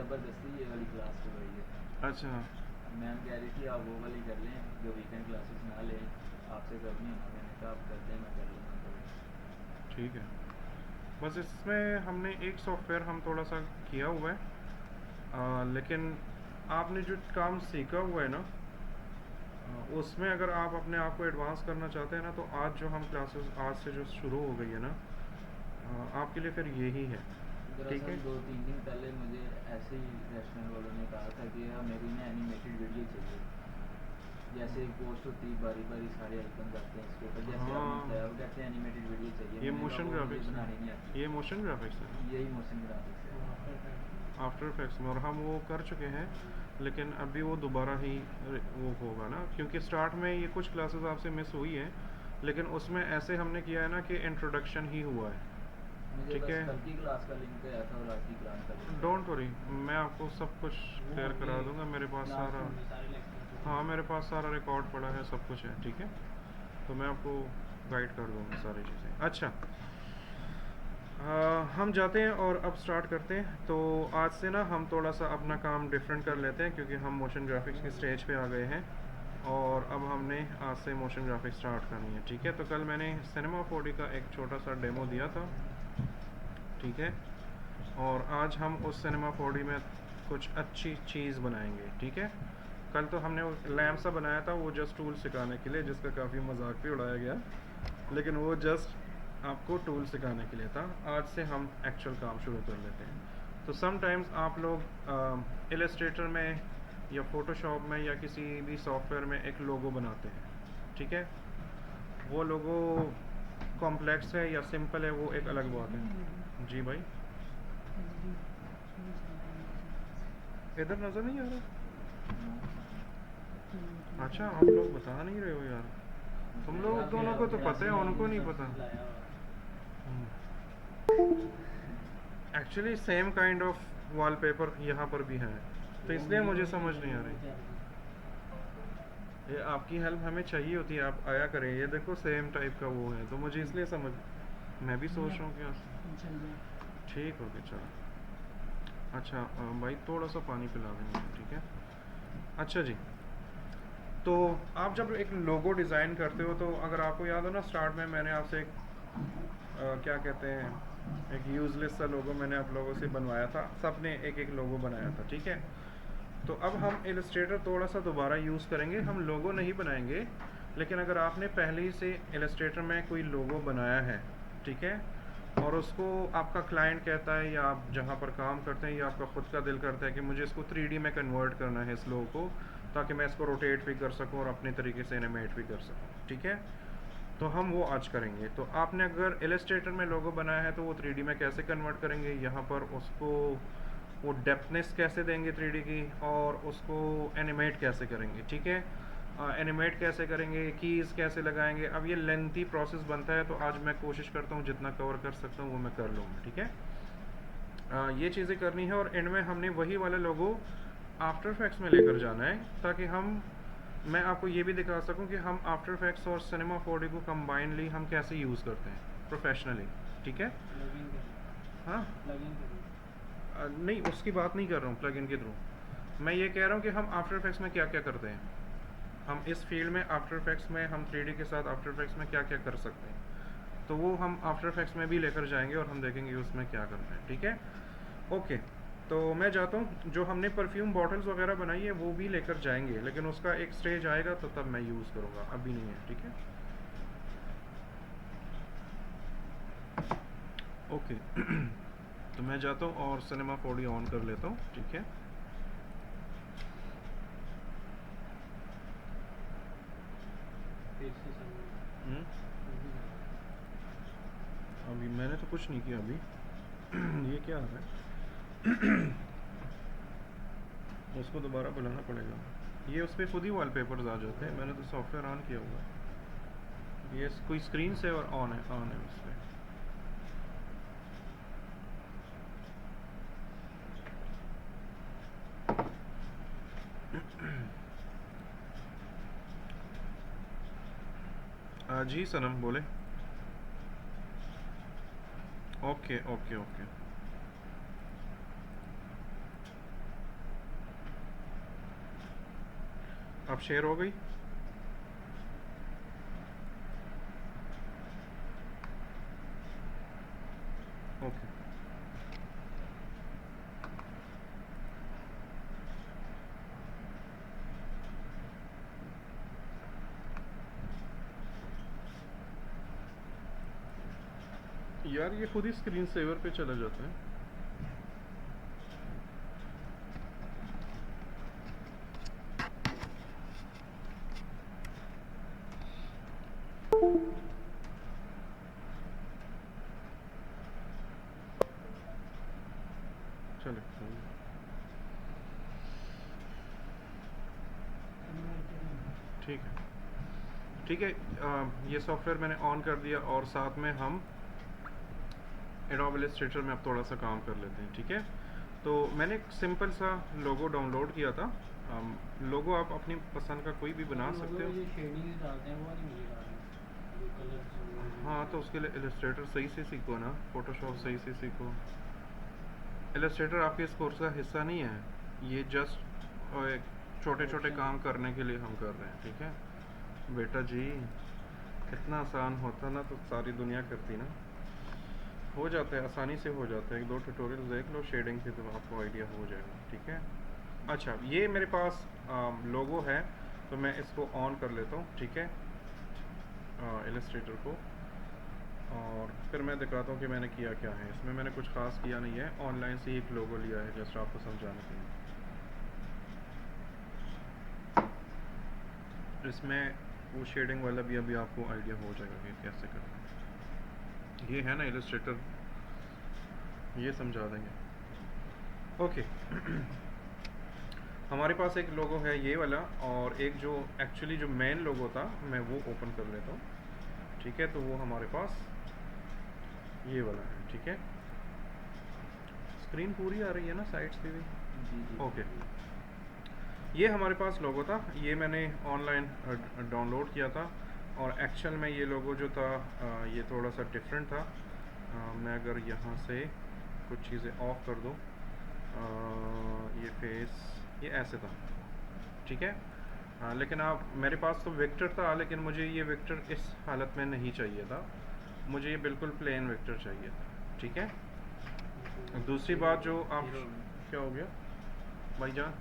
ज़बरदस्ती ये वाली क्लास हो रही है। अच्छा मैम कह रही थी आप वो वाली कर लें जो वीकेंड क्लासेस ना लें, आपसे करनी है। मैंने कहा आप करते हैं, मैं कर लूँगा तो। ठीक है। बस इसमें हमने एक सॉफ्टवेयर हम थोड़ा सा किया हुआ है, लेकिन आपने जो काम सीखा हुआ है ना, उसमें अगर आप अपने आप को एडवांस करना चाहते हैं ना, तो आज जो हम क्लासेस आज से जो शुरू हो गई है ना, आपके लिए फिर यही है। ठीक दरअसल है। 2-3 दिन पहले मुझे ऐसे ही रेस्टोरेंट वालों ने कहा था कि हाँ मेरी ना एनिमेटेड वीडियो चाहिए, जैसे पोस्ट होती बारी बारी सारे आइकन आते हैं इसके ऊपर, जैसे आपने हाँ, बताया वो कहते हैं एनिमेटेड वीडियो चाहिए। ये मैंने कहा मोशन वो मुझे ग्राफिक्स बनानी नहीं है, ये आती। मोशन ग्राफिक्स है यही मोशन ग्राफिक्स है। आफ्टर इफेक्ट्स में, और हम वो कर चुके हैं। लेकिन अभी वो दोबारा ही वो होगा ना, क्योंकि स्टार्ट में ये कुछ क्लासेस आपसे मिस हुई है, लेकिन उसमें ऐसे हमने किया है ना कि इंट्रोडक्शन ही हुआ है। मुझे ठीक बस है। कल की क्लास का लिंक आया था और आज की क्लास का लिंक आया डोंट था। वरी, मैं आपको सब कुछ क्लियर करा दूंगा। मेरे पास सारा, हाँ मेरे पास सारा रिकॉर्ड पड़ा है, सब कुछ है। ठीक है, तो मैं आपको गाइड कर दूंगा सारी चीज़ें। अच्छा, हम जाते हैं और अब स्टार्ट करते हैं। तो आज से ना हम थोड़ा सा अपना काम डिफरेंट कर लेते हैं, क्योंकि हम मोशन ग्राफिक्स की स्टेज पे आ गए हैं और अब हमने आज से मोशन ग्राफिक्स स्टार्ट करनी है। ठीक है, तो कल मैंने सिनेमा 4D का एक छोटा सा डेमो दिया था। ठीक है, और आज हम उस सिनेमा 4D में कुछ अच्छी चीज़ बनाएंगे। ठीक है, कल तो हमने वो लैम्प सा बनाया था, वो जस्ट टूल सिखाने के लिए, जिसका काफ़ी मजाक भी उड़ाया गया, लेकिन वो जस्ट आपको टूल सिखाने के लिए था। आज से हम एक्चुअल काम शुरू कर लेते हैं। तो समटाइम्स आप लोग इलस्ट्रेटर में या फोटोशॉप में या किसी भी सॉफ्टवेयर में एक लोगो बनाते हैं। ठीक है, वो लोगो कॉम्प्लेक्स है या सिंपल है, वो एक अलग बात है। जी भाई, इधर नज़र नहीं आ रहा? अच्छा, आप लोग बता नहीं रहे हो यार। तुम लोग दोनों को तो पता है, उनको नहीं पता। Actually same kind of wallpaper यहाँ पर भी है, तो इसलिए मुझे समझ नहीं आ रही। ये आपकी हेल्प हमें चाहिए होती है, आप आया करें। ये देखो सेम टाइप का वो है, तो मुझे इसलिए समझ, मैं भी सोच रहा हूँ कि ठीक हो गया, चलो। अच्छा भाई, थोड़ा सा पानी पिला देंगे। ठीक है। अच्छा जी, तो आप जब एक लोगो डिज़ाइन करते हो, तो अगर आपको याद हो ना, स्टार्ट में मैंने आपसे एक क्या कहते हैं, एक यूज़लेस सा लोगो मैंने आप लोगों से बनवाया था। सबने एक एक लोगो बनाया था। ठीक है, तो अब हम इलस्ट्रेटर थोड़ा सा दोबारा यूज़ करेंगे, हम लोगो नहीं बनाएंगे। लेकिन अगर आपने पहले ही से इलस्ट्रेटर में कोई लोगो बनाया है, ठीक है, और उसको आपका क्लाइंट कहता है या आप जहाँ पर काम करते हैं या आपका ख़ुद का दिल करता है कि मुझे इसको 3D में कन्वर्ट करना है इस लोगो को, ताकि मैं इसको रोटेट भी कर सकूँ और अपने तरीके से एनिमेट भी कर सकूँ। ठीक है, तो हम वो आज करेंगे। तो आपने अगर इलस्ट्रेटर में लोगो बनाया है, तो वो 3D में कैसे कन्वर्ट करेंगे, यहाँ पर उसको वो डेप्थनेस कैसे देंगे 3D की, और उसको एनिमेट कैसे करेंगे। ठीक है, एनिमेट कैसे करेंगे, कीज़ कैसे लगाएंगे। अब ये लेंथी प्रोसेस बनता है, तो आज मैं कोशिश करता हूँ जितना कवर कर सकता हूँ वो मैं कर लूँगा। ठीक है, ये चीज़ें करनी है, और एंड में हमने वही वाला लोगो आफ्टर इफेक्ट्स में लेकर जाना है, ताकि मैं आपको ये भी दिखा सकूं कि हम आफ्टर इफेक्ट्स और सिनेमा 4D को कंबाइनली हम कैसे यूज़ करते हैं प्रोफेशनली। ठीक है, हाँ, नहीं उसकी बात नहीं कर रहा हूँ प्लग इन के थ्रू। मैं ये कह रहा हूँ कि हम आफ्टर इफेक्ट्स में क्या क्या करते हैं, हम इस फील्ड में आफ्टर इफेक्ट्स में हम 3D के साथ आफ्टर इफेक्ट्स में क्या क्या कर सकते हैं, तो वो हम आफ्टर इफेक्ट्स में भी लेकर जाएंगे और हम देखेंगे उसमें क्या करना है। ठीक है, ओके। तो मैं जाता हूँ, जो हमने परफ्यूम बॉटल्स वगैरह बनाई है वो भी लेकर जाएंगे, लेकिन उसका एक स्टेज आएगा तो तब मैं यूज़ करूँगा, अभी नहीं है। ठीक है, ओके। तो मैं जाता हूँ और सिनेमा 4D ऑन कर लेता हूँ। ठीक है, हम्म, अभी मैंने तो कुछ नहीं किया अभी। ये क्या आ रहा है? उसको दोबारा बुलाना पड़ेगा। ये उस पर खुद ही वॉलपेपर्स आ जाते हैं, मैंने तो सॉफ्टवेयर ऑन किया हुआ है। ये कोई स्क्रीन से और ऑन है उस पर। जी सनम बोले। ओके ओके ओके, अब शेयर हो गई? ओके यार ये खुद ही स्क्रीन सेवर पे चला जाता है। चले ठीक है ठीक है। ये सॉफ्टवेयर मैंने ऑन कर दिया और साथ में हम एडोब इलस्ट्रेटर में अब थोड़ा सा काम कर लेते हैं। ठीक है, तो मैंने एक सिंपल सा लोगो डाउनलोड किया था। लोगो आप अपनी पसंद का कोई भी बना सकते हो। हाँ, तो उसके लिए इलस्ट्रेटर सही से सीखो ना, फोटोशॉप सही से सीखो। इलस्ट्रेटर आपके इस कोर्स का हिस्सा नहीं है, ये जस्ट छोटे छोटे काम करने के लिए हम कर रहे हैं। ठीक है बेटा जी, इतना आसान होता ना तो सारी दुनिया करती ना। हो जाता है, आसानी से हो जाता है। एक दो ट्यूटोरियल देख लो शेडिंग के तो आपको आइडिया हो जाएगा। ठीक है, अच्छा ये मेरे पास लोगो है तो मैं इसको ऑन कर लेता हूँ। ठीक है, इलस्ट्रेटर को, और फिर मैं दिखाता हूँ कि मैंने किया क्या है। इसमें मैंने कुछ खास किया नहीं है, ऑनलाइन से ही एक लोगो लिया है जस्ट आपको समझाने के लिए। इसमें वो शेडिंग वाला भी अभी आपको आइडिया हो जाएगा कि कैसे करना है। ये है ना इलस्ट्रेटर, ये समझा देंगे। ओके हमारे पास एक लोगो है ये वाला, और एक जो एक्चुअली जो मेन लोगो था मैं वो ओपन कर लेता हूँ। ठीक है, तो वो हमारे पास ये वाला है। ठीक है, स्क्रीन पूरी आ रही है ना साइड से भी? ओके, ये हमारे पास लोगो था, ये मैंने ऑनलाइन डाउनलोड किया था। और एक्चुअल में ये लोगो जो था ये थोड़ा सा डिफरेंट था। मैं अगर यहाँ से कुछ चीज़ें ऑफ कर दूँ, ये फेस ये ऐसे था। ठीक है, लेकिन आप मेरे पास तो वेक्टर था, लेकिन मुझे ये वेक्टर इस हालत में नहीं चाहिए था, मुझे ये बिल्कुल प्लेन वेक्टर चाहिए था। ठीक है, दूसरी बात जो आप, क्या हो गया भाईजान?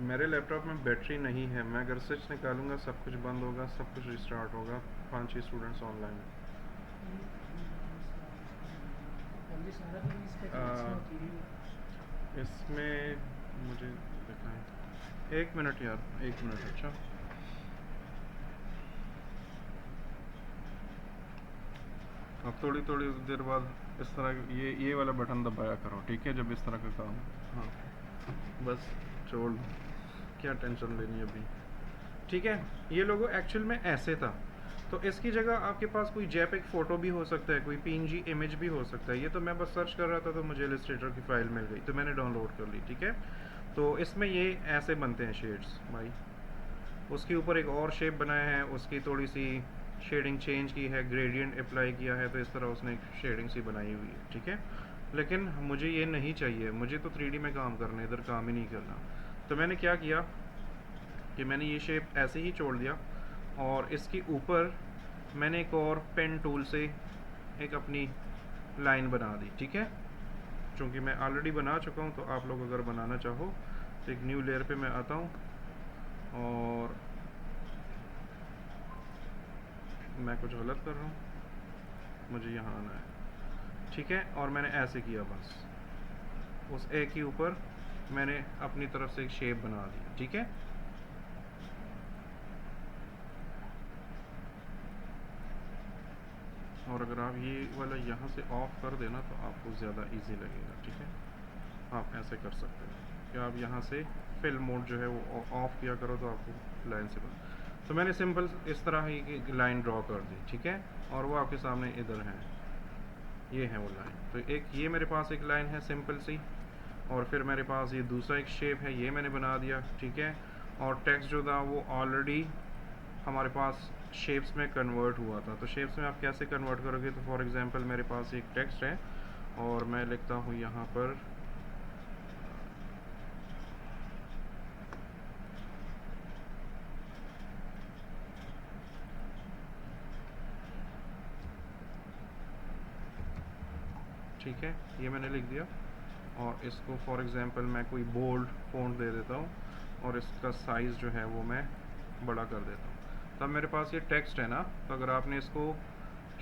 मेरे लैपटॉप में बैटरी नहीं है, मैं अगर स्विच निकालूंगा सब कुछ बंद होगा, सब कुछ रिस्टार्ट होगा। 5-6 स्टूडेंट्स ऑनलाइन। इसमें मुझे दिखाएं, 1 मिनट यार, 1 मिनट। अच्छा अब थोड़ी थोड़ी देर बाद इस तरह ये वाला बटन दबाया करो। ठीक है, जब इस तरह का काम, हाँ बस छोड़ दो, क्या टेंशन लेनी अभी। ठीक है, ये लोगो एक्चुअल में ऐसे था, तो इसकी जगह आपके पास कोई जेपीईजी फ़ोटो भी हो सकता है, कोई पीएनजी इमेज भी हो सकता है। ये तो मैं बस सर्च कर रहा था तो मुझे इलस्ट्रेटर की फ़ाइल मिल गई तो मैंने डाउनलोड कर ली। ठीक है, तो इसमें ये ऐसे बनते हैं शेड्स भाई। उसके ऊपर एक और शेप बनाया है, उसकी थोड़ी सी शेडिंग चेंज की है, ग्रेडियंट अप्लाई किया है, तो इस तरह उसने एक शेडिंग सी बनाई हुई है। ठीक है, लेकिन मुझे ये नहीं चाहिए, मुझे तो 3D में काम करना है, इधर काम ही नहीं करना। तो मैंने क्या किया कि मैंने ये शेप ऐसे ही छोड़ दिया, और इसके ऊपर मैंने एक और पेन टूल से एक अपनी लाइन बना दी। ठीक है, चूँकि मैं ऑलरेडी बना चुका हूँ, तो आप लोग अगर बनाना चाहो तो एक न्यू लेयर पे मैं आता हूँ, और मैं कुछ गलत कर रहा हूँ, मुझे यहाँ आना है। ठीक है, और मैंने ऐसे किया, बस उस ए के ऊपर मैंने अपनी तरफ से एक शेप बना दी। ठीक है, और अगर आप ये वाला यहाँ से ऑफ कर देना तो आपको ज़्यादा इजी लगेगा। ठीक है, आप ऐसे कर सकते हो कि आप यहाँ से फिल मोड जो है वो ऑफ किया करो तो आपको लाइन से तो मैंने सिंपल इस तरह ही की लाइन ड्रॉ कर दी। ठीक है, और वो आपके सामने इधर है, ये है वो लाइन। तो एक ये मेरे पास एक लाइन है सिंपल सी, और फिर मेरे पास ये दूसरा एक शेप है, ये मैंने बना दिया। ठीक है, और टेक्स्ट जो था वो ऑलरेडी हमारे पास शेप्स में कन्वर्ट हुआ था। तो शेप्स में आप कैसे कन्वर्ट करोगे? तो फॉर एग्जांपल मेरे पास एक टेक्स्ट है और मैं लिखता हूँ यहाँ पर ठीक है, ये मैंने लिख दिया और इसको फॉर एग्जांपल मैं कोई बोल्ड फ़ॉन्ट दे देता हूँ और इसका साइज़ जो है वो मैं बड़ा कर देता हूँ। तब मेरे पास ये टेक्स्ट है ना। तो अगर आपने इसको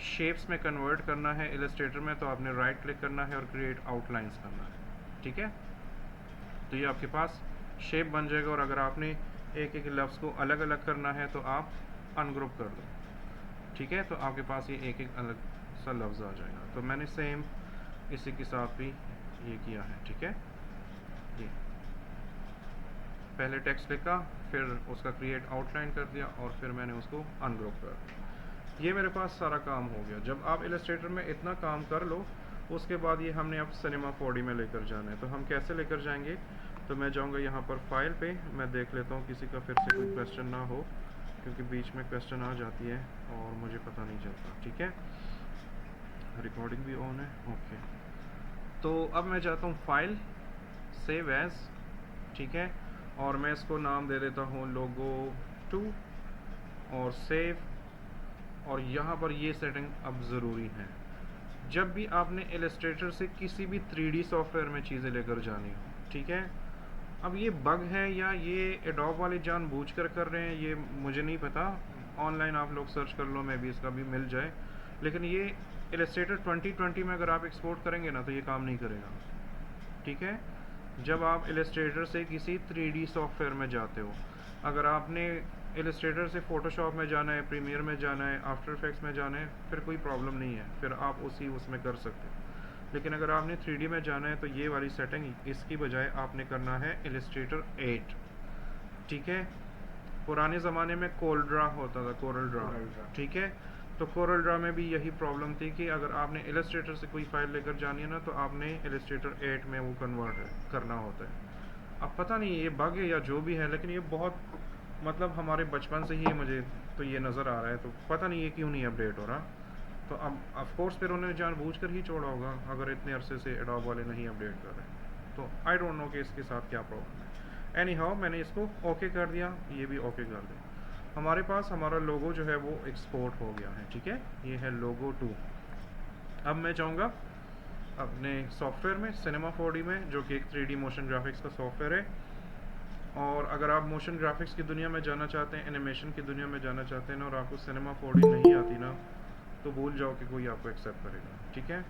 शेप्स में कन्वर्ट करना है इलस्ट्रेटर में तो आपने राइट क्लिक करना है और क्रिएट आउटलाइंस करना है। ठीक है, तो ये आपके पास शेप बन जाएगा। और अगर आपने एक एक लफ्ज़ को अलग अलग करना है तो आप अनग्रुप कर दो। ठीक है, तो आपके पास ये एक एक अलग सा लफ्ज़ आ जाएगा। तो मैंने सेम इसी के साथ भी ये किया है। ठीक है, ये पहले टेक्स्ट लिखा, फिर उसका क्रिएट आउटलाइन कर दिया और फिर मैंने उसको अनग्रुप कर दिया। ये मेरे पास सारा काम हो गया। जब आप इलस्ट्रेटर में इतना काम कर लो उसके बाद ये हमने अब सिनेमा 4D में लेकर जाना है। तो हम कैसे लेकर जाएंगे? तो मैं जाऊंगा यहाँ पर फाइल पे, मैं देख लेता हूँ किसी का फिर से कोई क्वेश्चन ना हो, क्योंकि बीच में क्वेश्चन आ जाती है और मुझे पता नहीं चलता। ठीक है, रिकॉर्डिंग भी ऑन है। ओके, तो अब मैं जाता हूँ फाइल, सेव एज। ठीक है, और मैं इसको नाम दे देता हूँ लोगो 2 और सेव। और यहाँ पर ये सेटिंग अब ज़रूरी है, जब भी आपने इलस्ट्रेटर से किसी भी 3D सॉफ्टवेयर में चीज़ें लेकर जानी हो। ठीक है, अब ये बग है या ये एडोब वाले जानबूझकर कर रहे हैं ये मुझे नहीं पता। ऑनलाइन आप लोग सर्च कर लो, मैं भी इसका भी मिल जाए। लेकिन ये इलस्ट्रेटर 2020 में अगर आप एक्सपोर्ट करेंगे ना तो ये काम नहीं करेगा। ठीक है, जब आप इलस्ट्रेटर से किसी 3D सॉफ्टवेयर में जाते हो, अगर आपने इलस्ट्रेटर से फ़ोटोशॉप में जाना है, प्रीमियर में जाना है, आफ्टर इफेक्ट्स में जाना है, फिर कोई प्रॉब्लम नहीं है, फिर आप उसमें कर सकते हो। लेकिन अगर आपने 3D में जाना है तो ये वाली सेटिंग इसकी बजाय आपने करना है इलस्ट्रेटर 8। ठीक है, पुराने ज़माने में कोरल होता था, कोरल ड्रा। ठीक है, तो कोरल ड्रा में भी यही प्रॉब्लम थी कि अगर आपने इलस्ट्रेटर से कोई फाइल लेकर जानी है ना तो आपने इलस्ट्रेटर 8 में वो कन्वर्ट करना होता है। अब पता नहीं ये बग है या जो भी है, लेकिन ये बहुत मतलब हमारे बचपन से ही मुझे तो ये नज़र आ रहा है। तो पता नहीं ये क्यों नहीं अपडेट हो रहा। तो अब ऑफ कोर्स फिर उन्होंने जानबूझकर ही छोड़ा होगा अगर इतने अरसे से एडोब वाले नहीं अपडेट कर रहे। तो आई डोंट नो कि इसके साथ क्या प्रॉब्लम है। एनी हाउ मैंने इसको ओके कर दिया, ये भी ओके कर दिया। हमारे पास हमारा लोगो जो है वो एक्सपोर्ट हो गया है। ठीक है, ये है लोगो 2। अब मैं चाहूँगा अपने सॉफ्टवेयर में सिनेमा 4D में, जो कि एक 3D मोशन ग्राफिक्स का सॉफ्टवेयर है। और अगर आप मोशन ग्राफिक्स की दुनिया में जाना चाहते हैं, एनिमेशन की दुनिया में जाना चाहते हैं ना, और आपको सिनेमा 4D नहीं आती ना, तो भूल जाओ कि कोई आपको एक्सेप्ट करेगा। ठीक है,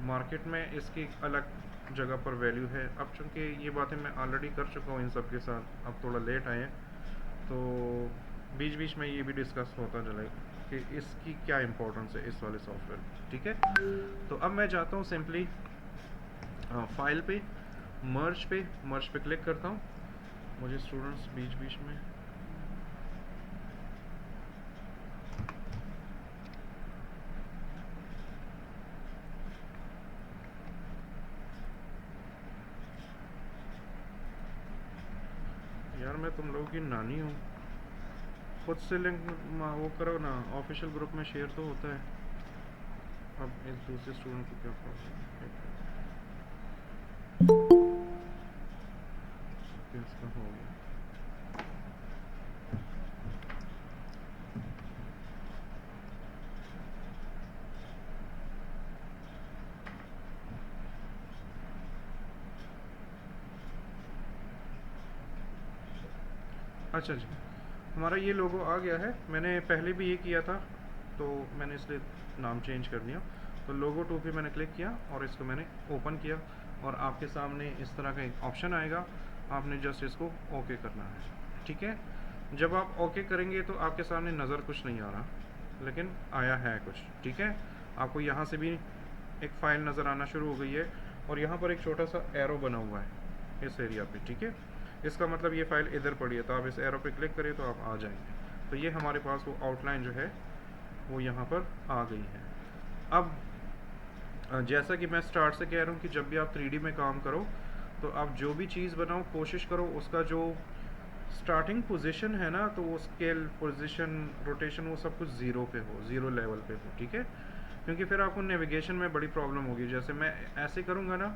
मार्केट में इसकी अलग जगह पर वैल्यू है। अब चूँकि ये बातें मैं ऑलरेडी कर चुका हूँ इन सब के साथ, अब थोड़ा लेट आए हैं तो बीच बीच में ये भी डिस्कस होता चलेगा कि इसकी क्या इंपॉर्टेंस है इस वाले सॉफ्टवेयर की। ठीक है, तो अब मैं जाता हूँ सिंपली फाइल पे, मर्ज पे क्लिक करता हूँ। मुझे स्टूडेंट्स बीच बीच में यार मैं तुम लोगों की नानी हूँ, खुद से लिंक वो करो ना, ऑफिशियल ग्रुप में शेयर तो होता है। अब इस दूसरे स्टूडेंट को क्या प्रॉब्लम इसका हो गया। अच्छा जी, हमारा ये लोगो आ गया है। मैंने पहले भी ये किया था तो मैंने इसलिए नाम चेंज कर दिया। तो लोगो 2 पे मैंने क्लिक किया और इसको मैंने ओपन किया और आपके सामने इस तरह का एक ऑप्शन आएगा, आपने जस्ट इसको ओके करना है। ठीक है, जब आप ओके करेंगे तो आपके सामने नज़र कुछ नहीं आ रहा, लेकिन आया है कुछ। ठीक है, आपको यहाँ से भी एक फ़ाइल नज़र आना शुरू हो गई है और यहाँ पर एक छोटा सा एरो बना हुआ है इस एरिया पे। ठीक है, इसका मतलब ये फ़ाइल इधर पड़ी है, तो आप इस एरो पे क्लिक करें तो आप आ जाएंगे। तो ये हमारे पास वो आउटलाइन जो है वो यहाँ पर आ गई है। अब जैसा कि मैं स्टार्ट से कह रहा हूँ कि जब भी आप 3D में काम करो तो आप जो भी चीज़ बनाओ कोशिश करो उसका जो स्टार्टिंग पोजीशन है ना, तो वो स्केल पोजीशन रोटेशन वो सब कुछ ज़ीरो पे हो, ज़ीरो लेवल पे हो, ठीक है। क्योंकि फिर आपको नेविगेशन में बड़ी प्रॉब्लम होगी। जैसे मैं ऐसे करूँगा ना,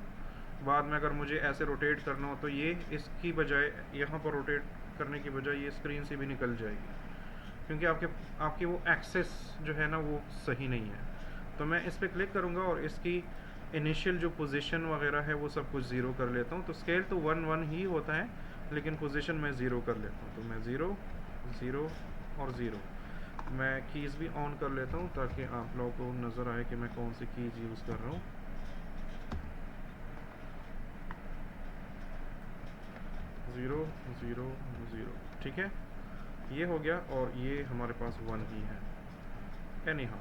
बाद में अगर मुझे ऐसे रोटेट करना हो तो ये इसकी बजाय यहाँ पर रोटेट करने की बजाय ये स्क्रीन से भी निकल जाएगी, क्योंकि आपकी वो एक्सेस जो है ना वो सही नहीं है। तो मैं इस पर क्लिक करूँगा और इसकी इनिशियल जो पोजीशन वगैरह है वो सब कुछ ज़ीरो कर लेता हूँ। तो स्केल तो 1 1 ही होता है, लेकिन पोजीशन मैं ज़ीरो कर लेता हूँ। तो मैं ज़ीरो, ज़ीरो और ज़ीरो। मैं कीज़ भी ऑन कर लेता हूँ ताकि आप लोगों को नज़र आए कि मैं कौन सी कीज़ यूज़ कर रहा हूँ। ज़ीरो, ज़ीरो, ज़ीरो, ठीक है, ये हो गया। और ये हमारे पास 1 ही है। एनी हाउ,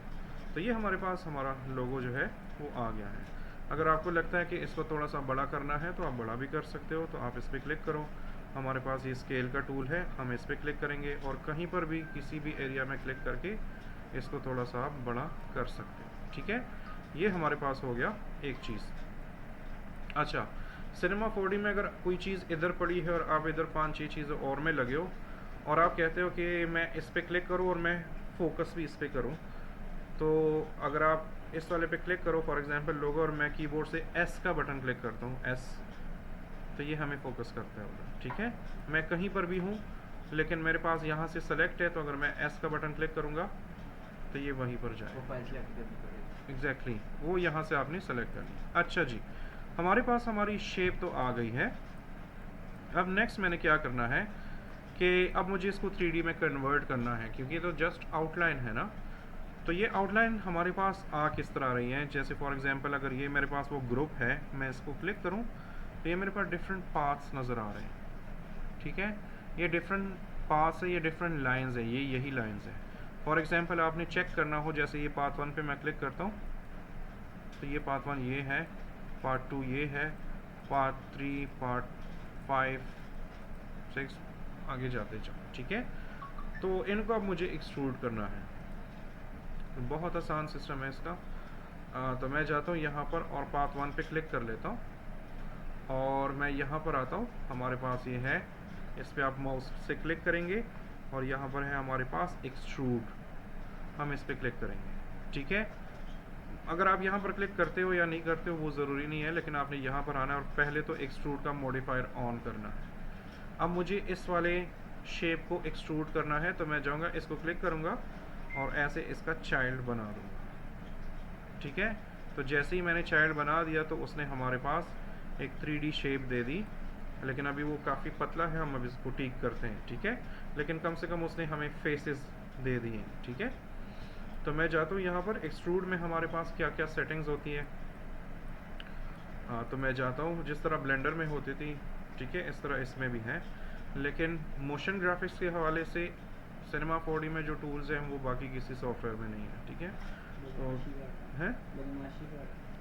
तो ये हमारे पास हमारा लोगो जो है वो आ गया है। अगर आपको लगता है कि इसको थोड़ा सा बड़ा करना है तो आप बड़ा भी कर सकते हो, तो आप इस पर क्लिक करो। हमारे पास ये स्केल का टूल है, हम इस पर क्लिक करेंगे और कहीं पर भी किसी भी एरिया में क्लिक करके इसको थोड़ा सा आप बड़ा कर सकते हो, ठीक है। ये हमारे पास हो गया एक चीज़। अच्छा, सिनेमा 4D में अगर कोई चीज़ इधर पड़ी है और आप इधर 5-6 चीज़ें और में लगे हो और आप कहते हो कि मैं इस पर क्लिक करूँ और मैं फोकस भी इस पर करूँ, तो अगर आप इस वाले पे क्लिक करो फॉर एग्जांपल लोगो, और मैं कीबोर्ड से एस का बटन क्लिक करता हूँ, एस, तो ये हमें फोकस करता है उधर, ठीक है। मैं कहीं पर भी हूँ लेकिन मेरे पास यहाँ से सेलेक्ट है, तो अगर मैं एस का बटन क्लिक करूँगा तो ये वहीं पर जाए। प्रोफाइल सेलेक्ट करनी पड़ेगी। एग्जैक्टली, वो यहाँ से आपने सेलेक्ट करनी। अच्छा जी, हमारे पास हमारी शेप तो आ गई है। अब नेक्स्ट मैंने क्या करना है कि अब मुझे इसको 3D में कन्वर्ट करना है, क्योंकि ये तो जस्ट आउटलाइन है ना। तो ये आउटलाइन हमारे पास आ किस तरह रही है, जैसे फॉर एग्जांपल अगर ये मेरे पास वो ग्रुप है, मैं इसको क्लिक करूं तो ये मेरे पास डिफरेंट पाथ्स नज़र आ रहे हैं, ठीक है। ये डिफरेंट पाथ्स है, ये डिफरेंट लाइंस है, ये यही लाइंस है। फॉर एग्जांपल आपने चेक करना हो, जैसे ये पाथ 1 पे मैं क्लिक करता हूँ तो ये पाथ 1 ये है, पार्ट 2 ये है, पार्ट 3, पार्ट 5, 6 आगे जाते जाओ, ठीक है। तो इनको अब मुझे एक्सट्रूड करना है, बहुत आसान सिस्टम है इसका। तो मैं जाता हूँ यहाँ पर और पाथ 1 पे क्लिक कर लेता हूँ और मैं यहाँ पर आता हूँ। हमारे पास ये है, इस पर आप माउस से क्लिक करेंगे और यहाँ पर है हमारे पास एक्सट्रूड, हम इस पर क्लिक करेंगे, ठीक है। अगर आप यहाँ पर क्लिक करते हो या नहीं करते हो वो ज़रूरी नहीं है, लेकिन आपने यहाँ पर आना है और पहले तो एक्सट्रूड का मॉडिफायर ऑन करना है। अब मुझे इस वाले शेप को एक्सट्रूड करना है, तो मैं जाऊँगा, इसको क्लिक करूँगा और ऐसे इसका चाइल्ड बना दूँगा, ठीक है। तो जैसे ही मैंने चाइल्ड बना दिया तो उसने हमारे पास एक 3D शेप दे दी, लेकिन अभी वो काफ़ी पतला है, हम अब इसको ठीक करते हैं, ठीक है। लेकिन कम से कम उसने हमें फेसेस दे दिए, ठीक है। तो मैं जाता हूँ यहाँ पर एक्सट्रूड में हमारे पास क्या क्या सेटिंग्स होती है। तो मैं जाता हूँ, जिस तरह ब्लेंडर में होती थी, ठीक है, इस तरह इसमें भी है, लेकिन मोशन ग्राफिक्स के हवाले से सिनेमा 4D में जो टूल्स हैं वो बाकी किसी सॉफ्टवेयर में नहीं है, ठीक है। तो है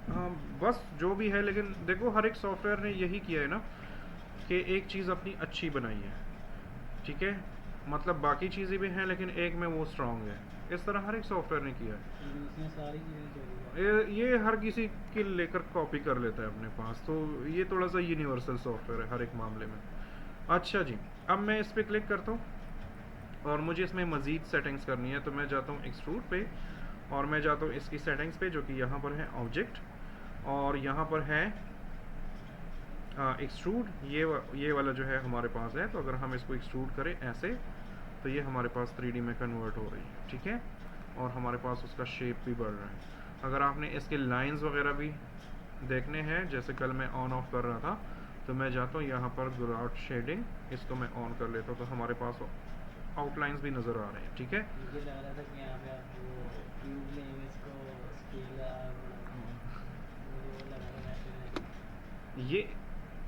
हाँ, बस जो भी है, लेकिन देखो हर एक सॉफ्टवेयर ने यही किया है ना कि एक चीज़ अपनी अच्छी बनाई है, ठीक है। मतलब बाकी चीज़ें भी हैं लेकिन एक में वो स्ट्रांग है, इस तरह हर एक सॉफ्टवेयर ने किया है। ये हर किसी के लेकर कॉपी कर लेता है अपने पास, तो ये थोड़ा सा यूनिवर्सल सॉफ्टवेयर है हर एक मामले में। अच्छा जी, अब मैं इस पर क्लिक करता हूँ और मुझे इसमें मज़ीद सेटिंग्स करनी है, तो मैं जाता हूँ एक्सट्रूड पे और मैं जाता हूँ इसकी सेटिंग्स पे, जो कि यहाँ पर है ऑब्जेक्ट, और यहाँ पर है एक्सट्रूड, ये वाला जो है हमारे पास है। तो अगर हम इसको एक्सट्रूड करें ऐसे, तो ये हमारे पास 3D में कन्वर्ट हो रही है, ठीक है, और हमारे पास उसका शेप भी बढ़ रहा है। अगर आपने इसके लाइंस वगैरह भी देखने हैं, जैसे कल मैं ऑन ऑफ कर रहा था, तो मैं जाता हूँ यहाँ पर ग्राउंड शेडिंग, इसको मैं ऑन कर लेता हूँ, तो हमारे पास आउटलाइंस भी नज़र आ रहे हैं, ठीक है। मुझे लग रहा था कि यहाँ पे आप वो क्यूब में इमेज को स्केल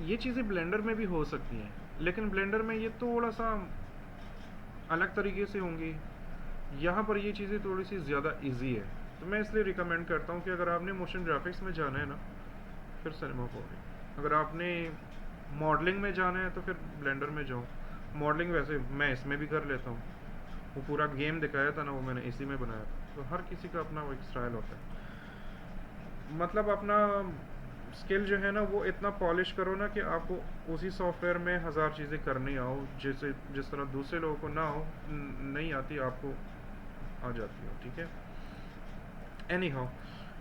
ये चीज़ें ब्लेंडर में भी हो सकती हैं, लेकिन ब्लेंडर में ये थोड़ा सा अलग तरीके से होंगी, यहाँ पर ये चीज़ें थोड़ी सी ज़्यादा इजी है। तो मैं इसलिए रिकमेंड करता हूँ कि अगर आपने मोशन ग्राफिक्स में जाना है ना, फिर सिनेमा 4D, अगर आपने मॉडलिंग में जाना है तो फिर ब्लेंडर में जाओ। मॉडलिंग वैसे मैं इसमें भी कर लेता हूँ, वो पूरा गेम दिखाया था ना, वो मैंने इसी में बनाया था। तो हर किसी का अपना वो एक स्टाइल होता है, मतलब अपना स्किल जो है ना वो इतना पॉलिश करो ना कि आपको उसी सॉफ्टवेयर में 1000 चीज़ें करनी आओ, जैसे जिस तरह दूसरे लोगों को ना हो, नहीं आती, आपको आ जाती हो, ठीक है। एनी हाउ,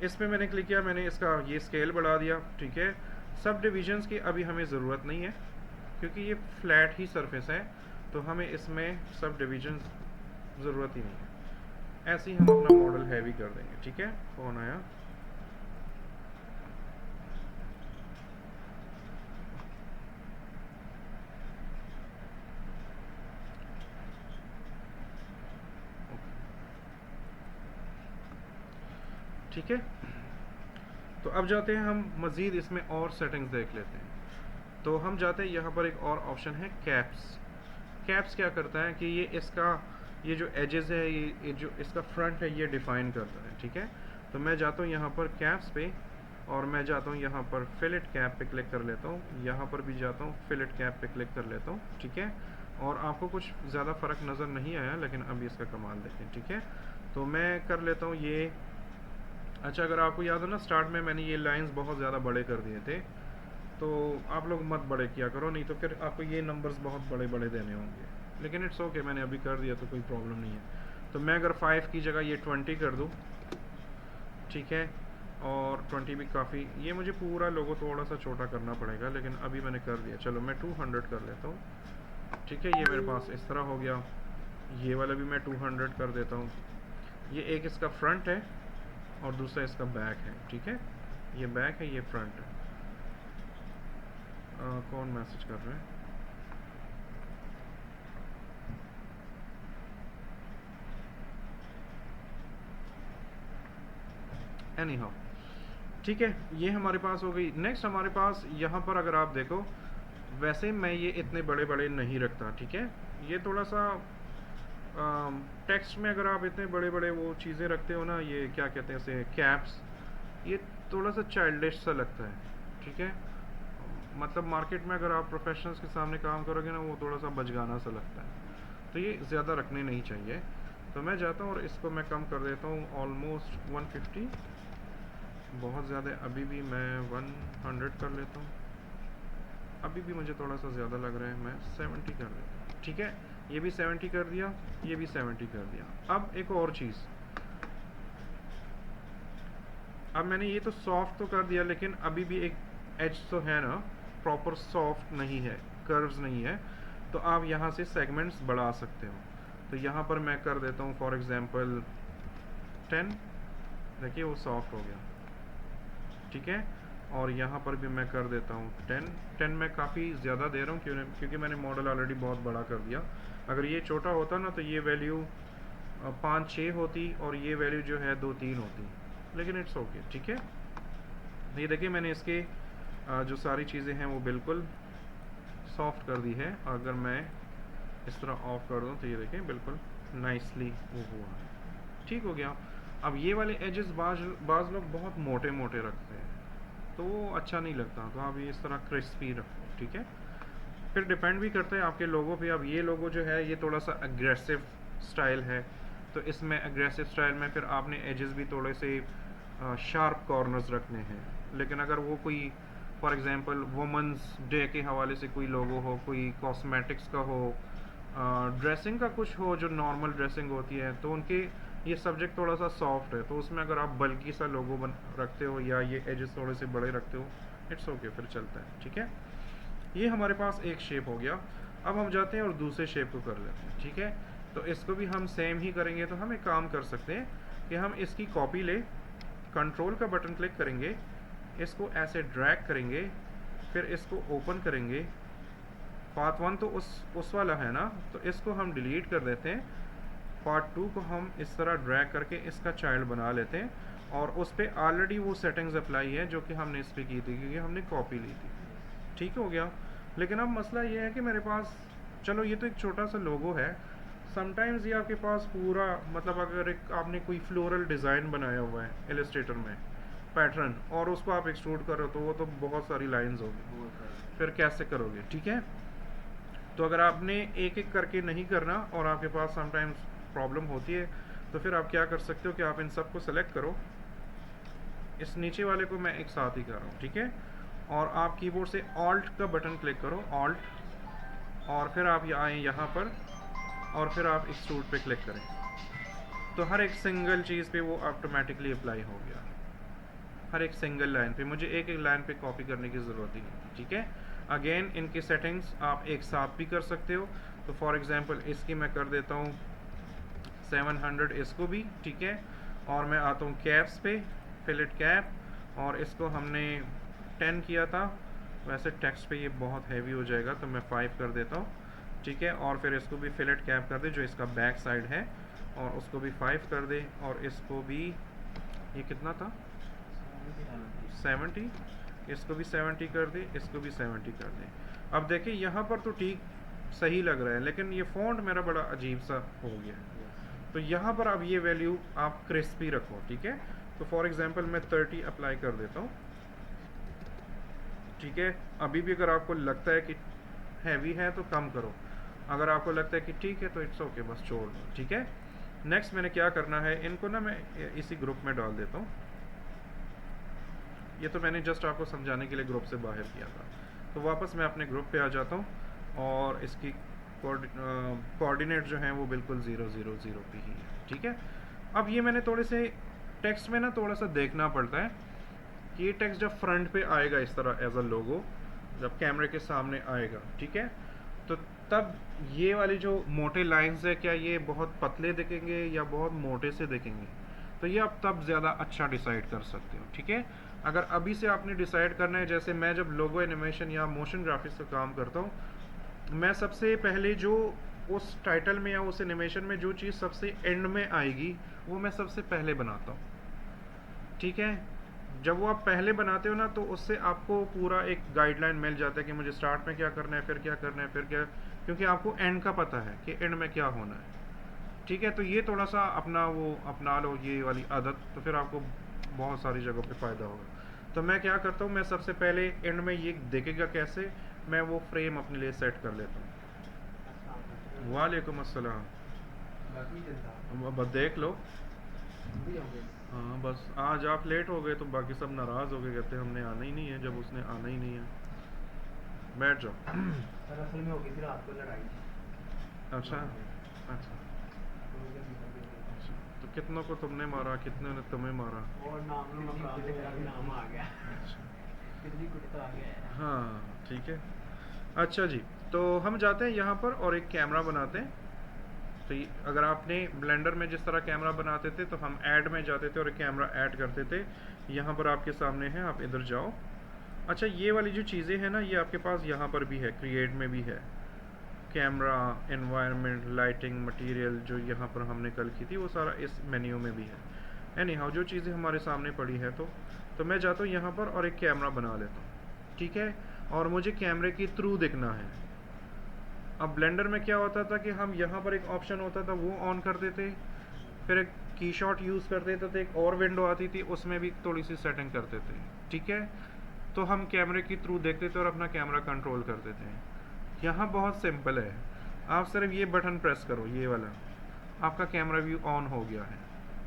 इस पे मैंने क्लिक किया, मैंने इसका ये स्केल बढ़ा दिया, ठीक है। सब डिविजन्स की अभी हमें ज़रूरत नहीं है क्योंकि ये फ्लैट ही सरफेस है, तो हमें इसमें सब डिविजन्स ज़रूरत ही नहीं है। ऐसे ही हम अपना मॉडल हैवी कर देंगे, ठीक है। कौन आया? ठीक है, तो अब जाते हैं हम मज़ीद इसमें और सेटिंग्स देख लेते हैं। तो हम जाते हैं यहाँ पर, एक और ऑप्शन है कैप्स। कैप्स क्या करता है कि ये इसका ये जो एजेस है, ये जो इसका फ्रंट है, ये डिफाइन करता है, ठीक है। तो मैं जाता हूँ यहाँ पर कैप्स पे, और मैं जाता हूँ यहाँ पर फिलेट कैप पे क्लिक कर लेता हूँ, यहाँ पर भी जाता हूँ फिलेट कैप पे क्लिक कर लेता हूँ, ठीक है। और आपको कुछ ज़्यादा फ़र्क नज़र नहीं आया, लेकिन अभी इसका कमाल देखें, ठीक है। तो मैं कर लेता हूँ ये। अच्छा, अगर आपको याद हो ना, स्टार्ट में मैंने ये लाइंस बहुत ज़्यादा बड़े कर दिए थे, तो आप लोग मत बड़े किया करो, नहीं तो फिर आपको ये नंबर्स बहुत बड़े बड़े देने होंगे। लेकिन इट्स ओके, मैंने अभी कर दिया तो कोई प्रॉब्लम नहीं है। तो मैं अगर 5 की जगह ये 20 कर दूँ, ठीक है, और 20 भी काफ़ी, ये मुझे पूरा लोगो थोड़ा सा छोटा करना पड़ेगा, लेकिन अभी मैंने कर दिया। चलो मैं 200 कर लेता हूँ, ठीक है। ये मेरे पास इस तरह हो गया। ये वाला भी मैं 200 कर देता हूँ। ये एक इसका फ्रंट है और दूसरा इसका बैक है, ठीक है। ये बैक है, ये फ्रंट है। कौन मैसेज कर रहे हैं? एनी हाउ, ठीक है, ये हमारे पास हो गई। नेक्स्ट हमारे पास यहाँ पर अगर आप देखो, वैसे मैं ये इतने बड़े बड़े नहीं रखता, ठीक है। ये थोड़ा सा टेक्स्ट में अगर आप इतने बड़े बड़े वो चीज़ें रखते हो ना, ये क्या कहते हैं इसे, कैप्स, ये थोड़ा सा चाइल्डिश सा लगता है, ठीक है। मतलब मार्केट में अगर आप प्रोफेशनल्स के सामने काम करोगे ना, वो थोड़ा सा बचगाना सा लगता है, तो ये ज़्यादा रखने नहीं चाहिए। तो मैं जाता हूँ और इसको मैं कम कर देता हूँ, ऑलमोस्ट 150, बहुत ज़्यादा। अभी भी मैं 100 कर लेता हूँ, अभी भी मुझे थोड़ा सा ज़्यादा लग रहा है, मैं 70 कर देता हूँ, ठीक है। ये भी 70 कर दिया, ये भी 70 कर दिया। अब एक और चीज़, अब मैंने ये तो सॉफ्ट तो कर दिया, लेकिन अभी भी एक एज तो है ना, प्रॉपर सॉफ्ट नहीं है, कर्व्स नहीं है। तो आप यहाँ से सेगमेंट्स बढ़ा सकते हो। तो यहाँ पर मैं कर देता हूँ फॉर एग्जांपल 10, देखिए वो सॉफ्ट हो गया, ठीक है। और यहाँ पर भी मैं कर देता हूँ 10 मैं काफ़ी ज़्यादा दे रहा हूँ क्योंकि मैंने मॉडल ऑलरेडी बहुत बड़ा कर दिया। अगर ये छोटा होता ना, तो ये वैल्यू 5-6 होती और ये वैल्यू जो है 2-3 होती, लेकिन इट्स ओके, ठीक है। ये देखिए मैंने इसके जो सारी चीज़ें हैं वो बिल्कुल सॉफ्ट कर दी है। अगर मैं इस तरह ऑफ कर दूँ तो ये देखें बिल्कुल नाइसली वो हुआ है, ठीक हो गया। अब ये वाले एजेस बाज़ लोग बहुत मोटे मोटे रखते हैं, तो वो अच्छा नहीं लगता, तो आप ये इस तरह क्रिस्पी रखो, ठीक है। फिर डिपेंड भी करता है आपके लोगो पे। अब ये लोगो जो है ये थोड़ा सा अग्रेसिव स्टाइल है, तो इसमें अग्रेसिव स्टाइल में फिर आपने एजेस भी थोड़े से शार्प कॉर्नर्स रखने हैं। लेकिन अगर वो कोई फॉर एग्जांपल वुमेंस डे के हवाले से कोई लोगो हो, कोई कॉस्मेटिक्स का हो, ड्रेसिंग का कुछ हो जो नॉर्मल ड्रेसिंग होती है, तो उनके ये सब्जेक्ट थोड़ा सा सॉफ्ट है, तो उसमें अगर आप बल्कि सा लोगो रखते हो या ये एजेस थोड़े से बड़े रखते हो, इट्स ओके, फिर चलता है, ठीक है। ये हमारे पास एक शेप हो गया। अब हम जाते हैं और दूसरे शेप को कर लेते हैं, ठीक है। तो इसको भी हम सेम ही करेंगे। तो हम एक काम कर सकते हैं कि हम इसकी कॉपी ले, कंट्रोल का बटन क्लिक करेंगे, इसको ऐसे ड्रैग करेंगे, फिर इसको ओपन करेंगे। पार्ट 1 तो उस वाला है ना, तो इसको हम डिलीट कर देते हैं। पार्ट 2 को हम इस तरह ड्रैग करके इसका चाइल्ड बना लेते हैं, और उस पर ऑलरेडी वो सेटिंग्स अप्लाई है जो कि हमने इस पर की थी, क्योंकि हमने कॉपी ली थी, ठीक हो गया। लेकिन अब मसला ये है कि मेरे पास, चलो ये तो एक छोटा सा लोगो है, समटाइम्स ये आपके पास पूरा, मतलब अगर एक आपने कोई फ्लोरल डिज़ाइन बनाया हुआ है इलस्ट्रेटर में पैटर्न, और उसको आप एक्सट्रूड कर रहे हो, तो वो तो बहुत सारी लाइंस होगी, फिर कैसे करोगे, ठीक है। तो अगर आपने एक एक करके नहीं करना और आपके पास समटाइम्स प्रॉब्लम होती है, तो फिर आप क्या कर सकते हो कि आप इन सब को सेलेक्ट करो, इस नीचे वाले को मैं एक साथ ही कर रहा हूँ, ठीक है। और आप कीबोर्ड से ऑल्ट का बटन क्लिक करो, ऑल्ट, और फिर आप आए यहाँ पर और फिर आप एक्सट्रूड पे क्लिक करें, तो हर एक सिंगल चीज़ पे वो ऑटोमेटिकली अप्लाई हो गया, हर एक सिंगल लाइन पे। मुझे एक एक लाइन पे कॉपी करने की ज़रूरत ही नहीं, ठीक है। अगेन इनकी सेटिंग्स आप एक साथ भी कर सकते हो। तो फॉर एग्जांपल इसकी मैं कर देता हूँ 700 इसको भी, ठीक है। और मैं आता हूँ कैप्स पे, फिलेट कैप, और इसको हमने 10 किया था, वैसे टेक्स्ट पे ये बहुत हैवी हो जाएगा तो मैं 5 कर देता हूँ, ठीक है। और फिर इसको भी फिलेट कैप कर दे जो इसका बैक साइड है, और उसको भी 5 कर दे, और इसको भी, ये कितना था 70, इसको भी 70 कर दे, इसको भी 70 कर दे। अब देखिए यहाँ पर तो ठीक सही लग रहा है, लेकिन ये फ़ॉन्ट मेरा बड़ा अजीब सा हो गया है। तो यहाँ पर अब ये वैल्यू आप क्रिस्पी रखो, ठीक है। तो फॉर एग्जांपल मैं 30 अप्लाई कर देता हूँ, ठीक है। अभी भी अगर आपको लगता है कि हैवी है तो कम करो, अगर आपको लगता है कि ठीक है तो इट्स ओके, बस छोड़ दो, ठीक है। नेक्स्ट मैंने क्या करना है, इनको ना मैं इसी ग्रुप में डाल देता हूँ। ये तो मैंने जस्ट आपको समझाने के लिए ग्रुप से बाहर किया था। तो वापस मैं अपने ग्रुप पे आ जाता हूँ, और इसकी कोऑर्डिनेट जो है वो बिल्कुल 0 0 0 पे ही है, ठीक है। अब ये मैंने थोड़े से टेक्स्ट में ना थोड़ा सा देखना पड़ता है कि ये टेक्स्ट जब फ्रंट पे आएगा इस तरह एज अ लोगो, जब कैमरे के सामने आएगा, ठीक है, तो तब ये वाली जो मोटे लाइंस है, क्या ये बहुत पतले दिखेंगे या बहुत मोटे से दिखेंगे, तो ये आप तब ज़्यादा अच्छा डिसाइड कर सकते हो, ठीक है। अगर अभी से आपने डिसाइड करना है, जैसे मैं जब लोगो एनिमेशन या मोशन ग्राफिक्स का काम करता हूँ, मैं सबसे पहले जो उस टाइटल में या उस एनिमेशन में जो चीज़ सबसे एंड में आएगी वो मैं सबसे पहले बनाता हूँ, ठीक है। जब वो आप पहले बनाते हो ना, तो उससे आपको पूरा एक गाइडलाइन मिल जाता है कि मुझे स्टार्ट में क्या करना है, फिर क्या करना है, फिर क्या, क्योंकि आपको एंड का पता है कि एंड में क्या होना है, ठीक है। तो ये थोड़ा सा अपना वो अपना लो ये वाली आदत, तो फिर आपको बहुत सारी जगहों पे फ़ायदा होगा। तो मैं क्या करता हूँ, मैं सबसे पहले एंड में ये देखेगा कैसे, मैं वो फ्रेम अपने लिए सेट कर लेता हूँ। वालेकुम अस्सलाम। अब देख लो, हाँ बस आज आप लेट हो गए तो बाकी सब नाराज़ हो गए, कहते हमने आना ही नहीं है, जब उसने आना ही नहीं है। बैठ जाओ। सर असल में हो गई थी रात को लड़ाई। अच्छा अच्छा, तो कितनों को तुमने मारा, कितने ने तुम्हें मारा? और नाम आ गया। कितनी कुत्ता आ गया। हाँ ठीक है। अच्छा जी, तो हम जाते हैं यहाँ पर और एक कैमरा बनाते हैं। तो अगर आपने ब्लेंडर में जिस तरह कैमरा बनाते थे, तो हम ऐड में जाते थे और एक कैमरा ऐड करते थे। यहाँ पर आपके सामने है, आप इधर जाओ। अच्छा, ये वाली जो चीज़ें हैं ना, ये आपके पास यहाँ पर भी है, क्रिएट में भी है। कैमरा, एनवायरनमेंट, लाइटिंग, मटेरियल, जो यहाँ पर हमने कल की थी वो सारा इस मेन्यू में भी है। एनी हाउ, जो चीज़ें हमारे सामने पड़ी है, तो मैं जाता हूँ यहाँ पर और एक कैमरा बना लेता हूँ, ठीक है। और मुझे कैमरे के थ्रू दिखना है। अब ब्लेंडर में क्या होता था कि हम यहाँ पर एक ऑप्शन होता था वो ऑन करते थे, फिर एक की शॉट यूज़ करते थे, एक और विंडो आती थी उसमें भी थोड़ी सी सेटिंग करते थे, ठीक है। तो हम कैमरे के थ्रू देखते थे और अपना कैमरा कंट्रोल करते थे। यहाँ बहुत सिंपल है, आप सिर्फ ये बटन प्रेस करो, ये वाला, आपका कैमरा व्यू ऑन हो गया है,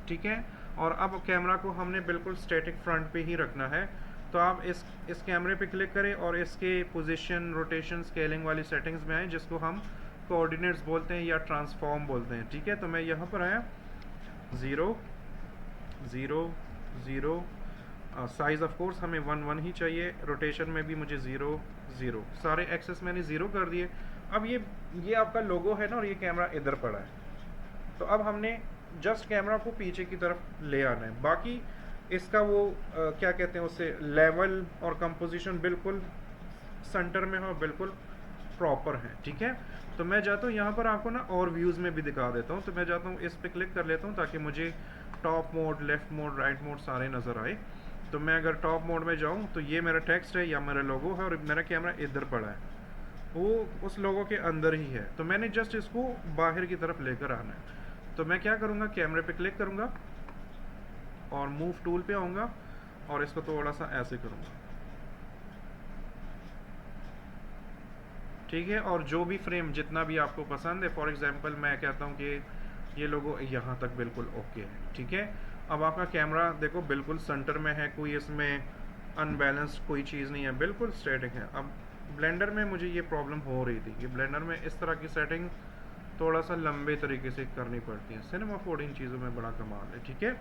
ठीक है। और अब कैमरा को हमने बिल्कुल स्टैटिक फ्रंट पे ही रखना है। तो आप इस कैमरे पे क्लिक करें और इसके पोजीशन, रोटेशन, स्केलिंग वाली सेटिंग्स में आए, जिसको हम कोऑर्डिनेट्स बोलते हैं या ट्रांसफॉर्म बोलते हैं, ठीक है। तो मैं यहाँ पर आया 0 0 0, साइज़ ऑफ कोर्स हमें 1 1 ही चाहिए, रोटेशन में भी मुझे 0 0, सारे एक्सेस मैंने 0 कर दिए। अब ये आपका लोगो है ना, और ये कैमरा इधर पड़ा है, तो अब हमने जस्ट कैमरा को पीछे की तरफ ले आना है। बाकी इसका वो क्या कहते हैं उसे, लेवल और कंपोजिशन बिल्कुल सेंटर में हो, बिल्कुल प्रॉपर है, ठीक है। तो मैं जाता हूँ यहाँ पर, आपको ना और व्यूज़ में भी दिखा देता हूँ। तो मैं जाता हूँ, इस पर क्लिक कर लेता हूँ ताकि मुझे top mode, left mode, right mode सारे नज़र आए। तो मैं अगर टॉप मोड में जाऊँ तो ये मेरा टेक्स्ट है या मेरा लोगो है, और मेरा कैमरा इधर पड़ा है, वो उस लोगो के अंदर ही है। तो मैंने जस्ट इसको बाहर की तरफ लेकर आना है। तो मैं क्या करूँगा, कैमरे पे क्लिक करूँगा और मूव टूल पे आऊँगा और इसको थोड़ा सा ऐसे करूँगा, ठीक है। और जो भी फ्रेम जितना भी आपको पसंद है, फॉर एग्जांपल मैं कहता हूँ कि ये लोगो यहाँ तक बिल्कुल ओके है, ठीक है। अब आपका कैमरा देखो बिल्कुल सेंटर में है, कोई इसमें अनबैलेंस्ड कोई चीज़ नहीं है, बिल्कुल स्टैटिक है। अब ब्लेंडर में मुझे ये प्रॉब्लम हो रही थी कि ब्लेंडर में इस तरह की सेटिंग थोड़ा सा लंबे तरीके से करनी पड़ती है। सिनेमा 4D इन चीज़ों में बड़ा कमाल है, ठीक है।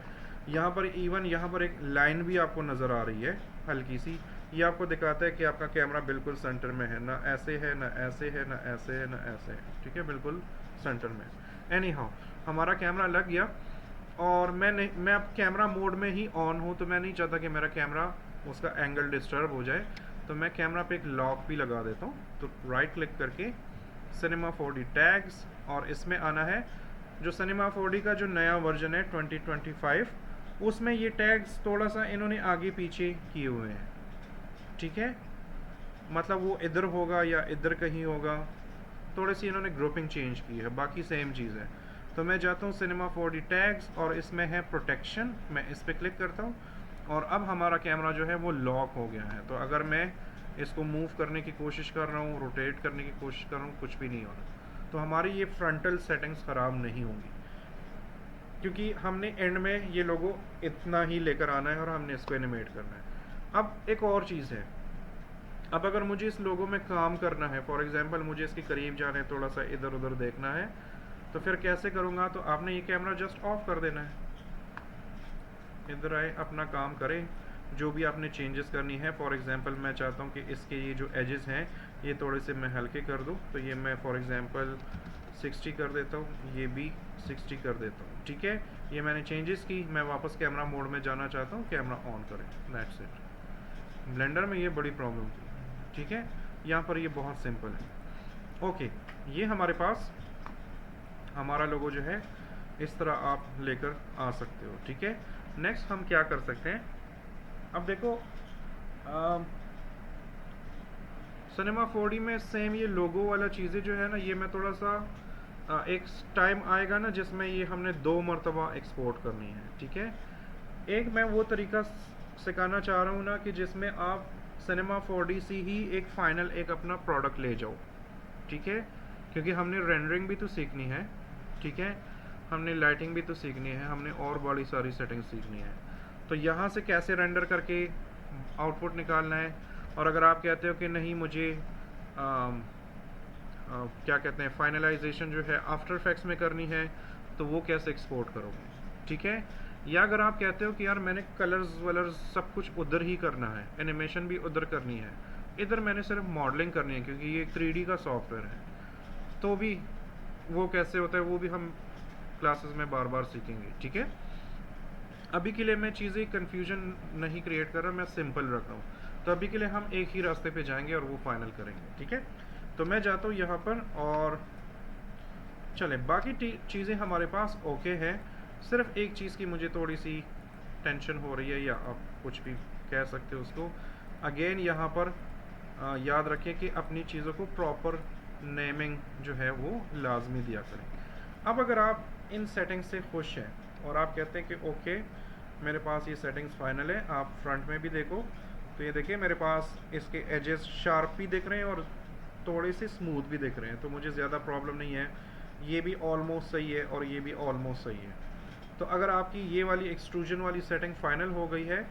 यहाँ पर इवन यहाँ पर एक लाइन भी आपको नज़र आ रही है हल्की सी, ये आपको दिखाता है कि आपका कैमरा बिल्कुल सेंटर में है, ना ऐसे है ना ऐसे है ना ऐसे है ना ऐसे है, ठीक है, बिल्कुल सेंटर में। एनी हाउ हमारा कैमरा लग गया, और मैं अब कैमरा मोड में ही ऑन हूँ, तो मैं नहीं चाहता कि मेरा कैमरा उसका एंगल डिस्टर्ब हो जाए, तो मैं कैमरा पे एक लॉक भी लगा देता हूँ। तो राइट क्लिक करके सिनेमा 4D टैग्स, और इसमें आना है जो सिनेमा 4D का जो नया वर्जन है 2025, उसमें ये टैग्स थोड़ा सा इन्होंने आगे पीछे किए हुए हैं, ठीक है, मतलब वो इधर होगा या इधर कहीं होगा, थोड़ी सी इन्होंने ग्रुपिंग चेंज की है, बाकी सेम चीज़ है। तो मैं जाता हूँ सिनेमा 4D टैग्स, और इसमें है प्रोटेक्शन, मैं इस पर क्लिक करता हूँ, और अब हमारा कैमरा जो है वो लॉक हो गया है। तो अगर मैं इसको मूव करने की कोशिश कर रहा हूँ, रोटेट करने की कोशिश कर रहा हूँ, कुछ भी नहीं हो रहा। तो हमारी ये फ्रंटल सेटिंग्स ख़राब नहीं होंगी, क्योंकि हमने एंड में ये लोगो इतना ही लेकर आना है और हमने इसको एनिमेट करना है। अब एक और चीज़ है, अब अगर मुझे इस लोगो में काम करना है, फॉर एग्जांपल मुझे इसके करीब जाना है, थोड़ा सा इधर उधर देखना है, तो फिर कैसे करूँगा? तो आपने ये कैमरा जस्ट ऑफ कर देना है, इधर आए, अपना काम करें, जो भी आपने चेंजेस करनी है। फॉर एग्जांपल मैं चाहता हूँ कि इसके ये जो एजेस हैं ये थोड़े से मैं हल्के कर दूँ, तो ये मैं फॉर एग्जांपल 60 कर देता हूँ, ये भी 60 कर देता हूँ, ठीक है। ये मैंने चेंजेस की, मैं वापस कैमरा मोड में जाना चाहता हूँ, कैमरा ऑन करें, दैट्स इट। ब्लेंडर में ये बड़ी प्रॉब्लम थी, ठीक है, यहाँ पर ये बहुत सिंपल है। ओके, ये हमारे पास हमारा लोगो जो है इस तरह आप लेकर आ सकते हो, ठीक है। नेक्स्ट हम क्या कर सकते हैं, अब देखो सिनेमा 4D में सेम ये लोगो वाला चीज़ें जो है ना, ये मैं थोड़ा सा एक टाइम आएगा ना जिसमें ये हमने 2 मरतबा एक्सपोर्ट करनी है, ठीक है। एक मैं वो तरीका सिखाना चाह रहा हूँ ना कि जिसमें आप सिनेमा 4D से ही एक फाइनल एक अपना प्रोडक्ट ले जाओ, ठीक है, क्योंकि हमने रेंडरिंग भी तो सीखनी है, ठीक है, हमने लाइटिंग भी तो सीखनी है, हमने और बड़ी सारी सेटिंग्स सीखनी है। तो यहाँ से कैसे रेंडर करके आउटपुट निकालना है, और अगर आप कहते हो कि नहीं मुझे क्या कहते हैं फाइनलाइजेशन जो है आफ्टर इफेक्ट्स में करनी है, तो वो कैसे एक्सपोर्ट करोगे, ठीक है। या अगर आप कहते हो कि यार मैंने कलर्स वलर्स सब कुछ उधर ही करना है, एनिमेशन भी उधर करनी है, इधर मैंने सिर्फ मॉडलिंग करनी है क्योंकि ये 3D का सॉफ्टवेयर है, तो भी वो कैसे होता है वो भी हम क्लासेस में बार बार सीखेंगे, ठीक है। अभी के लिए मैं चीज़ें कन्फ्यूजन नहीं क्रिएट कर रहा, मैं सिंपल रख रहा हूँ। तो अभी के लिए हम एक ही रास्ते पे जाएंगे और वो फाइनल करेंगे, ठीक है। तो मैं जाता हूँ यहाँ पर, और चले बाकी चीज़ें हमारे पास ओके है, सिर्फ एक चीज़ की मुझे थोड़ी सी टेंशन हो रही है, या आप कुछ भी कह सकते हो उसको। अगेन यहाँ पर याद रखें कि अपनी चीज़ों को प्रॉपर नेमिंग जो है वो लाजमी दिया करें। अब अगर आप इन सेटिंग्स से खुश हैं और आप कहते हैं कि ओके मेरे पास ये सेटिंग्स फाइनल है, आप फ्रंट में भी देखो तो ये देखिए मेरे पास इसके एजेस शार्प भी दिख रहे हैं और थोड़े से स्मूथ भी दिख रहे हैं, तो मुझे ज़्यादा प्रॉब्लम नहीं है, ये भी ऑलमोस्ट सही है और ये भी ऑलमोस्ट सही है। तो अगर आपकी ये वाली एक्सट्रूजन वाली सेटिंग फाइनल हो गई है,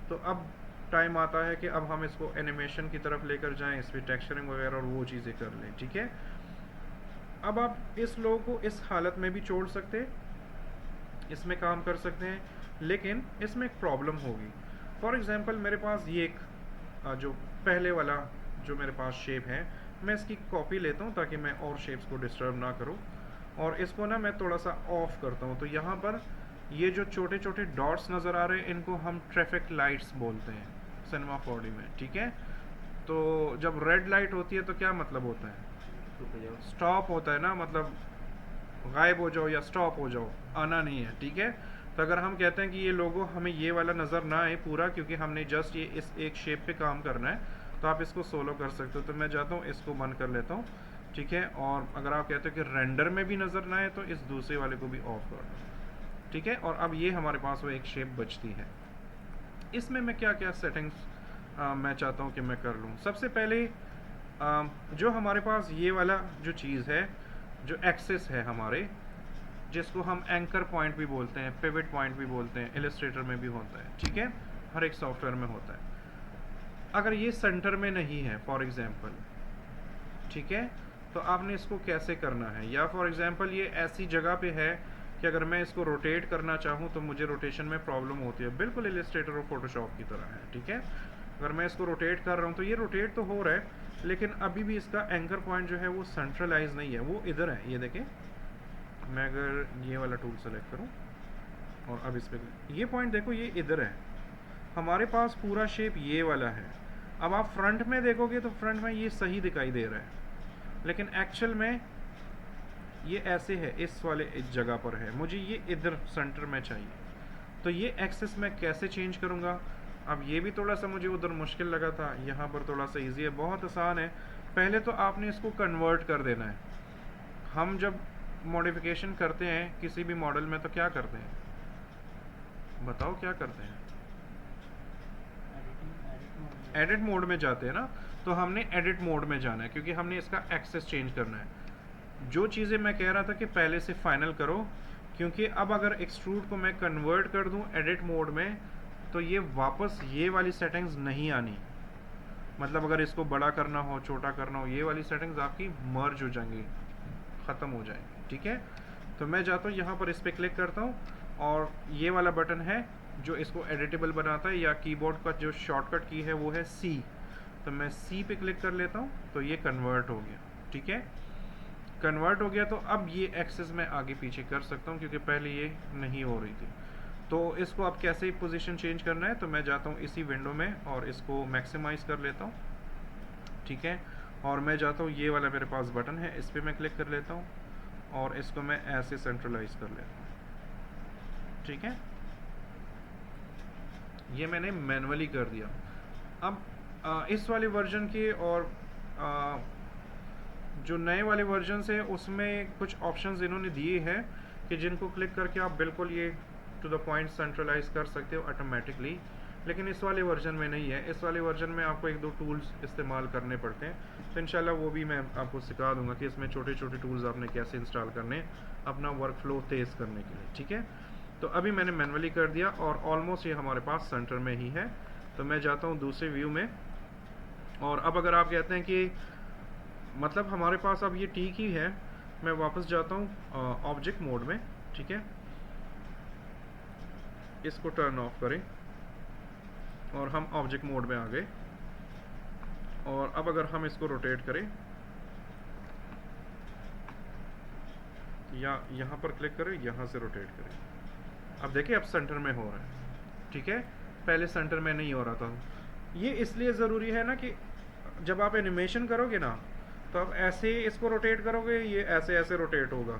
तो अब टाइम आता है कि अब हम इसको एनिमेशन की तरफ लेकर जाएं, इस पर टेक्सचरिंग वगैरह और वो चीज़ें कर लें, ठीक है। अब आप इस लोगो को इस हालत में भी छोड़ सकते हैं, इसमें काम कर सकते हैं, लेकिन इसमें एक प्रॉब्लम होगी। फॉर एग्जांपल मेरे पास ये एक जो पहले वाला जो मेरे पास शेप है, मैं इसकी कॉपी लेता हूँ ताकि मैं और शेप्स को डिस्टर्ब ना करूँ, और इसको ना मैं थोड़ा सा ऑफ करता हूँ। तो यहाँ पर ये जो छोटे छोटे डॉट्स नज़र आ रहे हैं इनको हम ट्रैफिक लाइट्स बोलते हैं सिनेमा 4D में, ठीक है। तो जब रेड लाइट होती है तो क्या मतलब होता है, स्टॉप होता है ना, मतलब गायब हो जाओ या स्टॉप हो जाओ, आना नहीं है, ठीक है। तो अगर हम कहते हैं कि ये लोगो हमें ये वाला नज़र ना आए पूरा, क्योंकि हमने जस्ट ये इस एक शेप पे काम करना है, तो आप इसको सोलो कर सकते हो। तो मैं जाता हूँ इसको बंद कर लेता हूँ, ठीक है। और अगर आप कहते हो कि रेंडर में भी नज़र ना आए तो इस दूसरे वाले को भी ऑफ कर दो, ठीक है। और अब ये हमारे पास वो एक शेप बचती है। इसमें मैं क्या क्या सेटिंग्स मैं चाहता हूँ कि मैं कर लूँ। सबसे पहले जो हमारे पास ये वाला जो चीज़ है, जो एक्सेस है हमारे, जिसको हम एंकर पॉइंट भी बोलते हैं, पिवट पॉइंट भी बोलते हैं, इलस्ट्रेटर में भी होता है, ठीक है, हर एक सॉफ्टवेयर में होता है। अगर ये सेंटर में नहीं है फॉर एग्जांपल, ठीक है, तो आपने इसको कैसे करना है, या फॉर एग्जांपल ये ऐसी जगह पे है कि अगर मैं इसको रोटेट करना चाहूँ तो मुझे रोटेशन में प्रॉब्लम होती है, बिल्कुल इलस्ट्रेटर और फोटोशॉप की तरह है, ठीक है। अगर मैं इसको रोटेट कर रहा हूँ तो ये रोटेट तो हो रहा है, लेकिन अभी भी इसका एंकर पॉइंट जो है वो सेंट्रलाइज नहीं है, वो इधर है। ये देखें, मैं अगर ये वाला टूल सेलेक्ट करूँ और अब इस पर ये पॉइंट देखो, ये इधर है, हमारे पास पूरा शेप ये वाला है। अब आप फ्रंट में देखोगे तो फ्रंट में ये सही दिखाई दे रहा है, लेकिन एक्चुअल में ये ऐसे है, इस वाले इस जगह पर है, मुझे ये इधर सेंटर में चाहिए। तो ये एक्सेस मैं कैसे चेंज करूँगा? अब ये भी थोड़ा सा मुझे उधर मुश्किल लगा था, यहाँ पर थोड़ा सा इजी है, बहुत आसान है। पहले तो आपने इसको कन्वर्ट कर देना है। हम जब मॉडिफिकेशन करते हैं किसी भी मॉडल में तो क्या करते हैं, बताओ क्या करते हैं? एडिट मोड में जाते हैं ना, तो हमने एडिट मोड में जाना है क्योंकि हमने इसका एक्सेस चेंज करना है। जो चीज़ें मैं कह रहा था कि पहले से फाइनल करो, क्योंकि अब अगर एक्सट्रूड को मैं कन्वर्ट कर दूं एडिट मोड में तो ये वापस ये वाली सेटिंग्स नहीं आनी। मतलब अगर इसको बड़ा करना हो, छोटा करना हो, ये वाली सेटिंग्स आपकी मर्ज हो जाएंगी, ख़त्म हो जाएंगी, ठीक है। तो मैं जाता हूँ यहाँ पर, इस पर क्लिक करता हूँ और ये वाला बटन है जो इसको एडिटेबल बनाता है, या कीबोर्ड का जो शॉर्टकट की है वो है C। तो मैं C पे क्लिक कर लेता हूँ तो ये कन्वर्ट हो गया, ठीक है। कन्वर्ट हो गया तो अब ये एक्सेस मैं आगे पीछे कर सकता हूँ क्योंकि पहले ये नहीं हो रही थी। तो इसको अब कैसे पोजीशन चेंज करना है, तो मैं जाता हूँ इसी विंडो में और इसको मैक्सिमाइज कर लेता हूँ, ठीक है। और मैं जाता हूँ, ये वाला मेरे पास बटन है, इस पर मैं क्लिक कर लेता हूँ और इसको मैं ऐसे सेंट्रलाइज कर लेता हूँ, ठीक है। ये मैंने मैनुअली कर दिया। अब इस वाले वर्जन के और जो नए वाले वर्जन है उसमें कुछ ऑप्शंस इन्होंने दिए हैं कि जिनको क्लिक करके आप बिल्कुल ये टू द पॉइंट सेंट्रलाइज कर सकते हो ऑटोमेटिकली, लेकिन इस वाले वर्जन में नहीं है। इस वाले वर्जन में आपको एक दो टूल्स इस्तेमाल करने पड़ते हैं, तो इंशाल्लाह वो भी मैं आपको सिखा दूंगा कि इसमें छोटे छोटे टूल्स आपने कैसे इंस्टॉल करने अपना वर्क फ्लो तेज़ करने के लिए, ठीक है। तो अभी मैंने मैनुअली कर दिया और ऑलमोस्ट ये हमारे पास सेंटर में ही है। तो मैं जाता हूँ दूसरे व्यू में, और अब अगर आप कहते हैं कि मतलब हमारे पास अब ये ठीक ही है, मैं वापस जाता हूँ ऑब्जेक्ट मोड में, ठीक है। इसको टर्न ऑफ करें और हम ऑब्जेक्ट मोड में आ गए। और अब अगर हम इसको रोटेट करें या यहाँ पर क्लिक करें, यहाँ से रोटेट करें, अब देखिए अब सेंटर में हो रहा है, ठीक है। पहले सेंटर में नहीं हो रहा था। ये इसलिए ज़रूरी है ना कि जब आप एनिमेशन करोगे ना तो आप ऐसे इसको रोटेट करोगे, ये ऐसे ऐसे रोटेट होगा,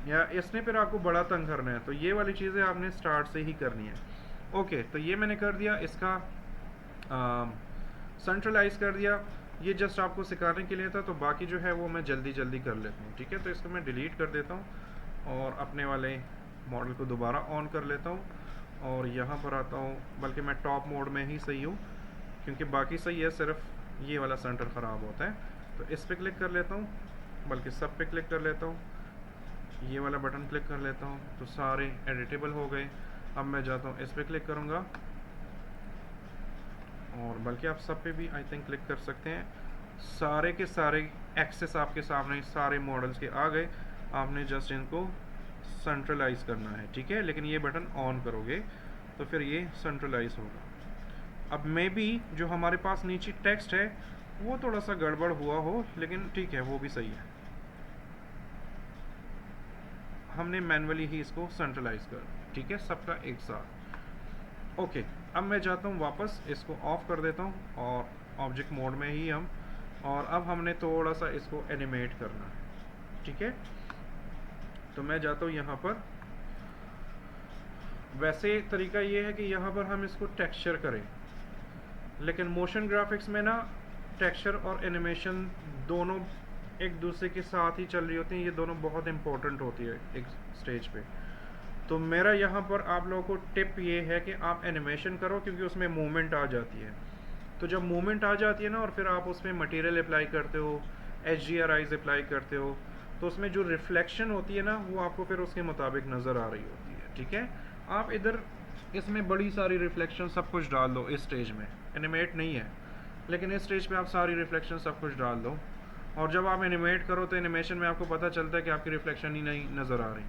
या इसने फिर आपको बड़ा तंग करना है, तो ये वाली चीज़ें आपने स्टार्ट से ही करनी है। ओके, तो ये मैंने कर दिया, इसका सेंट्रलाइज कर दिया। ये जस्ट आपको सिखाने के लिए था, तो बाकी जो है वो मैं जल्दी जल्दी कर लेता हूँ, ठीक है। तो इसको मैं डिलीट कर देता हूँ और अपने वाले मॉडल को दोबारा ऑन कर लेता हूँ और यहाँ पर आता हूँ, बल्कि मैं टॉप मोड में ही सही हूँ क्योंकि बाकी सही है, सिर्फ ये वाला सेंटर ख़राब होता है। तो इस पर क्लिक कर लेता हूँ, बल्कि सब पे क्लिक कर लेता हूँ, ये वाला बटन क्लिक कर लेता हूँ, तो सारे एडिटेबल हो गए। अब मैं जाता हूँ इस पर क्लिक करूँगा, और बल्कि आप सब पे भी आई थिंक क्लिक कर सकते हैं। सारे के सारे एक्सेस आपके सामने सारे मॉडल्स के आ गए, आपने जस्ट इनको सेंट्रलाइज करना है, ठीक है। लेकिन ये बटन ऑन करोगे तो फिर ये सेंट्रलाइज होगा। अब मे बी जो हमारे पास नीचे टेक्स्ट है वो थोड़ा सा गड़बड़ हुआ हो, लेकिन ठीक है, वो भी सही है। हमने मैनुअली ही इसको सेंट्रलाइज कर, ठीक है, सबका एक साथ। ओके, अब मैं जाता हूँ वापस, इसको ऑफ कर देता हूँ और ऑब्जेक्ट मोड में ही हम, और अब हमने थोड़ा सा इसको एनिमेट करना है, ठीक है। तो मैं जाता हूँ यहाँ पर, वैसे तरीका ये है कि यहाँ पर हम इसको टेक्सचर करें, लेकिन मोशन ग्राफिक्स में ना टेक्सचर और एनिमेशन दोनों एक दूसरे के साथ ही चल रही होती हैं, ये दोनों बहुत इंपॉर्टेंट होती है एक स्टेज पे। तो मेरा यहाँ पर आप लोगों को टिप ये है कि आप एनिमेशन करो, क्योंकि उसमें मूवमेंट आ जाती है। तो जब मूवमेंट आ जाती है ना, और फिर आप उसमें मटेरियल अप्लाई करते हो, HDRIs अप्लाई करते हो, तो उसमें जो रिफ्लेक्शन होती है ना वो आपको फिर उसके मुताबिक नज़र आ रही होती है, ठीक है। आप इधर इसमें बड़ी सारी रिफ्लेक्शन सब कुछ डाल दो इस स्टेज में, एनिमेट नहीं है लेकिन इस स्टेज पे आप सारी रिफ्लेक्शन सब कुछ डाल दो, और जब आप एनिमेट करो तो एनिमेशन में आपको पता चलता है कि आपकी रिफ्लेक्शन ही नहीं नज़र आ रही,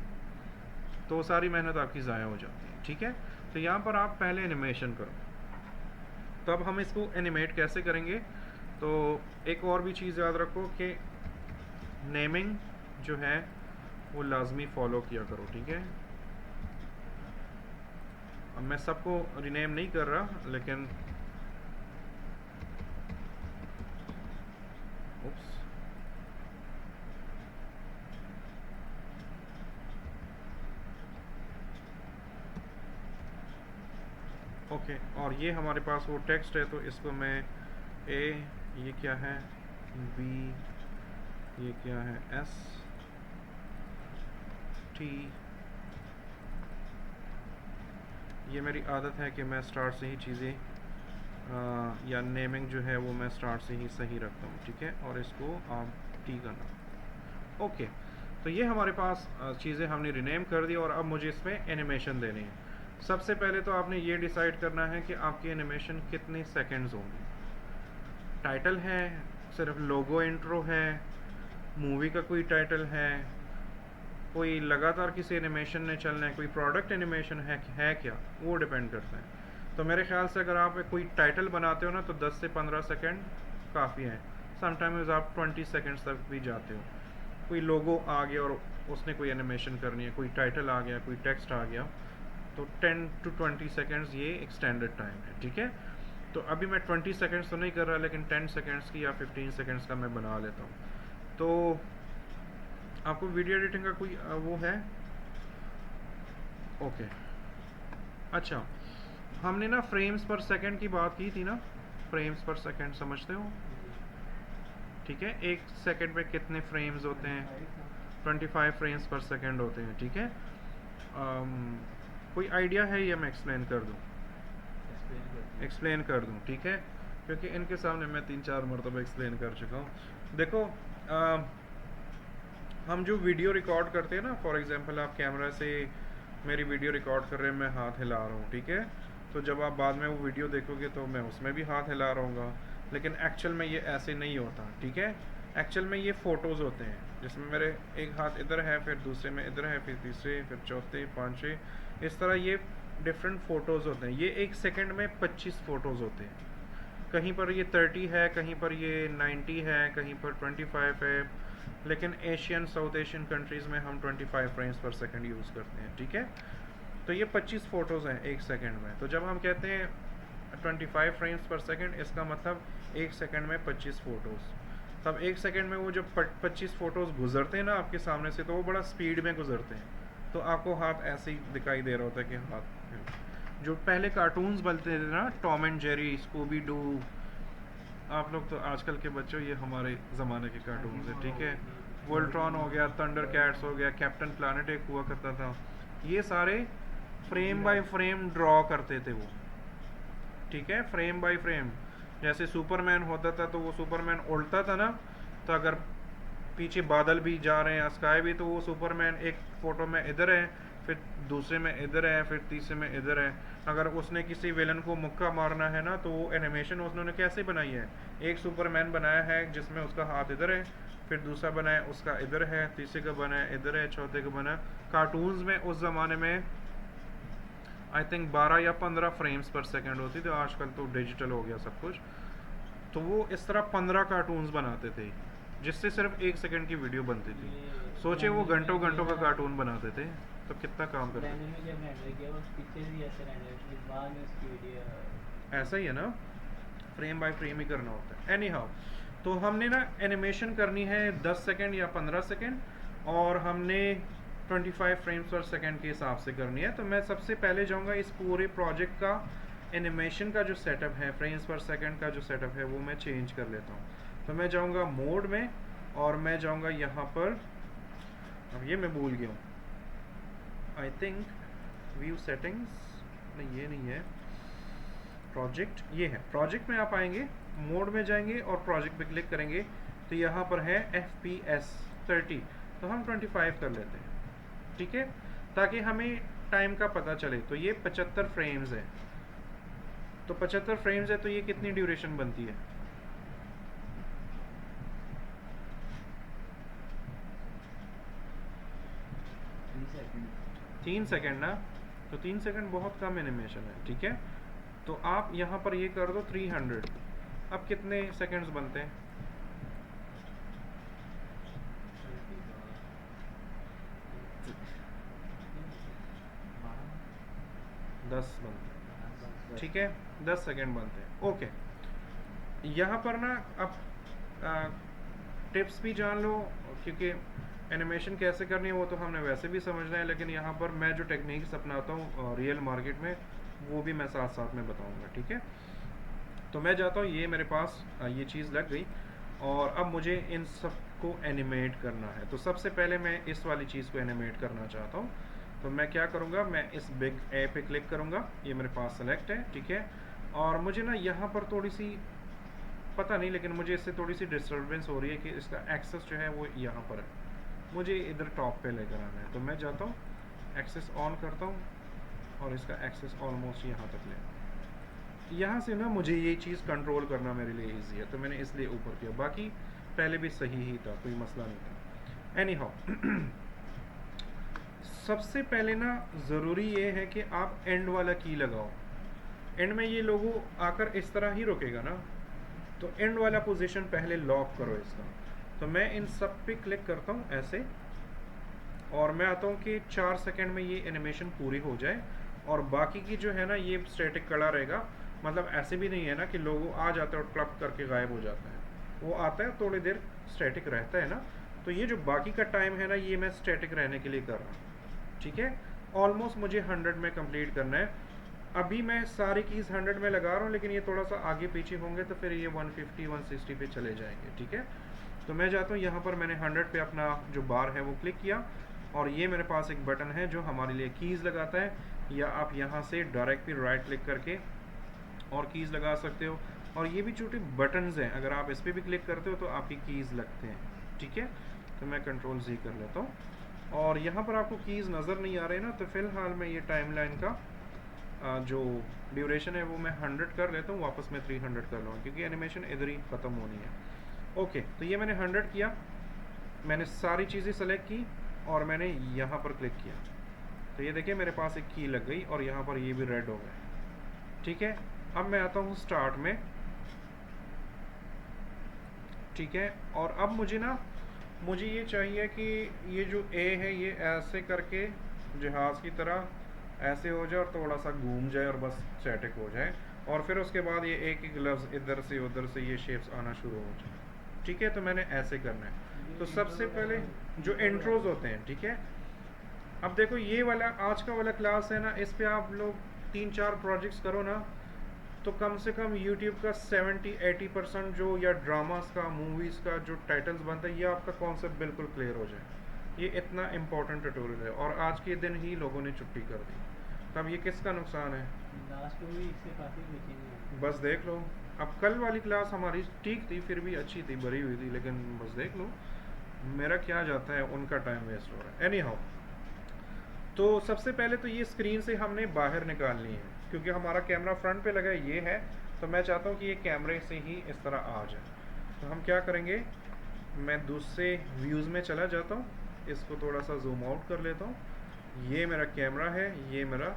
तो सारी मेहनत आपकी ज़ाया हो जाती है, ठीक है। तो यहाँ पर आप पहले एनिमेशन करो। तो अब हम इसको एनिमेट कैसे करेंगे, तो एक और भी चीज़ याद रखो कि नेमिंग जो है वो लाजमी फॉलो किया करो, ठीक है। अब मैं सबको रीनेम नहीं कर रहा, लेकिन उप्स, ओके। और ये हमारे पास वो टेक्स्ट है, तो इसको मैं ए, ये क्या है, बी, ये क्या है, एस, टी, ये मेरी आदत है कि मैं स्टार्ट से ही चीज़ें या नेमिंग जो है वो मैं स्टार्ट से ही सही रखता हूँ, ठीक है। और इसको आप टी करना, ओके। तो ये हमारे पास चीज़ें हमने रीनेम कर दी, और अब मुझे इसमें एनिमेशन देनी है। सबसे पहले तो आपने ये डिसाइड करना है कि आपकी एनिमेशन कितने सेकंड्स होंगे। टाइटल है, सिर्फ लोगो इंट्रो है, मूवी का कोई टाइटल है, कोई लगातार किसी एनिमेशन ने चलना है, कोई प्रोडक्ट एनिमेशन है क्या, वो डिपेंड करता है। तो मेरे ख्याल से अगर आप कोई टाइटल बनाते हो ना तो 10 से 15 सेकंड काफ़ी है। समटाइम्स आप 20 सेकंड्स तक भी जाते हो। कोई लोगो आ गया और उसने कोई एनिमेशन करनी है, कोई टाइटल आ गया, कोई टेक्स्ट आ गया, तो 10 to 20 सेकंड्स ये एक्सटेंडेड टाइम है, ठीक है। तो अभी मैं 20 सेकंड्स तो नहीं कर रहा, लेकिन 10 सेकंड्स की या 15 सेकंड्स का मैं बना लेता हूँ। तो आपको वीडियो एडिटिंग का कोई वो है, ओके। अच्छा, हमने ना फ्रेम्स पर सेकंड की बात की थी ना, फ्रेम्स पर सेकंड समझते हो, ठीक है। एक सेकंड में कितने फ्रेम्स होते हैं, 25 फ्रेम्स पर सेकंड होते हैं, ठीक है। कोई आइडिया है या मैं एक्सप्लेन कर दूं? एक्सप्लेन कर दूं, ठीक है, क्योंकि इनके सामने मैं 3-4 मरतबा एक्सप्लेन कर चुका हूँ। देखो, हम जो वीडियो रिकॉर्ड करते हैं ना, फॉर एग्जांपल आप कैमरा से मेरी वीडियो रिकॉर्ड कर रहे हैं, मैं हाथ हिला रहा हूँ, ठीक है। तो जब आप बाद में वो वीडियो देखोगे तो मैं उसमें भी हाथ हिला रहा हूँ, लेकिन एक्चुअल में ये ऐसे नहीं होता, ठीक है। एक्चुअल में ये फ़ोटोज़ होते हैं जिसमें मेरे एक हाथ इधर है, फिर दूसरे में इधर है, फिर तीसरे, फिर चौथे, पाँचवें, इस तरह ये डिफरेंट फ़ोटोज़ होते हैं। ये एक सेकंड में 25 फ़ोटोज़ होते हैं। कहीं पर ये 30 है, कहीं पर ये 90 है, कहीं पर 25 है, लेकिन एशियन, साउथ एशियन कंट्रीज़ में हम 25 फ्रेम्स पर सेकंड यूज़ करते हैं, ठीक है। तो ये 25 फ़ोटोज़ हैं एक सेकंड में। तो जब हम कहते हैं 25 फ्रेम्स पर सेकंड, इसका मतलब एक सेकंड में 25 फ़ोटोज़। तब एक सेकंड में वो जब 25 फ़ोटोज़ गुजरते हैं ना आपके सामने से, तो वो बड़ा स्पीड में गुजरते हैं, तो आपको हाथ ऐसे ही दिखाई दे रहा होता है कि हाथ। जो पहले कार्टून्स बनते थे ना, Tom and Jerry, Scooby Doo, आप लोग तो आजकल के बच्चों, ये हमारे ज़माने के कार्टून्स हैं, ठीक है। वोल्ट्रॉन हो गया, थंडर कैट्स हो गया, कैप्टन प्लानट एक हुआ करता था, ये सारे फ्रेम बाय फ्रेम ड्रॉ करते थे वो, ठीक है, फ्रेम बाय फ्रेम। जैसे सुपरमैन होता था तो वो सुपरमैन उड़ता था ना, तो अगर पीछे बादल भी जा रहे हैं, स्काई भी, तो वो सुपरमैन एक फ़ोटो में इधर है, फिर दूसरे में इधर है, फिर तीसरे में इधर है। अगर उसने किसी विलन को मुक्का मारना है ना, तो वो एनिमेशन उन्होंने कैसे बनाई है, एक सुपरमैन बनाया है जिसमें उसका हाथ इधर है, फिर दूसरा बनाया उसका इधर है, तीसरे का बनाया इधर है, चौथे का बनाया। कार्टून्स में उस ज़माने में आई थिंक 12 या 15 फ्रेम्स पर सेकंड होती थी, आजकल तो डिजिटल हो गया सब कुछ। तो वो इस तरह 15 कार्टून्स बनाते थे, जिससे सिर्फ 1 सेकंड की वीडियो बनती थी। सोचे वो घंटों घंटों का कार्टून बनाते थे, तो कितना काम करते थे। ऐसा ही है ना, फ्रेम बाय फ्रेम ही करना होता है। एनी हाउ, तो हमने ना एनिमेशन करनी है 10 सेकंड या 15 सेकंड, और हमने 25 फ्रेम्स पर सेकंड के हिसाब से करनी है। तो मैं सबसे पहले जाऊंगा इस पूरे प्रोजेक्ट का एनिमेशन का जो सेटअप है, फ्रेम्स पर सेकंड का जो सेटअप है, वो मैं चेंज कर लेता हूँ। तो मैं जाऊंगा मोड में, और मैं जाऊंगा यहाँ पर, अब ये मैं भूल गया हूँ, आई थिंक व्यू सेटिंग्स, नहीं ये नहीं है, प्रोजेक्ट, ये है। प्रोजेक्ट में आप आएंगे, मोड में जाएंगे और प्रोजेक्ट पे क्लिक करेंगे, तो यहाँ पर है FPS 30। तो हम 25 कर लेते हैं, ठीक है, ताकि हमें टाइम का पता चले। तो ये 75 फ्रेम्स है, तो 75 फ्रेम्स है तो ये कितनी ड्यूरेशन बनती है? 3 सेकेंड ना, तो 3 सेकेंड बहुत कम एनिमेशन है, ठीक है। तो आप यहाँ पर ये कर दो 300। अब कितने सेकेंड्स बनते हैं? 10 बनते हैं, ठीक है, 10 सेकेंड बनते हैं। ओके, यहाँ पर ना अब टिप्स भी जान लो, क्योंकि एनिमेशन कैसे करनी है वो तो हमने वैसे भी समझना है, लेकिन यहाँ पर मैं जो टेक्निक्स अपनाता हूँ रियल मार्केट में, वो भी मैं साथ साथ में बताऊँगा, ठीक है। तो मैं जाता हूँ, ये मेरे पास ये चीज़ लग गई, और अब मुझे इन सब को एनिमेट करना है। तो सबसे पहले मैं इस वाली चीज़ को एनिमेट करना चाहता हूँ। तो मैं क्या करूँगा, मैं इस बिग ए पे क्लिक करूँगा, ये मेरे पास सेलेक्ट है, ठीक है। और मुझे ना यहाँ पर थोड़ी सी पता नहीं, लेकिन मुझे इससे थोड़ी सी डिस्टर्बेंस हो रही है कि इसका एक्सेस जो है वो यहाँ पर है, मुझे इधर टॉप पे लेकर आना है। तो मैं जाता हूँ, एक्सेस ऑन करता हूँ, और इसका एक्सेस ऑलमोस्ट यहाँ तक ले। यहाँ से ना मुझे ये चीज़ कंट्रोल करना मेरे लिए ईजी है, तो मैंने इसलिए ऊपर किया, बाकी पहले भी सही ही था, कोई मसला नहीं था। एनी हाउ सबसे पहले ना ज़रूरी ये है कि आप एंड वाला की लगाओ। एंड में ये लोगो आकर इस तरह ही रुकेगा ना, तो एंड वाला पोजीशन पहले लॉक करो इसका। तो मैं इन सब पे क्लिक करता हूँ ऐसे, और मैं आता हूँ कि 4 सेकंड में ये एनिमेशन पूरी हो जाए, और बाकी की जो है ना ये स्टैटिक खड़ा रहेगा। मतलब ऐसे भी नहीं है ना कि लोगो आ जाता है और क्लप करके गायब हो जाता है, वो आता है थोड़ी देर स्टैटिक रहता है ना। तो ये जो बाकी का टाइम है ना, ये मैं स्टैटिक रहने के लिए कर रहा हूँ, ठीक है। ऑलमोस्ट मुझे 100 में कंप्लीट करना है। अभी मैं सारी कीज़ 100 में लगा रहा हूँ, लेकिन ये थोड़ा सा आगे पीछे होंगे तो फिर ये 150 160 पे चले जाएंगे, ठीक है। तो मैं जाता हूँ, यहाँ पर मैंने 100 पे अपना जो बार है वो क्लिक किया, और ये मेरे पास एक बटन है जो हमारे लिए कीज़ लगाता है, या आप यहाँ से डायरेक्ट भी राइट क्लिक करके और कीज़ लगा सकते हो। और ये भी छोटे बटन्स हैं, अगर आप इस पर भी क्लिक करते हो तो आपकी कीज़ लगते हैं, ठीक है। तो मैं कंट्रोल Z कर लेता हूँ, और यहाँ पर आपको कीज़ नज़र नहीं आ रहे ना, तो फ़िलहाल मैं ये टाइमलाइन का जो ड्यूरेशन है वो मैं 100 कर लेता हूँ, वापस मैं 300 कर लूँगा, क्योंकि एनिमेशन इधर ही ख़त्म होनी है। ओके, तो ये मैंने 100 किया, मैंने सारी चीज़ें सेलेक्ट की, और मैंने यहाँ पर क्लिक किया, तो ये देखिए मेरे पास एक की लग गई, और यहाँ पर ये भी रेड हो गया, ठीक है। अब मैं आता हूँ स्टार्ट में, ठीक है। और अब मुझे ये चाहिए कि ये जो ए है ये ऐसे करके जहाज़ की तरह ऐसे हो जाए और थोड़ा सा घूम जाए और बस स्टैटिक हो जाए, और फिर उसके बाद ये एक एक लफ्ज़ इधर से उधर से ये शेप्स आना शुरू हो जाए, ठीक है। तो मैंने ऐसे करना है। तो सबसे पहले जो इंट्रोज होते हैं, ठीक है। अब देखो ये वाला आज का वाला क्लास है ना, इस पे आप लोग 3-4 प्रोजेक्ट्स करो ना, तो कम से कम YouTube का 70-80% जो या ड्रामास का, मूवीज़ का जो टाइटल्स बनता है, ये आपका कॉन्सेप्ट बिल्कुल क्लियर हो जाए। ये इतना इम्पोर्टेंट ट्यूटोरियल है, और आज के दिन ही लोगों ने छुट्टी कर दी, तब ये किसका नुकसान है? लास्ट में भी इससे काफ़ी बचेंगे। बस देख लो, अब कल वाली क्लास हमारी ठीक थी, फिर भी अच्छी थी, भरी हुई थी, लेकिन बस देख लो मेरा क्या जाता है, उनका टाइम वेस्ट हो रहा है। एनी हाउ, तो सबसे पहले तो ये स्क्रीन से हमने बाहर निकालनी है, क्योंकि हमारा कैमरा फ्रंट पे लगा है, ये है, तो मैं चाहता हूँ कि ये कैमरे से ही इस तरह आ जाए। तो हम क्या करेंगे, मैं दूसरे व्यूज़ में चला जाता हूँ, इसको थोड़ा सा जूम आउट कर लेता हूँ। ये मेरा कैमरा है, ये मेरा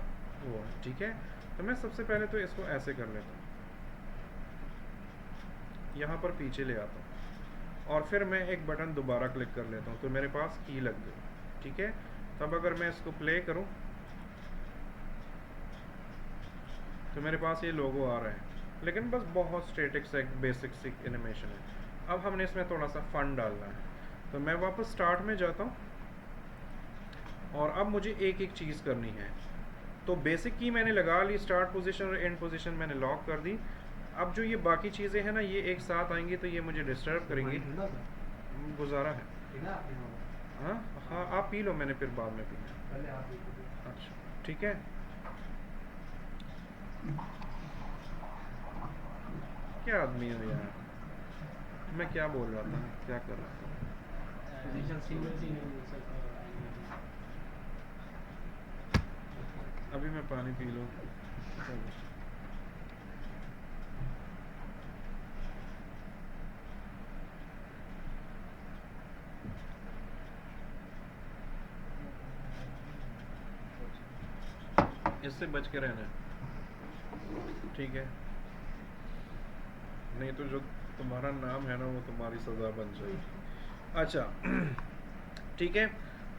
वो है, ठीक है। तो मैं सबसे पहले तो इसको ऐसे कर लेता हूँ, यहाँ पर पीछे ले आता हूँ, और फिर मैं एक बटन दोबारा क्लिक कर लेता हूँ, तो मेरे पास की लग गई, ठीक है। तब अगर मैं इसको प्ले करूँ तो मेरे पास ये लोगो आ रहा है, लेकिन बस बहुत स्टैटिक से बेसिक सी एनिमेशन है। अब हमने इसमें थोड़ा सा फन डालना है, तो मैं वापस स्टार्ट में जाता हूँ, और अब मुझे एक एक चीज़ करनी है। तो बेसिक की मैंने लगा ली, स्टार्ट पोजीशन और एंड पोजीशन मैंने लॉक कर दी। अब जो ये बाकी चीज़ें हैं ना, ये एक साथ आएंगी तो ये मुझे डिस्टर्ब करेंगी। गुजारा है, हाँ हाँ, आप पी लो, मैंने फिर बाद में पीना। अच्छा ठीक है। क्या आदमी हो यार, मैं क्या बोल रहा था, क्या कर रहा था? पोजीशन सिंगल सीन है अभी मैं पानी पी लूँ। इससे बच के रहना है, ठीक है? नहीं तो जो तुम्हारा नाम है ना वो तुम्हारी सज़ा बन जाएगी। अच्छा ठीक है,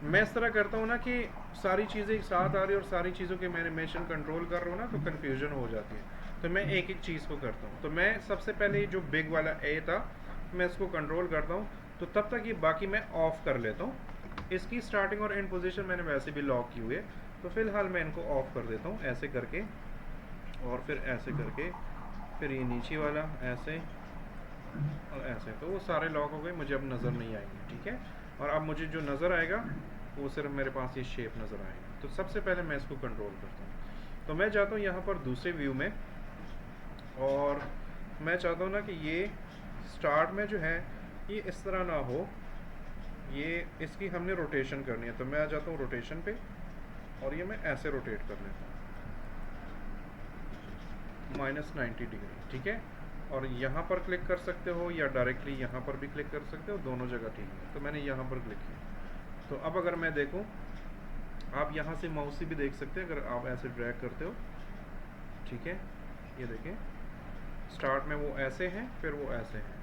मैं इस तरह करता हूँ ना कि सारी चीज़ें एक साथ आ रही और सारी चीज़ों के मैं एनिमेशन कंट्रोल कर रहा हूँ ना, तो कन्फ्यूजन हो जाती है। तो मैं एक एक चीज़ को करता हूँ। तो मैं सबसे पहले जो बिग वाला ए था मैं इसको कंट्रोल करता हूँ, तो तब तक ये बाकी मैं ऑफ़ कर लेता हूँ। इसकी स्टार्टिंग और एंड पोजीशन मैंने वैसे भी लॉक की हुई है, तो फ़िलहाल मैं इनको ऑफ़ कर देता हूँ ऐसे करके, और फिर ऐसे करके, फिर ये नीचे वाला ऐसे और ऐसे, तो वो सारे लॉक हो गए, मुझे अब नज़र नहीं आएंगे, ठीक है? और अब मुझे जो नज़र आएगा वो सिर्फ मेरे पास ये शेप नज़र आएगा। तो सबसे पहले मैं इसको कंट्रोल करता हूँ। तो मैं चाहता हूँ यहाँ पर दूसरे व्यू में, और मैं चाहता हूँ ना कि ये स्टार्ट में जो है ये इस तरह ना हो, ये इसकी हमने रोटेशन करनी है। तो मैं आ जाता हूँ रोटेशन पे, और ये मैं ऐसे रोटेट कर लेता हूँ -90 डिग्री, ठीक है? और यहाँ पर क्लिक कर सकते हो या डायरेक्टली यहाँ पर भी क्लिक कर सकते हो, दोनों जगह ठीक है। तो मैंने यहाँ पर क्लिक किया। तो अब अगर मैं देखूँ, आप यहाँ से माउस से भी देख सकते हैं अगर आप ऐसे ड्रैग करते हो, ठीक है? ये देखें, स्टार्ट में वो ऐसे हैं, फिर वो ऐसे हैं,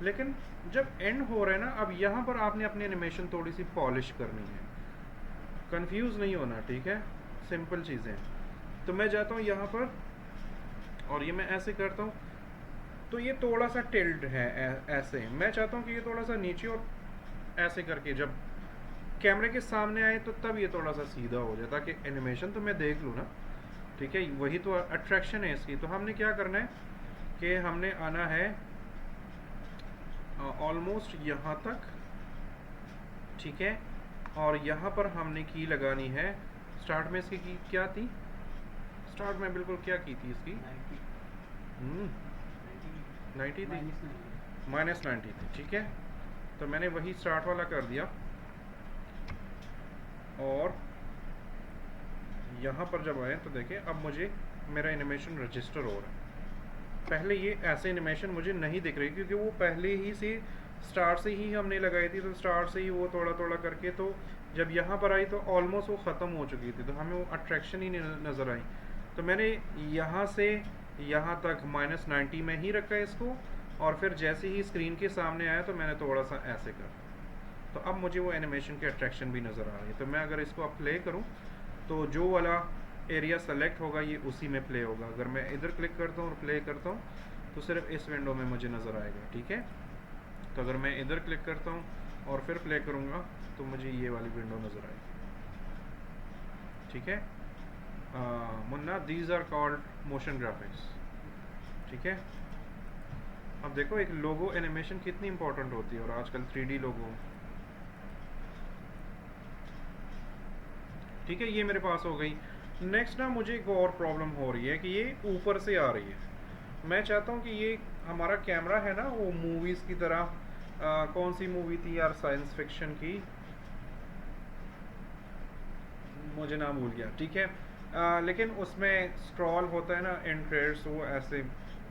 लेकिन जब एंड हो रहा है ना, अब यहाँ पर आपने अपनी एनिमेशन थोड़ी सी पॉलिश करनी है। कंफ्यूज नहीं होना, ठीक है? सिंपल चीज़ें। तो मैं जाता हूँ यहाँ पर, और ये मैं ऐसे करता हूँ, तो ये थोड़ा सा टिल्ड है ऐसे। मैं चाहता हूँ कि ये थोड़ा सा नीचे, और ऐसे करके जब कैमरे के सामने आए तो तब ये थोड़ा सा सीधा हो जाए, ताकि एनिमेशन तो मैं देख लूँ ना, ठीक है? वही तो अट्रैक्शन है इसकी। तो हमने क्या करना है कि हमने आना है ऑलमोस्ट यहाँ तक, ठीक है? और यहाँ पर हमने की लगानी है। स्टार्ट में इसकी की क्या थी? स्टार्ट में बिल्कुल क्या की थी इसकी? 90 थी, -90 थी, ठीक है? तो मैंने वही स्टार्ट वाला कर दिया, और यहाँ पर जब आए तो देखें अब मुझे मेरा एनिमेशन रजिस्टर हो रहा है। पहले ये ऐसे एनिमेशन मुझे नहीं दिख रही, क्योंकि वो पहले ही से स्टार्ट से ही हमने लगाई थी। तो स्टार्ट से ही वो थोड़ा थोड़ा करके, तो जब यहाँ पर आई तो ऑलमोस्ट वो ख़त्म हो चुकी थी, तो हमें वो अट्रैक्शन ही नहीं नज़र आई। तो मैंने यहाँ से यहाँ तक -90 में ही रखा है इसको, और फिर जैसे ही स्क्रीन के सामने आया तो मैंने थोड़ा सा ऐसे कर, तो अब मुझे वो एनिमेशन की अट्रैक्शन भी नज़र आ रही है। तो मैं अगर इसको अब प्ले करूँ तो जो वाला एरिया सेलेक्ट होगा ये उसी में प्ले होगा। अगर मैं इधर क्लिक करता हूँ और प्ले करता हूँ तो सिर्फ इस विंडो में मुझे नज़र आएगा, ठीक है? तो अगर मैं इधर क्लिक करता हूँ और फिर प्ले करूँगा तो मुझे ये वाली विंडो नज़र आएगी, ठीक है? Munna, these are called motion graphics, ठीक है? अब देखो एक लोगो एनिमेशन कितनी इंपॉर्टेंट होती है, और आजकल 3D लोगो, ठीक है? ये मेरे पास हो गई। नेक्स्ट ना मुझे एक और प्रॉब्लम हो रही है कि ये ऊपर से आ रही है। मैं चाहता हूँ कि ये हमारा कैमरा है ना, वो मूवीज़ की तरह, कौन सी मूवी थी यार साइंस फिक्शन की, मुझे नाम भूल गया, ठीक है? लेकिन उसमें स्क्रॉल होता है ना एंड क्रेडिट्स, वो ऐसे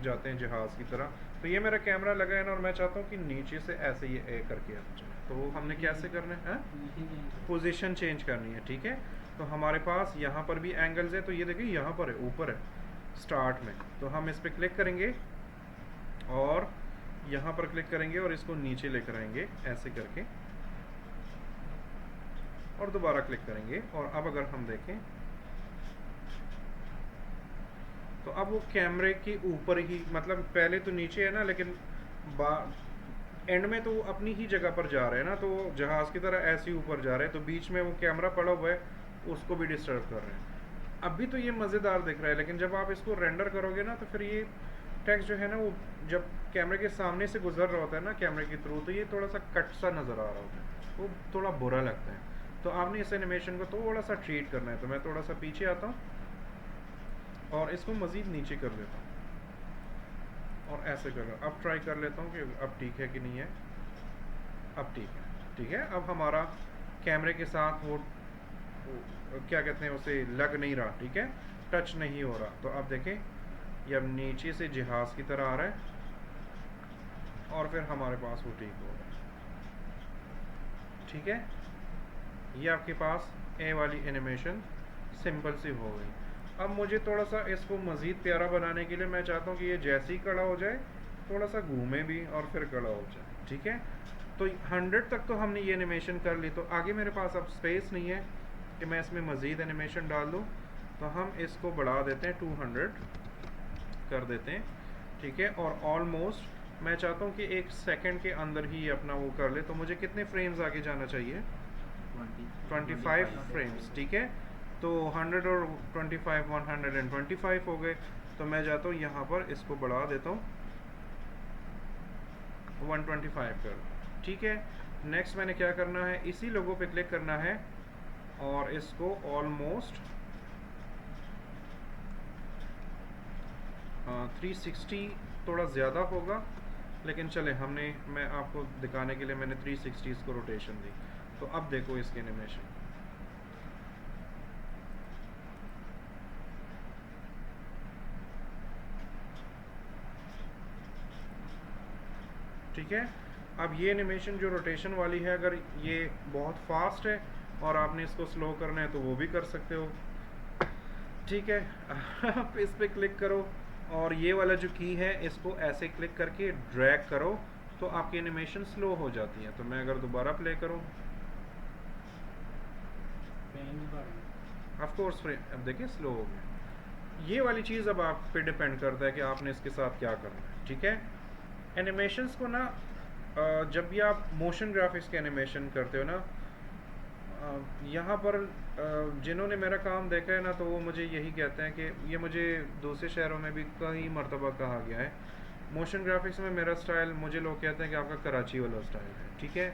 जाते हैं जहाज़ की तरह। तो ये मेरा कैमरा लगा है ना, और मैं चाहता हूँ कि नीचे से ऐसे ये ए करके आ जाए। तो हमने कैसे करना है? पोजीशन चेंज करनी है, ठीक है? तो हमारे पास यहाँ पर भी एंगल्स है, तो ये देखिए यहाँ पर है, ऊपर है स्टार्ट में। तो हम इस पर क्लिक करेंगे और यहाँ पर क्लिक करेंगे और इसको नीचे लेकर आएंगे ऐसे करके, और दोबारा क्लिक करेंगे। और अब अगर हम देखें तो अब वो कैमरे के ऊपर ही, मतलब पहले तो नीचे है ना, लेकिन एंड में तो वो अपनी ही जगह पर जा रहे हैं ना, तो जहाज़ की तरह ऐसे ही ऊपर जा रहे हैं। तो बीच में वो कैमरा पड़ा हुआ है, उसको भी डिस्टर्ब कर रहे हैं। अभी तो ये मज़ेदार दिख रहा है, लेकिन जब आप इसको रेंडर करोगे ना तो फिर ये टेक्स्ट जो है ना, वो जब कैमरे के सामने से गुजर रहा होता है ना कैमरे के थ्रू, तो ये थोड़ा सा कट सा नज़र आ रहा होता है, वो थोड़ा बुरा लगता है। तो आपने इस एनिमेशन को थोड़ा सा ट्रीट करना है। तो मैं थोड़ा सा पीछे आता हूँ और इसको मज़ीद नीचे कर लेता हूँ और ऐसे कर रहा हूँ। अब ट्राई कर लेता हूँ कि अब ठीक है कि नहीं है। अब ठीक है, ठीक है। अब हमारा कैमरे के साथ वो क्या कहते हैं उसे लग नहीं रहा, ठीक है, टच नहीं हो रहा। तो आप देखें ये अब नीचे से जहाज़ की तरह आ रहा है और फिर हमारे पास वो ठीक हो रहा है, ठीक है। ये आपके पास ए वाली एनिमेशन सिंपल सी हो गई। अब मुझे थोड़ा सा इसको मज़ीद प्यारा बनाने के लिए मैं चाहता हूँ कि ये जैसे ही खड़ा हो जाए थोड़ा सा घूमे भी और फिर खड़ा हो जाए, ठीक है। तो 100 तक तो हमने ये एनिमेशन कर ली, तो आगे मेरे पास अब स्पेस नहीं है कि मैं इसमें मज़ीद एनिमेशन डाल दूँ, तो हम इसको बढ़ा देते हैं 200 कर देते हैं, ठीक है। और ऑलमोस्ट मैं चाहता हूँ कि 1 सेकंड के अंदर ही अपना वो कर ले, तो मुझे कितने फ्रेम्स आगे जाना चाहिए? 25 फ्रेम्स, ठीक है। तो 100 और 25 125 हो गए। तो मैं जाता हूँ यहाँ पर इसको बढ़ा देता हूँ 125 कर, ठीक है। नेक्स्ट मैंने क्या करना है, इसी लोगो पे क्लिक करना है और इसको ऑलमोस्ट 360 थोड़ा ज़्यादा होगा, लेकिन चले मैं आपको दिखाने के लिए मैंने 360 इसको रोटेशन दी। तो अब देखो इसकी एनिमेशन, ठीक है। अब ये एनिमेशन जो रोटेशन वाली है, अगर ये बहुत फास्ट है और आपने इसको स्लो करना है तो वो भी कर सकते हो, ठीक है। आप इस पे क्लिक करो और ये वाला जो की है इसको ऐसे क्लिक करके ड्रैग करो तो आपकी एनिमेशन स्लो हो जाती है। तो मैं अगर दोबारा प्ले करूं, ऑफ कोर्स अब देखिए स्लो हो गया। ये वाली चीज़ अब आप पे डिपेंड करता है कि आपने इसके साथ क्या करना है, ठीक है। एनिमेशंस को ना जब भी आप मोशन ग्राफिक्स के एनिमेशन करते हो ना, यहाँ पर जिन्होंने मेरा काम देखा है ना, तो वो मुझे यही कहते हैं कि ये मुझे दूसरे शहरों में भी कई मरतबा कहा गया है, मोशन ग्राफिक्स में मेरा स्टाइल, मुझे लोग कहते हैं कि आपका कराची वाला स्टाइल है, ठीक है।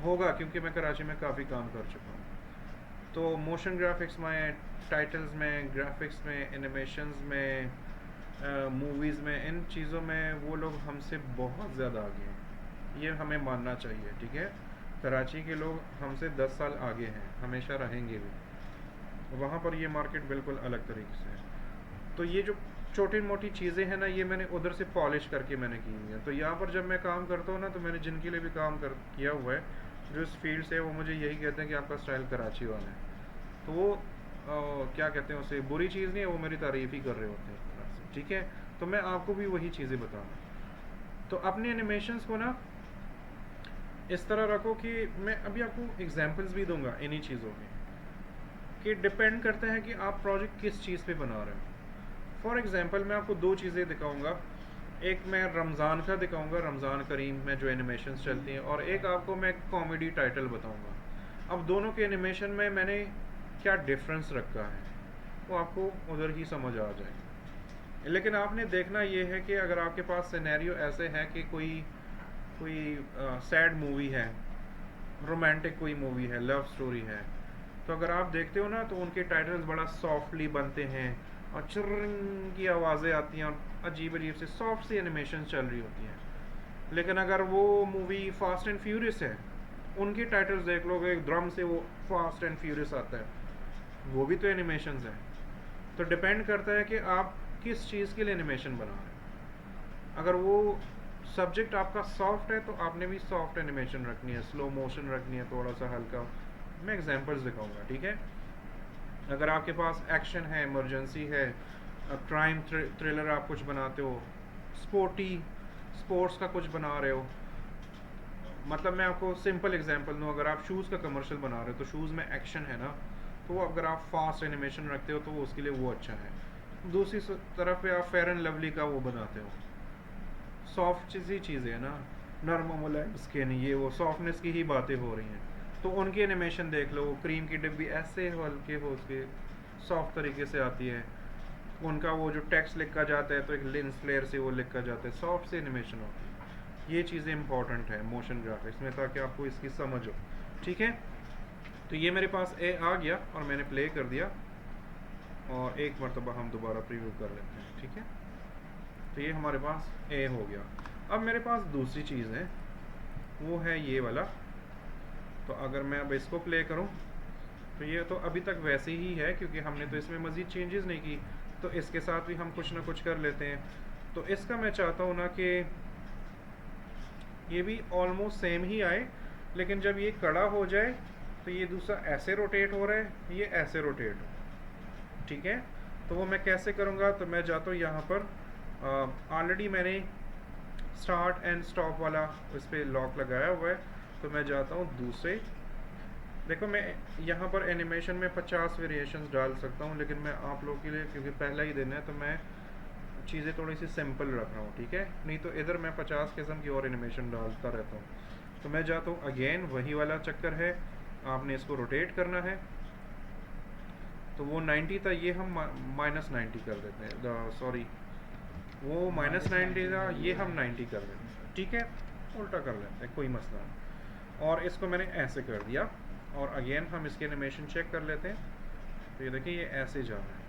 होगा क्योंकि मैं कराची में काफ़ी काम कर चुका हूँ। तो मोशन ग्राफिक्स में, टाइटल्स में, ग्राफिक्स में, एनिमेशंस में, मूवीज़ में, इन चीज़ों में वो लोग हमसे बहुत ज़्यादा आगे हैं, ये हमें मानना चाहिए, ठीक है। कराची के लोग हमसे 10 साल आगे हैं, हमेशा रहेंगे भी। वहाँ पर ये मार्केट बिल्कुल अलग तरीके से है। तो ये जो छोटी मोटी चीज़ें हैं ना, ये मैंने उधर से पॉलिश करके मैंने की हुई है। तो यहाँ पर जब मैं काम करता हूँ ना, तो मैंने जिनके लिए भी काम किया हुआ है, जो इस फील्ड से है, वो मुझे यही कहते हैं कि आपका स्टाइल कराची वाला है। तो वो क्या कहते हैं उसे, बुरी चीज़ नहीं है, वो मेरी तारीफ़ ही कर रहे होते हैं, ठीक है। तो मैं आपको भी वही चीज़ें बताऊँगा। तो अपने एनिमेशंस को ना इस तरह रखो कि मैं अभी आपको एग्जांपल्स भी दूंगा इन्हीं चीज़ों के, कि डिपेंड करता है कि आप प्रोजेक्ट किस चीज़ पे बना रहे हो। फॉर एग्जांपल मैं आपको 2 चीज़ें दिखाऊंगा, एक मैं रमज़ान का दिखाऊंगा, रमज़ान करीम में जो एनिमेशंस चलती हैं, और एक आपको मैं कॉमेडी टाइटल बताऊंगा। अब दोनों के एनिमेशन में मैंने क्या डिफरेंस रखा है वो आपको उधर ही समझ आ जाएगा। लेकिन आपने देखना ये है कि अगर आपके पास सिनेरियो ऐसे है कि कोई सैड मूवी है, रोमांटिक कोई मूवी है, लव स्टोरी है, तो अगर आप देखते हो ना, तो उनके टाइटल्स बड़ा सॉफ्टली बनते हैं और चुर्रंग की आवाज़ें आती हैं और अजीब अजीब से सॉफ्ट सी एनिमेशन चल रही होती हैं। लेकिन अगर वो मूवी फास्ट एंड फ्यूरियस है, उनके टाइटल्स देख लोगे, एक ड्रम से वो फास्ट एंड फ्यूरियस आता है, वो भी तो एनिमेशंस हैं। तो डिपेंड करता है कि आप किस चीज़ के लिए एनिमेशन बना रहे हैं। अगर वो सब्जेक्ट आपका सॉफ्ट है तो आपने भी सॉफ्ट एनिमेशन रखनी है, स्लो मोशन रखनी है, थोड़ा सा हल्का। मैं एग्जांपल्स दिखाऊंगा, ठीक है। अगर आपके पास एक्शन है, इमरजेंसी है, क्राइम थ्रिलर आप कुछ बनाते हो, स्पोर्ट्स का कुछ बना रहे हो, मतलब मैं आपको सिंपल एग्जांपल दूँ, अगर आप शूज़ का कमर्शियल बना रहे हो तो शूज़ में एक्शन है ना, तो अगर आप फास्ट एनिमेशन रखते हो तो उसके लिए वो अच्छा है। दूसरी तरफ पे आप फेयर एंड लवली का वो बनाते हो, सॉफ्ट सी चीज़ें है ना, नर्म मोलायम स्किन, ये वो सॉफ्टनेस की ही बातें हो रही हैं, तो उनकी एनिमेशन देख लो। क्रीम की डिब्बी ऐसे हल्के हो उसके सॉफ्ट तरीके से आती है, उनका वो जो टेक्स्ट लिखा जाता है तो एक लेंस फ्लेयर से वो लिखा जाता है, सॉफ्ट से एनिमेशन होती है। ये चीज़ें इंपॉर्टेंट है मोशन ग्राफिक्स में, ताकि आपको इसकी समझ हो, ठीक है। तो ये मेरे पास ए आ गया और मैंने प्ले कर दिया, और एक मरतबा हम दोबारा प्रीव्यू कर लेते हैं, ठीक है। तो ये हमारे पास ए हो गया। अब मेरे पास दूसरी चीज़ है, वो है ये वाला तो अगर मैं अब इसको प्ले करूं तो ये तो अभी तक वैसे ही है, क्योंकि हमने तो इसमें मज़ीद चेंजेस नहीं की। तो इसके साथ भी हम कुछ ना कुछ कर लेते हैं। तो इसका मैं चाहता हूँ ना कि ये भी ऑलमोस्ट सेम ही आए, लेकिन जब ये कड़ा हो जाए तो ये दूसरा ऐसे रोटेट हो रहा है, ये ऐसे रोटेट हो, ठीक है। तो वो मैं कैसे करूँगा, तो मैं जाता हूँ यहाँ पर, ऑलरेडी मैंने स्टार्ट एंड स्टॉप वाला इस पर लॉक लगाया हुआ है। तो मैं जाता हूँ दूसरे, देखो मैं यहाँ पर एनिमेशन में 50 वेरिएशंस डाल सकता हूँ, लेकिन मैं आप लोगों के लिए क्योंकि पहला ही दिन है तो मैं चीज़ें थोड़ी सी सिंपल रख रहा हूँ, ठीक है। नहीं तो इधर मैं 50 किस्म की और एनिमेशन डालता रहता हूँ। तो मैं जाता हूँ, अगेन वही वाला चक्कर है, आपने इसको रोटेट करना है। तो वो 90 था, ये हम -90 कर देते हैं, सॉरी वो -90 था, ये हम 90 कर देते हैं, ठीक है। उल्टा कर लेते हैं, कोई मसला नहीं। और इसको मैंने ऐसे कर दिया, और अगेन हम इसकी एनिमेशन चेक कर लेते हैं। तो ये देखिए ये ऐसे जा रहा है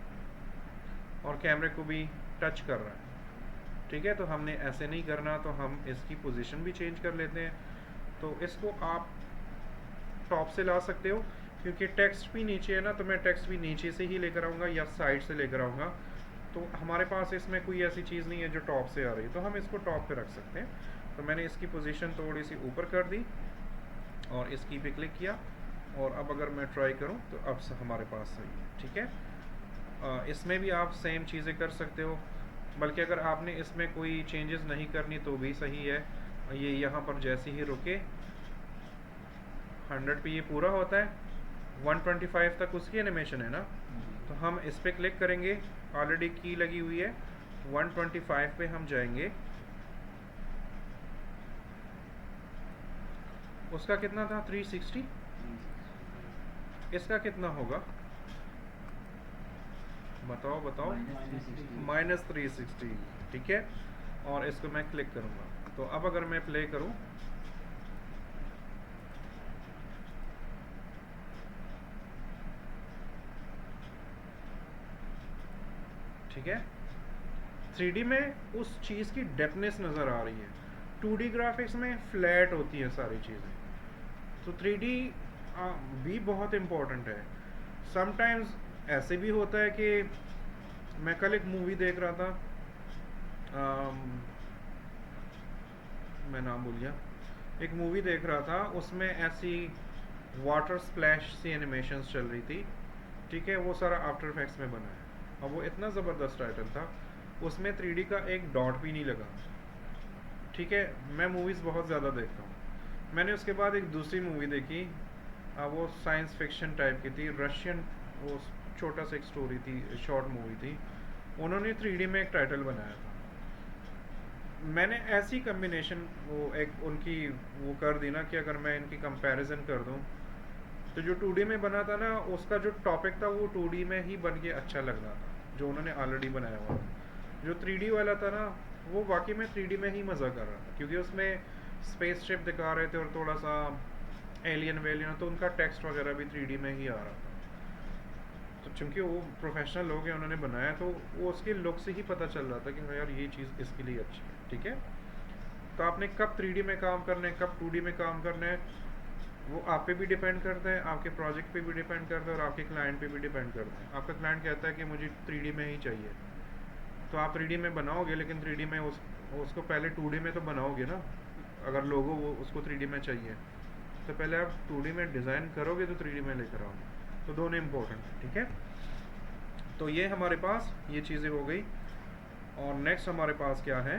और कैमरे को भी टच कर रहा है, ठीक है। तो हमने ऐसे नहीं करना, तो हम इसकी पोजीशन भी चेंज कर लेते हैं। तो इसको आप टॉप से ला सकते हो, क्योंकि टेक्स्ट भी नीचे है ना, तो मैं टेक्स्ट भी नीचे से ही लेकर आऊँगा या साइड से लेकर आऊँगा। तो हमारे पास इसमें कोई ऐसी चीज़ नहीं है जो टॉप से आ रही है, तो हम इसको टॉप पे रख सकते हैं। तो मैंने इसकी पोजीशन थोड़ी सी ऊपर कर दी और इसकी पे क्लिक किया, और अब अगर मैं ट्राई करूं तो अब हमारे पास सही है, ठीक है। इसमें भी आप सेम चीज़ें कर सकते हो, बल्कि अगर आपने इसमें कोई चेंजेस नहीं करनी तो भी सही है। ये यहाँ पर जैसे ही रुके 100 पे ये पूरा होता है, 125 तक उसकी एनिमेशन है ना, तो हम इस पर क्लिक करेंगे, ऑलरेडी की लगी हुई है, 125 पे हम जाएंगे। उसका कितना था 360, इसका कितना होगा बताओ बताओ, -360, ठीक है। और इसको मैं क्लिक करूँगा, तो अब अगर मैं प्ले करूँ, ठीक है, 3D में उस चीज़ की डेप्थनेस नज़र आ रही है। 2D ग्राफिक्स में फ्लैट होती है सारी चीज़ें, तो 3D भी बहुत इम्पोर्टेंट है। समटाइम्स ऐसे भी होता है कि मैं कल एक मूवी देख रहा था, मैं नाम भूल गया, एक मूवी देख रहा था, उसमें ऐसी वाटर स्प्लैश सी एनिमेशंस चल रही थी, ठीक है। वो सारा आफ्टर इफेक्ट्स में बना है, और वो इतना ज़बरदस्त टाइटल था, उसमें 3D का एक डॉट भी नहीं लगा, ठीक है। मैं मूवीज़ बहुत ज़्यादा देखता हूँ। मैंने उसके बाद एक दूसरी मूवी देखी, वो साइंस फिक्शन टाइप की थी, रशियन, वो छोटा सा एक स्टोरी थी, शॉर्ट मूवी थी, उन्होंने 3D में एक टाइटल बनाया था। मैंने ऐसी कम्बिनेशन वो एक उनकी वो कर दी ना, कि अगर मैं इनकी कंपैरिजन कर दूं, तो जो 2D में बना था ना, उसका जो टॉपिक था वो 2D में ही बन के अच्छा लग रहा था, जो उन्होंने ऑलरेडी बनाया हुआ था। जो 3D वाला था ना, वो वाकई में 3D में ही मज़ा कर रहा था, क्योंकि उसमें स्पेस शिप दिखा रहे थे और थोड़ा सा एलियन वेलियन, तो उनका टेक्स्ट वगैरह भी 3D में ही आ रहा था। तो चूँकि वो प्रोफेशनल लोग हैं, उन्होंने बनाया, तो वो उसके लुक से ही पता चल रहा था कि हाँ यार ये चीज़ इसके लिए अच्छी है, ठीक है। तो आपने कब 3D में काम करना है, कब 2D में काम करना है, वो आप पे भी डिपेंड करता है, आपके प्रोजेक्ट पे भी डिपेंड करता है, और आपके क्लाइंट पे भी डिपेंड करता है। आपका क्लाइंट कहता है कि मुझे 3D में ही चाहिए, तो आप 3D में बनाओगे, लेकिन 3D में उसको पहले 2D में तो बनाओगे ना। अगर लोगो वो उसको 3D में चाहिए, तो पहले आप 2D में डिज़ाइन करोगे, तो 3D में लेकर आओगे, तो दोनों इम्पोर्टेंट है, ठीक है। तो ये हमारे पास ये चीज़ें हो गई, और नेक्स्ट हमारे पास क्या है,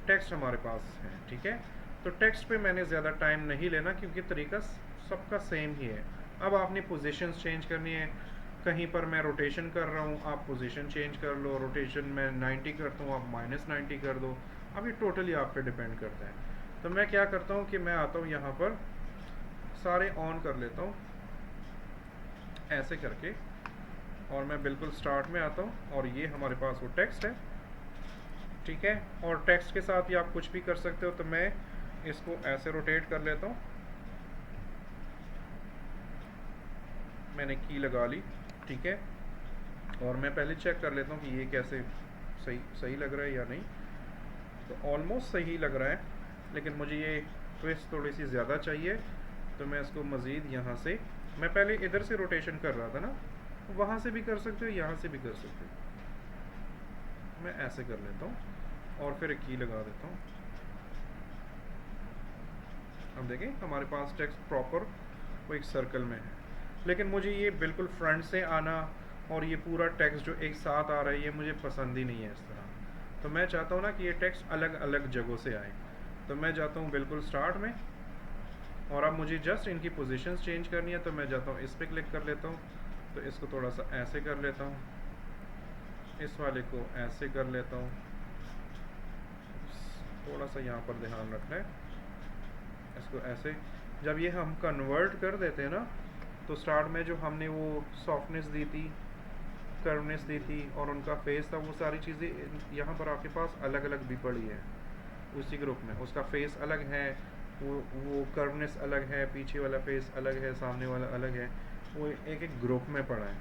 टेक्स्ट हमारे पास है, ठीक है। तो टेक्स्ट पे मैंने ज़्यादा टाइम नहीं लेना, क्योंकि तरीका सबका सेम ही है। अब आपने पोजीशंस चेंज करनी है, कहीं पर मैं रोटेशन कर रहा हूँ, आप पोजीशन चेंज कर लो, रोटेशन मैं 90 करता हूँ, आप -90 कर दो। अब ये टोटली आप पे डिपेंड करता है। तो मैं क्या करता हूँ कि मैं आता हूँ यहाँ पर, सारे ऑन कर लेता हूँ ऐसे करके, और मैं बिल्कुल स्टार्ट में आता हूँ, और ये हमारे पास वो टेक्स्ट है, ठीक है। और टेक्स्ट के साथ ही आप कुछ भी कर सकते हो, तो मैं इसको ऐसे रोटेट कर लेता हूँ, मैंने की लगा ली, ठीक है। और मैं पहले चेक कर लेता हूँ कि ये कैसे सही लग रहा है या नहीं। तो ऑलमोस्ट सही लग रहा है, लेकिन मुझे ये ट्विस्ट थोड़ी सी ज़्यादा चाहिए, तो मैं इसको मज़ीद यहाँ से, मैं पहले इधर से रोटेशन कर रहा था ना, वहाँ से भी कर सकते हो, यहाँ से भी कर सकते हो। मैं ऐसे कर लेता हूँ और फिर एक की लगा देता हूँ। अब देखें हमारे पास टेक्स्ट प्रॉपर वो एक सर्कल में है, लेकिन मुझे ये बिल्कुल फ्रंट से आना और ये पूरा टेक्स्ट जो एक साथ आ रहा है ये मुझे पसंद ही नहीं है इस तरह। तो मैं चाहता हूँ ना कि ये टेक्स्ट अलग अलग जगहों से आए। तो मैं जाता हूँ बिल्कुल स्टार्ट में, और अब मुझे जस्ट इनकी पोजीशंस चेंज करनी है, तो मैं जाता हूँ इस पर क्लिक कर लेता हूँ। तो इसको थोड़ा सा ऐसे कर लेता हूँ, इस वाले को ऐसे कर लेता हूँ, थोड़ा सा यहाँ पर ध्यान रखना है, इसको ऐसे। जब ये हम कन्वर्ट कर देते हैं ना, तो स्टार्ट में जो हमने वो सॉफ्टनेस दी थी, कर्वनेस दी थी और उनका फेस था, वो सारी चीज़ें यहाँ पर आपके पास अलग अलग भी पड़ी है उसी ग्रुप में। उसका फेस अलग है, वो कर्वनेस अलग है, पीछे वाला फेस अलग है, सामने वाला अलग है, वो एक एक ग्रुप में पड़ा है।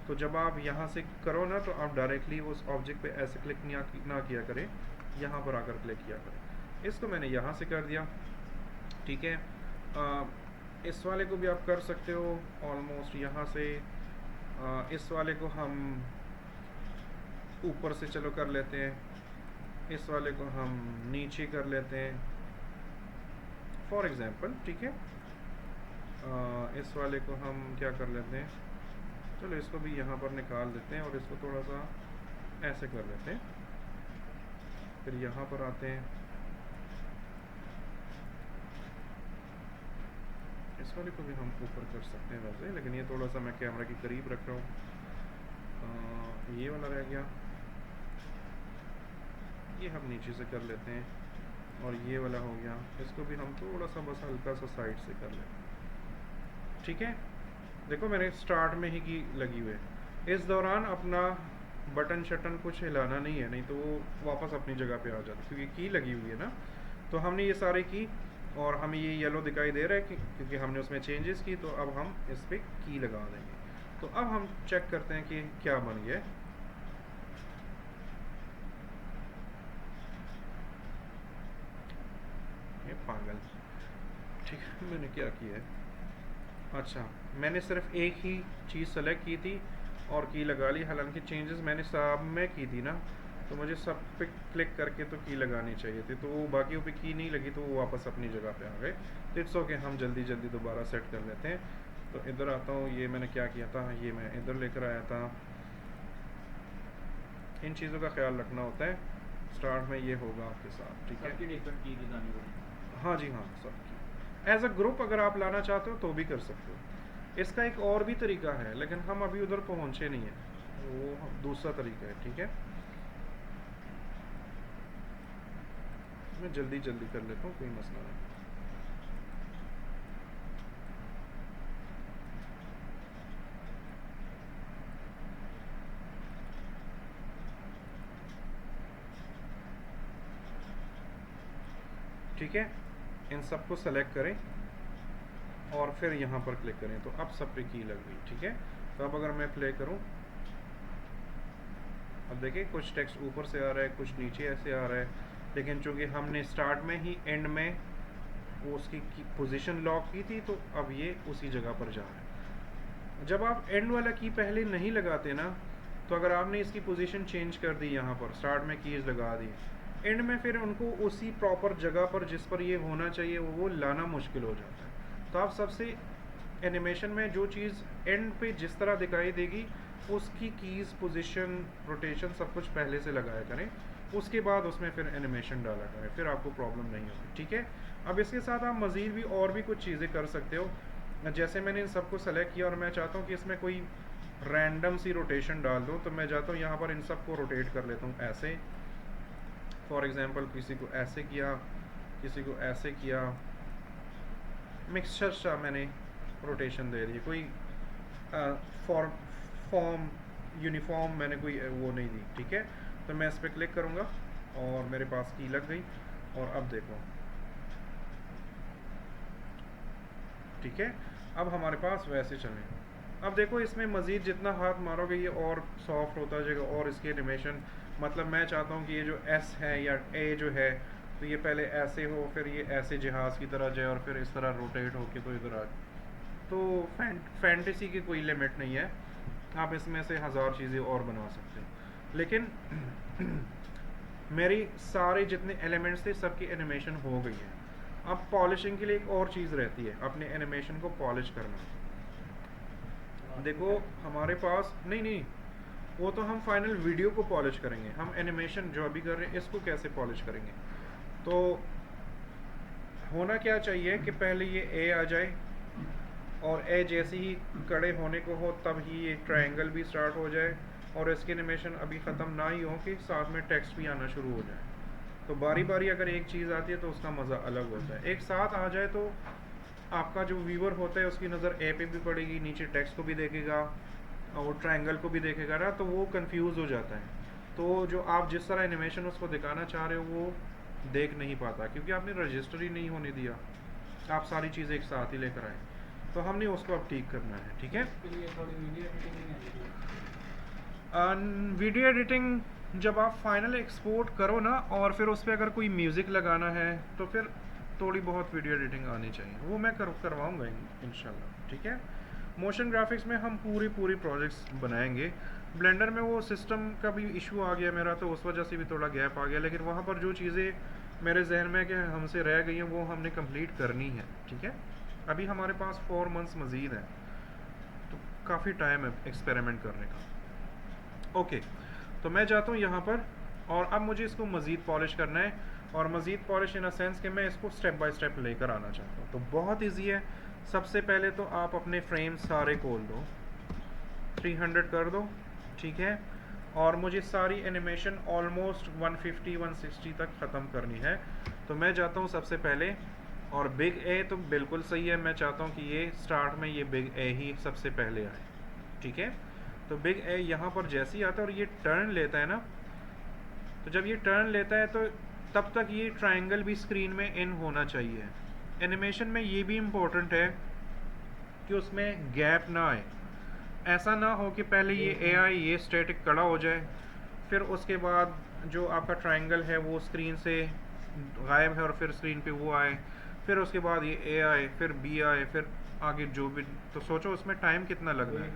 तो जब आप यहाँ से करो ना, तो आप डायरेक्टली उस ऑब्जेक्ट पे ऐसे क्लिक ना किया करें, यहाँ पर आकर क्लिक किया करें। इसको मैंने यहाँ से कर दिया, ठीक है। इस वाले को भी आप कर सकते हो ऑलमोस्ट यहाँ से। इस वाले को हम ऊपर से चलो कर लेते हैं, इस वाले को हम नीचे कर लेते हैं फॉर एग्जांपल, ठीक है। इस वाले को हम क्या कर लेते हैं, चलो इसको भी यहाँ पर निकाल देते हैं और इसको थोड़ा सा ऐसे कर लेते हैं। फिर यहाँ पर आते हैं, इस वाले को भी हम ऊपर कर सकते हैं वैसे, लेकिन ये थोड़ा सा मैं कैमरा के करीब रख रहा हूँ। ये वाला रह गया, ये हम नीचे से कर लेते हैं, और ये वाला हो गया, इसको भी हम थोड़ा सा बस हल्का सा साइड से कर लेते हैं, ठीक है। देखो मैंने स्टार्ट में ही की लगी हुई है, इस दौरान अपना बटन शटन कुछ हिलाना नहीं है, नहीं तो वो वापस अपनी जगह पे आ जाता है, क्योंकि की लगी हुई है ना। तो हमने ये सारे की, और हमें ये येलो दिखाई दे रहा है क्योंकि हमने उसमें चेंजेस की। तो अब हम इस पर की लगा देंगे। तो अब हम चेक करते हैं कि क्या बन गया। ये पागल, ठीक है, मैंने क्या किया है, अच्छा मैंने सिर्फ एक ही चीज़ सेलेक्ट की थी और की लगा ली। हालांकि चेंजेस मैंने सब में की थी ना, तो मुझे सब पे क्लिक करके तो की लगानी चाहिए थी, तो वो बाकियों पे की नहीं लगी, तो वो वापस अपनी जगह पे आ गए। तो इट्स ओके, हम जल्दी जल्दी दोबारा सेट कर लेते हैं। तो इधर आता हूँ, ये मैंने क्या किया था, ये मैं इधर लेकर आया था। इन चीज़ों का ख्याल रखना होता है। स्टार्ट में ये होगा आपके साथ, ठीक है। डिफरेंट की लगानी होगी। हाँ जी हाँ, सब एज अ ग्रुप अगर आप लाना चाहते हो तो भी कर सकते हो। इसका एक और भी तरीका है, लेकिन हम अभी उधर पहुँचे नहीं हैं, वो दूसरा तरीका है, ठीक है। मैं जल्दी जल्दी कर लेता हूँ, कोई मसला नहीं। ठीक है, इन सबको सेलेक्ट करें और फिर यहाँ पर क्लिक करें, तो अब सब पे की लग गई, ठीक है। तो अब अगर मैं प्ले करूँ, अब देखिए कुछ टेक्स्ट ऊपर से आ रहा है, कुछ नीचे ऐसे आ रहा है, लेकिन चूंकि हमने स्टार्ट में ही एंड में वो उसकी पोजीशन लॉक की थी, तो अब ये उसी जगह पर जा रहा है। जब आप एंड वाला की पहले नहीं लगाते ना, तो अगर आपने इसकी पोजीशन चेंज कर दी, यहाँ पर स्टार्ट में कीज लगा दी, एंड में फिर उनको उसी प्रॉपर जगह पर जिस पर ये होना चाहिए वो लाना मुश्किल हो जाता है। तो आप सबसे एनिमेशन में जो चीज़ एंड पे जिस तरह दिखाई देगी, उसकी कीज़, पोजीशन, रोटेशन सब कुछ पहले से लगाया करें, उसके बाद उसमें फिर एनिमेशन डाला करें, फिर आपको प्रॉब्लम नहीं होगी, ठीक है। अब इसके साथ आप मज़ीद भी और भी कुछ चीज़ें कर सकते हो। जैसे मैंने इन सबको सेलेक्ट किया और मैं चाहता हूँ कि इसमें कोई रैंडम सी रोटेशन डाल दूँ, तो मैं जाता हूँ यहाँ पर इन सबको रोटेट कर लेता हूँ ऐसे। फॉर एग्ज़ाम्पल किसी को ऐसे किया, किसी को ऐसे किया, मिक्सचर सा मैंने रोटेशन दे दी, कोई फॉर्म यूनिफॉर्म मैंने कोई वो नहीं दी, ठीक है। तो मैं इस पर क्लिक करूँगा और मेरे पास की लग गई, और अब देखो, ठीक है, अब हमारे पास वैसे चलें। अब देखो इसमें मज़ीद जितना हाथ मारोगे ये और सॉफ्ट होता जाएगा, और इसकी एनिमेशन, मतलब मैं चाहता हूँ कि ये जो एस है या ए जो है तो ये पहले ऐसे हो, फिर ये ऐसे जहाज़ की तरह जाए और फिर इस तरह रोटेट होके तो इधर आ। तो फैंटेसी की कोई लिमिट नहीं है, आप इसमें से हज़ार चीज़ें और बना सकते हैं। लेकिन मेरी सारे जितने एलिमेंट्स थे सबकी एनिमेशन हो गई है। अब पॉलिशिंग के लिए एक और चीज़ रहती है, अपने एनिमेशन को पॉलिश करना। देखो हमारे पास नहीं, वो तो हम फाइनल वीडियो को पॉलिश करेंगे, हम एनिमेशन जो अभी कर रहे हैं इसको कैसे पॉलिश करेंगे। तो होना क्या चाहिए कि पहले ये ए आ जाए, और ए जैसे ही कड़े होने को हो तब ही ये ट्रायंगल भी स्टार्ट हो जाए, और इसकी एनिमेशन अभी ख़त्म ना ही हो कि साथ में टेक्स्ट भी आना शुरू हो जाए। तो बारी बारी अगर एक चीज़ आती है तो उसका मज़ा अलग होता है। एक साथ आ जाए तो आपका जो व्यूअर होता है उसकी नज़र ए पे भी पड़ेगी, नीचे टेक्स्ट को भी देखेगा और ट्रायंगल को भी देखेगा ना, तो वो कंफ्यूज हो जाता है। तो जो आप जिस तरह एनिमेशन उसको दिखाना चाह रहे हो वो देख नहीं पाता, क्योंकि आपने रजिस्टर ही नहीं होने दिया, आप सारी चीज़ें एक साथ ही लेकर आए। तो हमने उसको अब ठीक करना है, ठीक है। वीडियो एडिटिंग जब आप फाइनल एक्सपोर्ट करो ना, और फिर उस पर अगर कोई म्यूज़िक लगाना है तो फिर थोड़ी बहुत वीडियो एडिटिंग आनी चाहिए, वो मैं करवाऊँगा इंशाल्लाह, ठीक है। मोशन ग्राफिक्स में हम पूरी प्रोजेक्ट्स बनाएंगे। ब्लेंडर में वो सिस्टम का भी इशू आ गया मेरा, तो उस वजह से भी थोड़ा गैप आ गया, लेकिन वहाँ पर जो चीज़ें मेरे जहन में कि हमसे रह गई हैं वो हमने कंप्लीट करनी है, ठीक है। अभी हमारे पास 4 मंथ्स मज़ीद है, तो काफ़ी टाइम है एक्सपेरिमेंट करने का। ओके, तो मैं जाता हूँ यहाँ पर, और अब मुझे इसको मज़ीद पॉलिश करना है, और मज़ीद पॉलिश इन अ सेंस कि मैं इसको स्टेप बाय स्टेप लेकर आना चाहता हूँ। तो बहुत ईजी है। सबसे पहले तो आप अपने फ्रेम सारे खोल दो, 300 कर दो, ठीक है। और मुझे सारी एनिमेशन ऑलमोस्ट 150-160 तक ख़त्म करनी है। तो मैं जाता हूँ सबसे पहले, और बिग ए तो बिल्कुल सही है, मैं चाहता हूँ कि ये स्टार्ट में ये बिग ए ही सबसे पहले आए, ठीक है। तो बिग ए यहाँ पर जैसे ही आता है और ये टर्न लेता है ना, तो जब ये टर्न लेता है तो तब तक ये ट्रायंगल भी स्क्रीन में इन होना चाहिए। एनिमेशन में ये भी इम्पोर्टेंट है कि उसमें गैप ना आए। ऐसा ना हो कि पहले ये एआई ये स्टैटिक खड़ा हो जाए, फिर उसके बाद जो आपका ट्रायंगल है वो स्क्रीन से गायब है और फिर स्क्रीन पे वो आए, फिर उसके बाद ये ए आए, फिर बी आए, फिर आगे जो भी। तो सोचो उसमें टाइम कितना लगना है,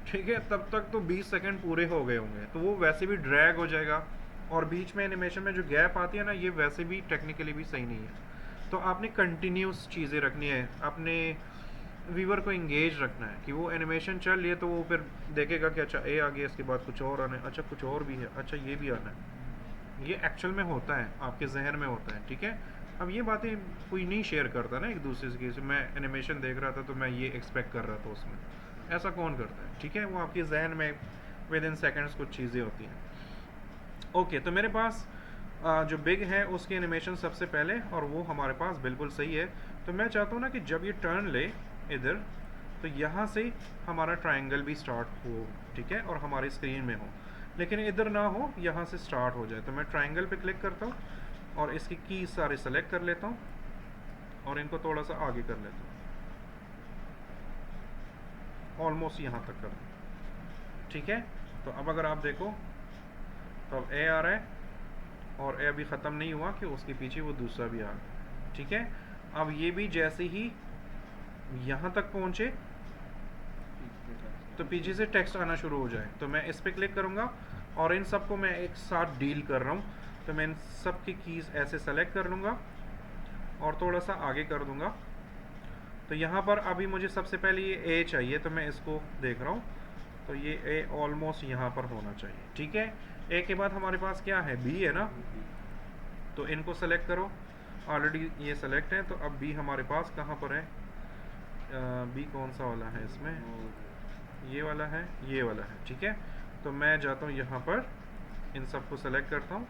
ठीक है। तब तक तो 20 सेकंड पूरे हो गए होंगे, तो वो वैसे भी ड्रैग हो जाएगा। और बीच में एनिमेशन में जो गैप आती है ना, ये वैसे भी टेक्निकली भी सही नहीं है। तो आपने कंटिन्यूस चीज़ें रखनी है, अपने व्यूअर को इंगेज रखना है कि वो एनिमेशन चल रही है तो वो फिर देखेगा कि अच्छा ए आ गया, इसके बाद कुछ और आना है, अच्छा कुछ और भी है, अच्छा ये भी आना है। ये एक्चुअल में होता है, आपके जहन में होता है, ठीक है। अब ये बातें कोई नहीं शेयर करता ना एक दूसरे से, मैं एनिमेशन देख रहा था तो मैं ये एक्सपेक्ट कर रहा था उसमें, ऐसा कौन करता है, ठीक है। वो आपके जहन में विद इन सेकेंड्स कुछ चीज़ें होती हैं। ओके, तो मेरे पास जो बिग है उसकी एनिमेशन सबसे पहले, और वो हमारे पास बिल्कुल सही है। तो मैं चाहता हूँ ना कि जब ये टर्न ले इधर, तो यहाँ से हमारा ट्रायंगल भी स्टार्ट हो, ठीक है, और हमारी स्क्रीन में हो, लेकिन इधर ना हो, यहाँ से स्टार्ट हो जाए। तो मैं ट्रायंगल पे क्लिक करता हूँ और इसकी की सारे सेलेक्ट कर लेता हूँ और इनको थोड़ा सा आगे कर लेता हूँ, ऑलमोस्ट यहाँ तक कर दूँ, ठीक है। तो अब अगर आप देखो तो अब ए आ रहा है, और ए अभी ख़त्म नहीं हुआ कि उसके पीछे वो दूसरा भी आ गया, ठीक है। अब ये भी जैसे ही यहाँ तक पहुँचे तो पीछे से टेक्स्ट आना शुरू हो जाए, तो मैं इस पर क्लिक करूँगा और इन सब को मैं एक साथ डील कर रहा हूँ। तो मैं इन सब की कीज़ ऐसे सेलेक्ट कर लूँगा और थोड़ा सा आगे कर दूँगा। तो यहाँ पर अभी मुझे सबसे पहले ये ए चाहिए, तो मैं इसको देख रहा हूँ, तो ये ए ऑलमोस्ट यहाँ पर होना चाहिए, ठीक है। ए के बाद हमारे पास क्या है, बी है ना, तो इनको सेलेक्ट करो, ऑलरेडी ये सेलेक्ट है। तो अब बी हमारे पास कहाँ पर है, बी कौन सा वाला है इसमें, ये वाला है, ये वाला है, ठीक है। तो मैं जाता हूँ यहाँ पर, इन सबको सेलेक्ट करता हूँ,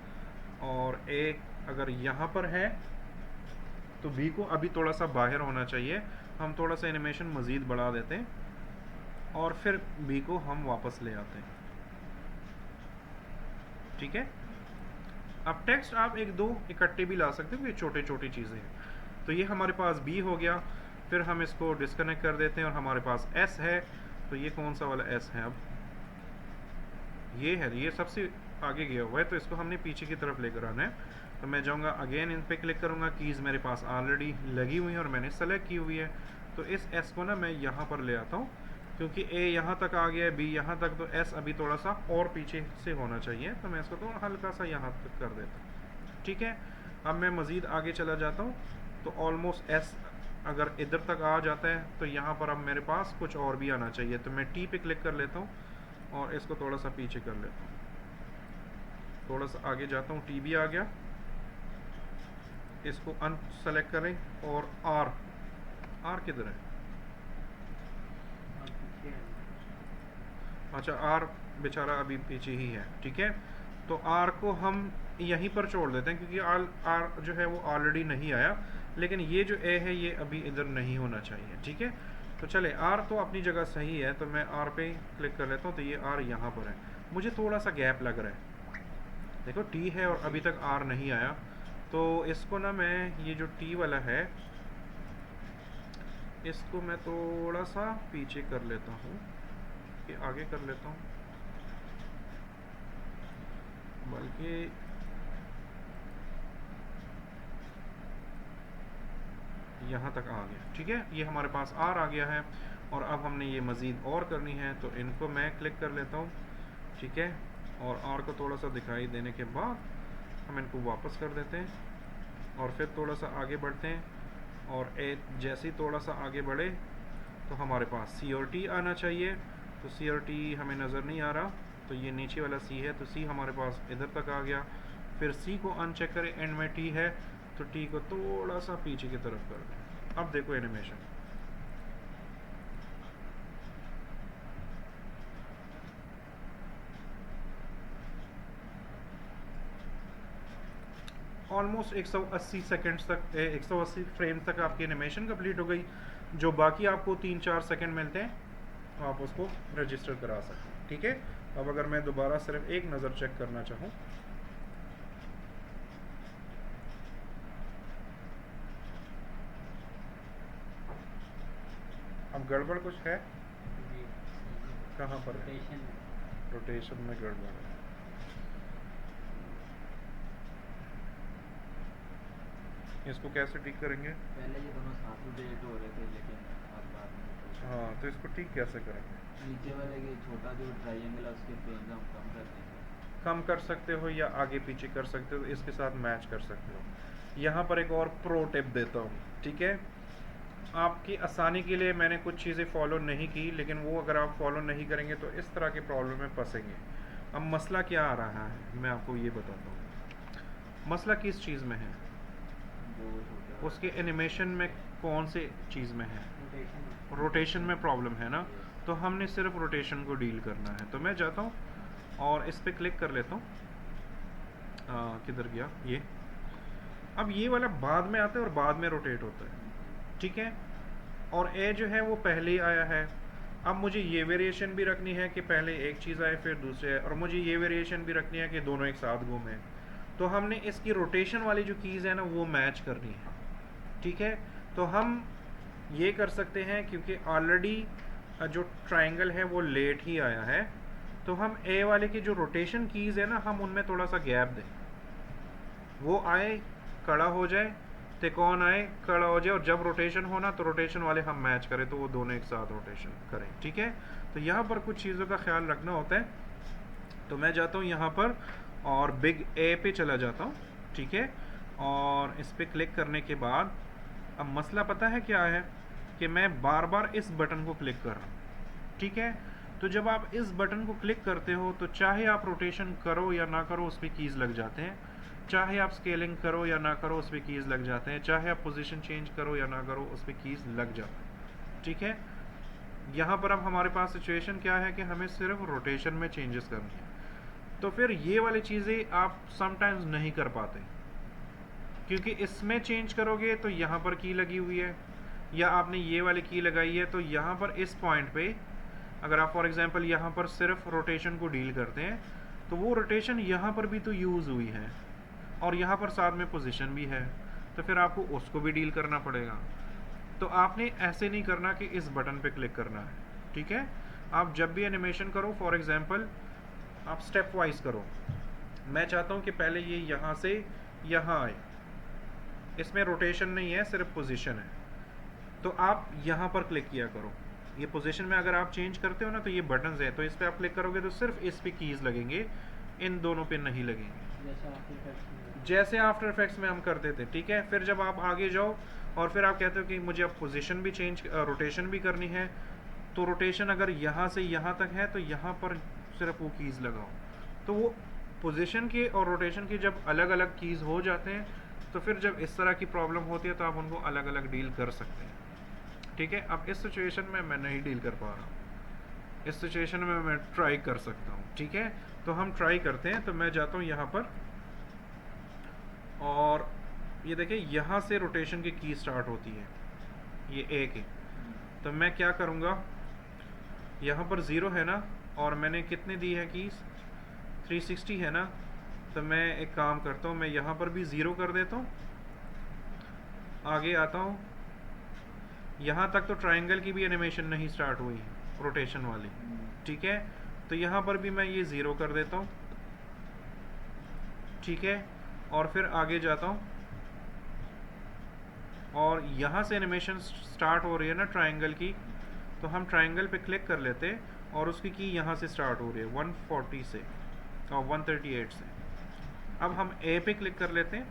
और ए अगर यहाँ पर है तो बी को अभी थोड़ा सा बाहर होना चाहिए, हम थोड़ा सा एनिमेशन मज़ीद बढ़ा देते हैं और फिर बी को हम वापस ले आते हैं, ठीक है। अब टेक्स्ट आप एक दो इकट्ठे भी ला सकते हो, ये छोटे छोटी चीज़ें हैं। तो ये हमारे पास बी हो गया, फिर हम इसको डिस्कनेक्ट कर देते हैं और हमारे पास एस है। तो ये कौन सा वाला एस है, अब ये है, ये सबसे आगे गया हुआ है, तो इसको हमने पीछे की तरफ लेकर आना है। तो मैं जाऊँगा अगेन इन पे क्लिक करूँगा, कीज़ मेरे पास ऑलरेडी लगी हुई है और मैंने सेलेक्ट की हुई है। तो इस एस को ना मैं यहाँ पर ले आता हूँ, क्योंकि ए यहाँ तक आ गया है, बी यहाँ तक, तो एस अभी थोड़ा सा और पीछे से होना चाहिए, तो मैं इसको तो हल्का सा यहाँ तक कर देता हूँ। ठीक है, अब मैं मज़ीद आगे चला जाता हूँ, तो ऑलमोस्ट एस अगर इधर तक आ जाता है तो यहाँ पर अब मेरे पास कुछ और भी आना चाहिए, तो मैं टी पे क्लिक कर लेता हूँ और इसको थोड़ा सा पीछे कर लेता हूँ, थोड़ा सा आगे जाता हूँ, टी भी आ गया, इसको अनसेलेक्ट करें और आर, आर किधर है? अच्छा, आर बेचारा अभी पीछे ही है। ठीक है, तो आर को हम यहीं पर छोड़ देते हैं, क्योंकि आर जो है वो ऑलरेडी नहीं आया, लेकिन ये जो ए है ये अभी इधर नहीं होना चाहिए। ठीक है, तो चले, आर तो अपनी जगह सही है, तो मैं आर पे क्लिक कर लेता हूँ, तो ये आर यहाँ पर है। मुझे थोड़ा सा गैप लग रहा है, देखो टी है और अभी तक आर नहीं आया, तो इसको ना मैं ये जो टी वाला है इसको मैं थोड़ा सा पीछे कर लेता हूँ, कि आगे कर लेता हूँ, बल्कि यहाँ तक आ गया। ठीक है, ये हमारे पास आर आ गया है, और अब हमने ये मज़ीद और करनी है, तो इनको मैं क्लिक कर लेता हूँ। ठीक है, और आर को थोड़ा सा दिखाई देने के बाद हम इनको वापस कर देते हैं और फिर थोड़ा सा आगे बढ़ते हैं, और जैसे ही थोड़ा सा आगे बढ़े तो हमारे पास सी और टी आना चाहिए, तो सी और टी हमें नज़र नहीं आ रहा, तो ये नीचे वाला सी है, तो सी हमारे पास इधर तक आ गया। फिर सी को अनचेक करें, एंड में टी है, तो टी को थोड़ा सा पीछे की तरफ कर दें। अब देखो एनिमेशन, ऑलमोस्ट 180 सेकंड्स तक 180 फ्रेम्स तक आपकी एनिमेशन कंप्लीट हो गई। जो बाकी आपको 3-4 सेकंड मिलते हैं आप उसको रजिस्टर करा सकते हैं। ठीक है, अब अगर मैं दोबारा सिर्फ एक नज़र चेक करना चाहूँ, अब गड़बड़ कुछ है, कहाँ पर है? रोटेशन में गड़बड़ है। इसको कैसे ठीक करेंगे? पहले ये दोनों साथ रोटेट हो रहे थे, लेकिन अब बाद में हाँ, तो इसको ठीक कैसे करेंगे? नीचे वाले के छोटा जो ट्रायंगल है उसके फ्रेम्स हम कम कर देंगे। कम कर सकते हो या आगे पीछे कर सकते हो, इसके साथ मैच कर सकते हो। यहाँ पर एक और प्रो टिप देता हूँ। ठीक है, आपकी आसानी के लिए मैंने कुछ चीज़ें फॉलो नहीं की, लेकिन वो अगर आप फॉलो नहीं करेंगे तो इस तरह के प्रॉब्लम में फंसेंगे। अब मसला क्या आ रहा है मैं आपको ये बताता हूँ। मसला किस चीज़ में है? उसके एनिमेशन में कौन से चीज़ में है? रोटेशन में प्रॉब्लम है ना, तो हमने सिर्फ रोटेशन को डील करना है। तो मैं जाता हूँ और इस पर क्लिक कर लेता हूँ, किधर गया ये? अब ये वाला बाद में आता है और बाद में रोटेट होता है। ठीक है, और ए जो है वो पहले ही आया है। अब मुझे ये वेरिएशन भी रखनी है कि पहले एक चीज़ आए फिर दूसरे आए, और मुझे ये वेरिएशन भी रखनी है कि दोनों एक साथ घूमें। तो हमने इसकी रोटेशन वाली जो कीज़ है ना वो मैच करनी है। ठीक है, तो हम ये कर सकते हैं, क्योंकि ऑलरेडी जो ट्रायंगल है वो लेट ही आया है, तो हम ए वाले की जो रोटेशन कीज़ है ना हम उनमें थोड़ा सा गैप दें, वो आए खड़ा हो जाए, तिकोन आए खड़ा हो जाए, और जब रोटेशन होना तो रोटेशन वाले हम मैच करें, तो वो दोनों एक साथ रोटेशन करें। ठीक है, तो यहाँ पर कुछ चीज़ों का ख्याल रखना होता है। तो मैं जाता हूँ यहाँ पर और बिग ए पे चला जाता हूँ। ठीक है, और इस पर क्लिक करने के बाद अब मसला पता है क्या है कि मैं बार बार इस बटन को क्लिक कर रहा हूँ। ठीक है, तो जब आप इस बटन को क्लिक करते हो तो चाहे आप रोटेशन करो या ना करो उस पर कीज़ लग जाते हैं, चाहे आप स्केलिंग करो या ना करो उस पर कीज़ लग जाते हैं, चाहे आप पोजीशन चेंज करो या ना करो उस पर कीज़ लग जाते हैं। ठीक है, यहाँ पर अब हमारे पास सिचुएशन क्या है कि हमें सिर्फ रोटेशन में चेंजेस करनी है, तो फिर ये वाली चीज़ें आप समटाइम्स नहीं कर पाते, क्योंकि इसमें चेंज करोगे तो यहाँ पर की लगी हुई है, या आपने ये वाली की लगाई है, तो यहाँ पर इस पॉइंट पे अगर आप फॉर एग्जांपल यहाँ पर सिर्फ रोटेशन को डील करते हैं तो वो रोटेशन यहाँ पर भी तो यूज़ हुई है और यहाँ पर साथ में पोजीशन भी है, तो फिर आपको उसको भी डील करना पड़ेगा। तो आपने ऐसे नहीं करना कि इस बटन पे क्लिक करना है। ठीक है, आप जब भी एनिमेशन करो फॉर एग्जांपल आप स्टेप वाइज करो। मैं चाहता हूँ कि पहले ये यहाँ से यहाँ आए, इसमें रोटेशन नहीं है, सिर्फ पोजीशन है। तो आप यहाँ पर क्लिक किया करो। ये पोजीशन में अगर आप चेंज करते हो ना, तो ये बटन्स हैं, तो इस पर आप क्लिक करोगे तो सिर्फ इस पे कीज़ लगेंगे, इन दोनों पे नहीं लगेंगे, जैसे आफ्टर इफेक्ट्स में हम करते थे। ठीक है, फिर जब आप आगे जाओ और फिर आप कहते हो कि मुझे अब पोजीशन भी चेंज, रोटेशन भी करनी है, तो रोटेशन अगर यहाँ से यहाँ तक है तो यहाँ पर सिर्फ वो कीज़ लगाओ। तो वो पोजीशन के और रोटेशन की जब अलग अलग कीज़ हो जाते हैं, तो फिर जब इस तरह की प्रॉब्लम होती है तो आप उनको अलग अलग डील कर सकते हैं। ठीक है, अब इस सिचुएशन में मैं नहीं डील कर पा रहा हूँ, इस सिचुएशन में मैं ट्राई कर सकता हूँ। ठीक है, तो हम ट्राई करते हैं। तो मैं जाता हूँ यहाँ पर और ये देखिए यहाँ से रोटेशन की की स्टार्ट होती है, ये एक है। तो मैं क्या करूँगा, यहाँ पर 0 है ना, और मैंने कितने दी है कीज़, 360 है ना, तो मैं एक काम करता हूँ, मैं यहाँ पर भी 0 कर देता हूँ, आगे आता हूँ, यहाँ तक तो ट्रायंगल की भी एनिमेशन नहीं स्टार्ट हुई रोटेशन वाली। ठीक है, तो यहाँ पर भी मैं ये 0 कर देता हूँ। ठीक है, और फिर आगे जाता हूँ और यहाँ से एनिमेशन स्टार्ट हो रही है ना ट्रायंगल की, तो हम ट्रायंगल पे क्लिक कर लेते हैं और उसकी की यहाँ से स्टार्ट हो रही है 140 से और 138 से। अब हम ए पे क्लिक कर लेते हैं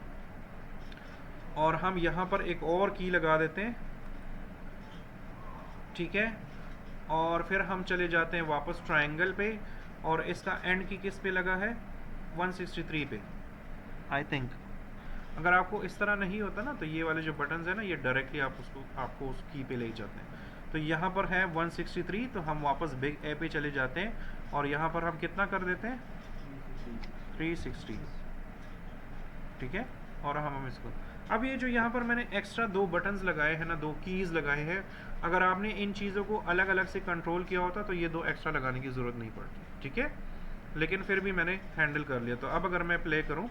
और हम यहाँ पर एक और की लगा देते हैं। ठीक है, और फिर हम चले जाते हैं वापस ट्रायंगल पे, और इसका एंड की किस पे लगा है, 163 पे आई थिंक। अगर आपको इस तरह नहीं होता ना, तो ये वाले जो बटन्स हैं ना, ये डायरेक्टली आपको उस की पे ले जाते हैं। तो यहाँ पर है 163, तो हम वापस बिग ए पे चले जाते हैं और यहाँ पर हम कितना कर देते हैं, 360। ठीक है, और हम इसको, अब ये जो यहाँ पर मैंने एक्स्ट्रा 2 बटन्स लगाए हैं ना, 2 कीज़ लगाए हैं, अगर आपने इन चीज़ों को अलग अलग से कंट्रोल किया होता तो ये 2 एक्स्ट्रा लगाने की ज़रूरत नहीं पड़ती। ठीक है, लेकिन फिर भी मैंने हैंडल कर लिया। तो अब अगर मैं प्ले करूँ,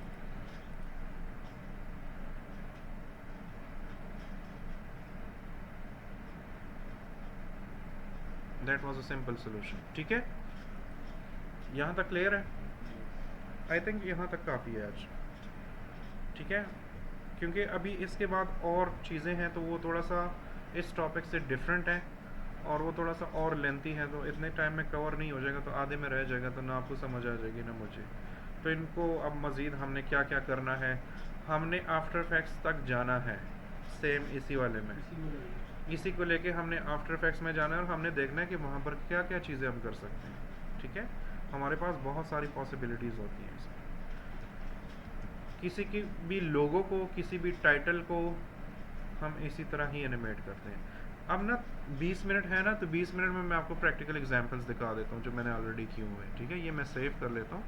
that was a simple solution. ठीक है, यहाँ तक क्लियर है? आई थिंक यहाँ तक काफ़ी है आज। ठीक है, क्योंकि अभी इसके बाद और चीज़ें हैं तो वो थोड़ा सा इस टॉपिक से डिफरेंट है और वो थोड़ा सा और लेंथी है, तो इतने टाइम में कवर नहीं हो जाएगा, तो आधे में रह जाएगा, तो ना आपको समझ आ जाएगी ना मुझे। तो इनको अब मज़ीद हमने क्या क्या करना है, हमने आफ्टर इफेक्ट्स तक जाना है, सेम इसी वाले में, इसी को लेके हमने आफ्टर इफेक्ट्स में जाना है और हमने देखना है कि वहाँ पर क्या क्या चीज़ें हम कर सकते हैं। ठीक है, हमारे पास बहुत सारी पॉसिबिलिटीज़ होती हैं इसमें। किसी की भी लोगो को, किसी भी टाइटल को हम इसी तरह ही एनिमेट करते हैं। अब ना 20 मिनट है ना, तो 20 मिनट में मैं आपको प्रैक्टिकल एग्जांपल्स दिखा देता हूँ जो मैंने ऑलरेडी किए हुए हैं। ठीक है, ये मैं सेव कर लेता हूँ।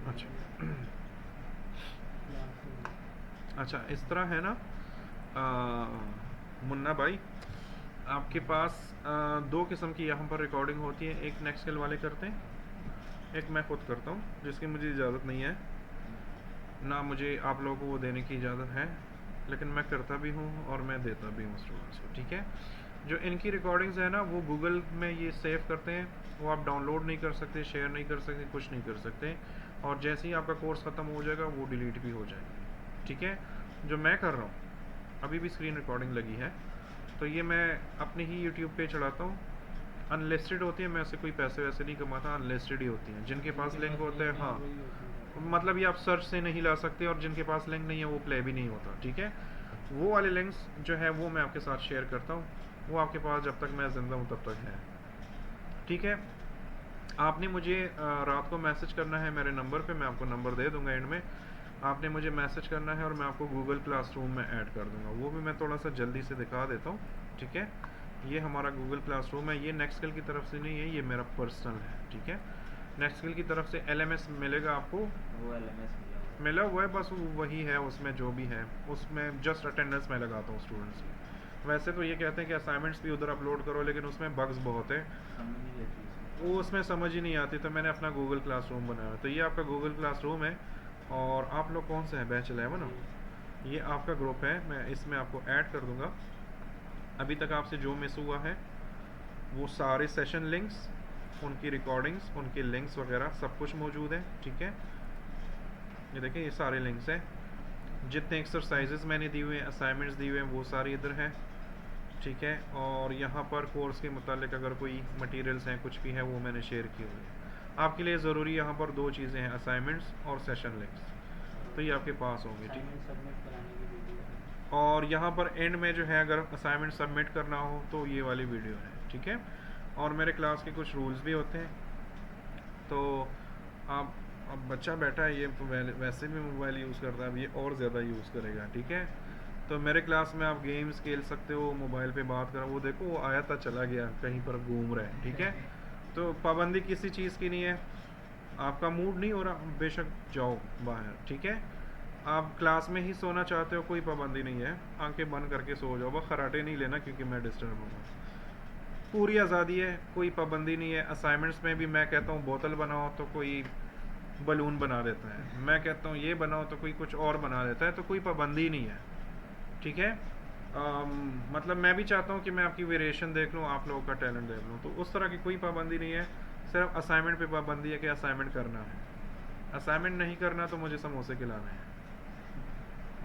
अच्छा अच्छा, इस तरह है ना मुन्ना भाई, आपके पास 2 किस्म की यहाँ पर रिकॉर्डिंग होती है। एक नेक्स्टस्किल वाले करते हैं, एक मैं खुद करता हूँ, जिसकी मुझे इजाज़त नहीं है ना, मुझे आप लोगों को वो देने की इजाज़त है, लेकिन मैं करता भी हूँ और मैं देता भी हूँ स्टूडेंट्स को। ठीक है, जो इनकी रिकॉर्डिंग्स है ना, वो गूगल में ये सेव करते हैं, वो आप डाउनलोड नहीं कर सकते, शेयर नहीं कर सकते, कुछ नहीं कर सकते, और जैसे ही आपका कोर्स ख़त्म हो जाएगा वो डिलीट भी हो जाएगा। ठीक है, जो मैं कर रहा हूँ, अभी भी स्क्रीन रिकॉर्डिंग लगी है, तो ये मैं अपने ही यूट्यूब पे चढ़ाता हूँ। अनलिस्टेड होती है, मैं उससे कोई पैसे वैसे नहीं कमाता, अनलिस्टेड ही होती हैं। जिनके पास लिंक होता है, हाँ, मतलब ये आप सर्च से नहीं ला सकते, और जिनके पास लिंक नहीं है वो प्ले भी नहीं होता। ठीक है, वो वाले लिंक्स जो है वो मैं आपके साथ शेयर करता हूँ, वो आपके पास जब तक मैं ज़िंदा हूँ तब तक है। ठीक है, आपने मुझे रात को मैसेज करना है मेरे नंबर पे, मैं आपको नंबर दे दूँगा एंड में, आपने मुझे मैसेज करना है और मैं आपको गूगल क्लासरूम में ऐड कर दूँगा। वो भी मैं थोड़ा सा जल्दी से दिखा देता हूँ। ठीक है, ये हमारा गूगल क्लासरूम है, ये नेक्स्टस्किल की तरफ से नहीं है, ये मेरा पर्सनल है। ठीक है, नेक्स्टस्किल की तरफ से LMS मिलेगा आपको, वो LMS मिला हुआ है, बस वही है, उसमें जो भी है उसमें जस्ट अटेंडेंस मैं लगाता हूँ स्टूडेंट्स की। वैसे तो ये कहते हैं कि असाइनमेंट्स भी उधर अपलोड करो, लेकिन उसमें बग्स बहुत है, वो उसमें समझ ही नहीं आती, तो मैंने अपना गूगल क्लासरूम बनाया। तो ये आपका गूगल क्लासरूम है, और आप लोग कौन से हैं, बैच 11, ये आपका ग्रुप है, मैं इसमें आपको ऐड कर दूँगा। अभी तक आपसे जो मिस हुआ है वो सारे सेशन लिंक्स उनकी रिकॉर्डिंग्स, उनके लिंक्स वगैरह सब कुछ मौजूद है। ठीक है, ये देखें, ये सारे लिंक्स हैं, जितने एक्सरसाइजेस मैंने दिए हुए हैं, असाइनमेंट्स दिए हुए हैं, वो सारे इधर हैं। ठीक है, और यहाँ पर कोर्स के मुतालिक अगर कोई मटेरियल्स हैं, कुछ भी है, वो मैंने शेयर किए हुए हैं। आपके लिए ज़रूरी यहाँ पर 2 चीज़ें हैं, असाइनमेंट्स और सेशन लिंक्स, तो ये आपके पास होंगे। ठीक है, सबमिट कराने की वीडियो है। और यहाँ पर एंड में जो है, अगर असाइनमेंट सबमिट करना हो तो ये वाली वीडियो है। ठीक है, और मेरे क्लास के कुछ रूल्स भी होते हैं। तो आप, अब बच्चा बैठा है, ये तो वैसे भी मोबाइल यूज़ करता है, अब ये और ज़्यादा यूज़ करेगा। ठीक है, तो मेरे क्लास में आप गेम्स खेल सकते हो, मोबाइल पे बात करो, वो देखो वो आया था चला गया, कहीं पर घूम रहा है। ठीक है, तो पाबंदी किसी चीज़ की नहीं है, आपका मूड नहीं हो रहा, बेशक जाओ बाहर। ठीक है, आप क्लास में ही सोना चाहते हो, कोई पाबंदी नहीं है, आंखें बंद करके सो जाओ, बस खराटे नहीं लेना क्योंकि मैं डिस्टर्ब हूँ। पूरी आज़ादी है, कोई पाबंदी नहीं है। असाइनमेंट्स में भी मैं कहता हूँ बोतल बनाओ तो कोई बलून बना देता है, मैं कहता हूँ ये बनाओ तो कोई कुछ और बना देता है, तो कोई पाबंदी नहीं है। ठीक है, मतलब मैं भी चाहता हूँ कि मैं आपकी वेरिएशन देख लूँ, आप लोगों का टैलेंट देख लूँ, तो उस तरह की कोई पाबंदी नहीं है। सिर्फ असाइनमेंट पे पाबंदी है कि असाइनमेंट करना है, असाइनमेंट नहीं करना तो मुझे समोसे खिलाने हैं।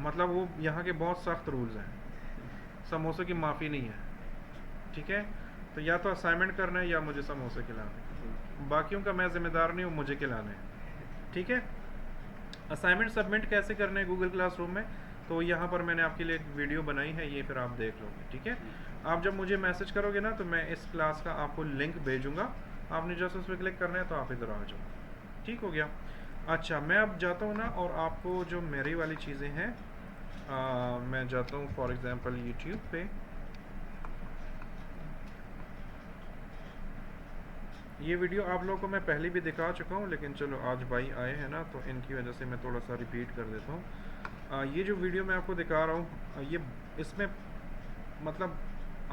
मतलब वो यहाँ के बहुत सख्त रूल्स हैं, समोसे की माफ़ी नहीं है। ठीक है, तो या तो असाइनमेंट करना है या मुझे समोसे खिलाने हैं, बाकियों का मैं ज़िम्मेदार नहीं हूँ, मुझे खिलाने हैं। ठीक है, असाइनमेंट सबमिट कैसे करना है गूगल क्लासरूम में, तो यहाँ पर मैंने आपके लिए एक वीडियो बनाई है, ये फिर आप देख लोगे। ठीक है, आप जब मुझे मैसेज करोगे ना, तो मैं इस क्लास का आपको लिंक भेजूँगा, आपने जस्ट उस पर क्लिक करना है तो आप इधर आ जाओ। ठीक हो गया। अच्छा, मैं अब जाता हूँ ना, और आपको जो मेरी वाली चीज़ें हैं, मैं जाता हूँ फॉर एग्ज़ाम्पल यूट्यूब पे। ये वीडियो आप लोगों को मैं पहले भी दिखा चुका हूँ, लेकिन चलो आज भाई आए हैं ना, तो इनकी वजह से मैं थोड़ा सा रिपीट कर देता हूँ। ये जो वीडियो मैं आपको दिखा रहा हूँ, ये इसमें मतलब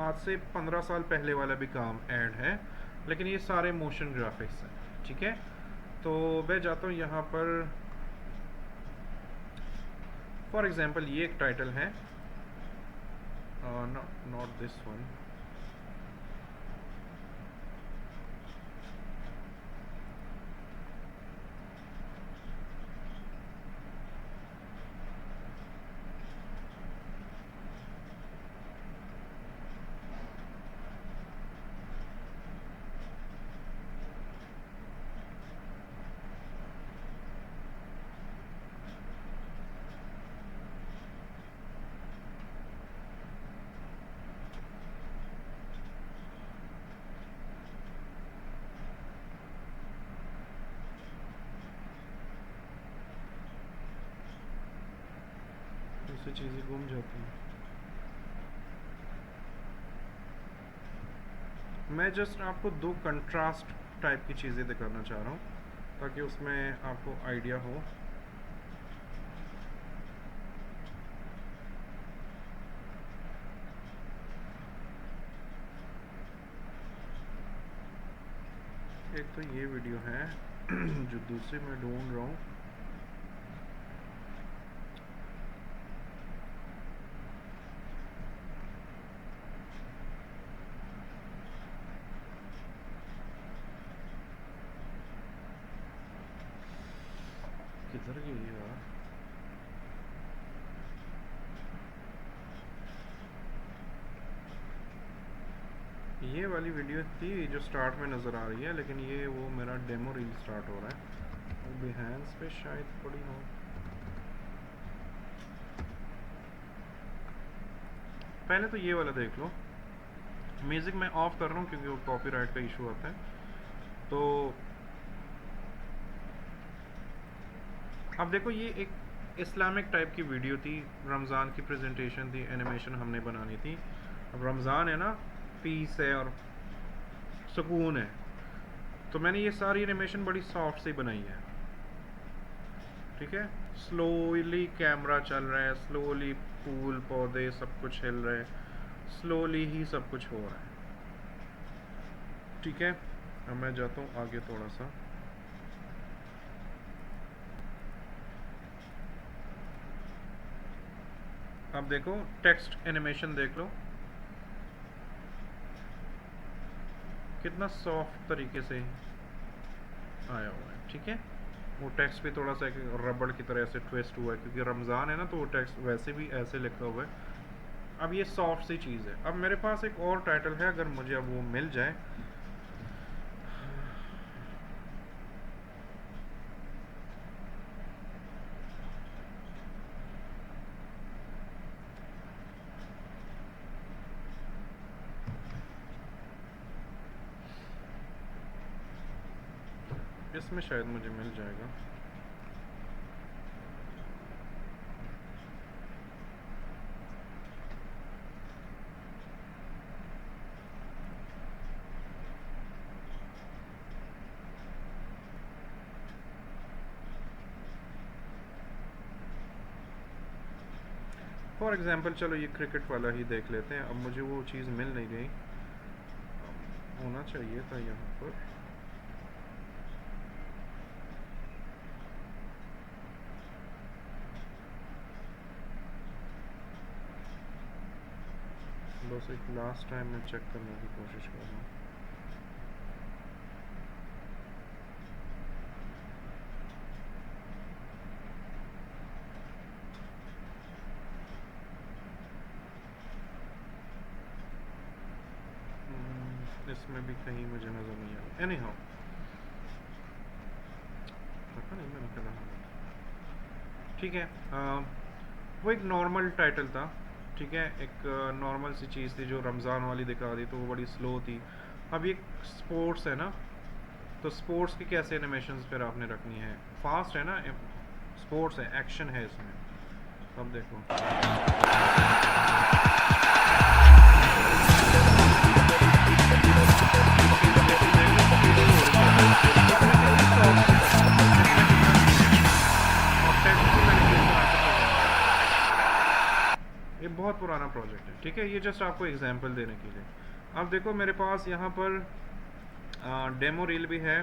आज से 15 साल पहले वाला भी काम ऐड है, लेकिन ये सारे मोशन ग्राफिक्स हैं। ठीक है, तो मैं जाता हूँ यहाँ पर, फॉर एग्जांपल ये एक टाइटल है, नॉट दिस वन, दूसरी चीज़ें गुम जाती हैं। मैं जस्ट आपको 2 कंट्रास्ट टाइप की चीज़ें दिखाना चाह रहा हूँ, ताकि उसमें आपको आइडिया हो। एक तो ये वीडियो है जो दूसरी मैं ढूंढ रहा हूँ, किधर गई यार। ये वाली वीडियो थी जो स्टार्ट में नज़र आ रही है, लेकिन ये वो मेरा डेमो रील स्टार्ट हो रहा है, वो बिहेंस पे शायद पड़ी हो। पहले तो ये वाला देख लो, म्यूज़िक मैं ऑफ कर रहा हूँ क्योंकि वो कॉपीराइट का इशू आता है। तो अब देखो, ये एक इस्लामिक टाइप की वीडियो थी, रमज़ान की प्रेजेंटेशन थी, एनिमेशन हमने बनानी थी। अब रमज़ान है ना, पीस है और सुकून है, तो मैंने ये सारी एनिमेशन बड़ी सॉफ्ट सी बनाई है। ठीक है, स्लोली कैमरा चल रहा है, स्लोली फूल पौधे सब कुछ हिल रहे हैं, स्लोली ही सब कुछ हो रहा है। ठीक है, अब मैं जाता हूँ आगे थोड़ा सा। अब देखो, टेक्स्ट एनिमेशन देख लो कितना सॉफ्ट तरीके से आया हुआ है, ठीक है। वो टेक्स्ट भी थोड़ा सा एक रबड़ की तरह से ट्विस्ट हुआ है, क्योंकि रमज़ान है ना, तो वो टेक्स्ट वैसे भी ऐसे लिखा हुआ है। अब ये सॉफ्ट सी चीज़ है। अब मेरे पास एक और टाइटल है, अगर मुझे अब वो मिल जाए। इसमें शायद मुझे मिल जाएगा। फॉर एग्जांपल चलो ये क्रिकेट वाला ही देख लेते हैं। अब मुझे वो चीज़ मिल नहीं रही, होना चाहिए था यहाँ पर। बस एक लास्ट टाइम मैं चेक करने की कोशिश कर रहा हूँ। इसमें भी कहीं मुझे नज़र नहीं आ रहा। एनी हाउ, पता नहीं मैंने कहा, ठीक है। वो एक नॉर्मल टाइटल था, ठीक है। एक नॉर्मल सी चीज़ थी जो रमज़ान वाली दिखा दी, तो वो बड़ी स्लो थी। अब ये स्पोर्ट्स है ना, तो स्पोर्ट्स की कैसे एनिमेशंस फिर आपने रखनी है, फास्ट है ना, स्पोर्ट्स है, एक्शन है इसमें। अब देखो ये बहुत पुराना प्रोजेक्ट है, ठीक है। ये जस्ट आपको एग्जांपल देने के लिए। अब देखो मेरे पास यहाँ पर डेमो रील भी है,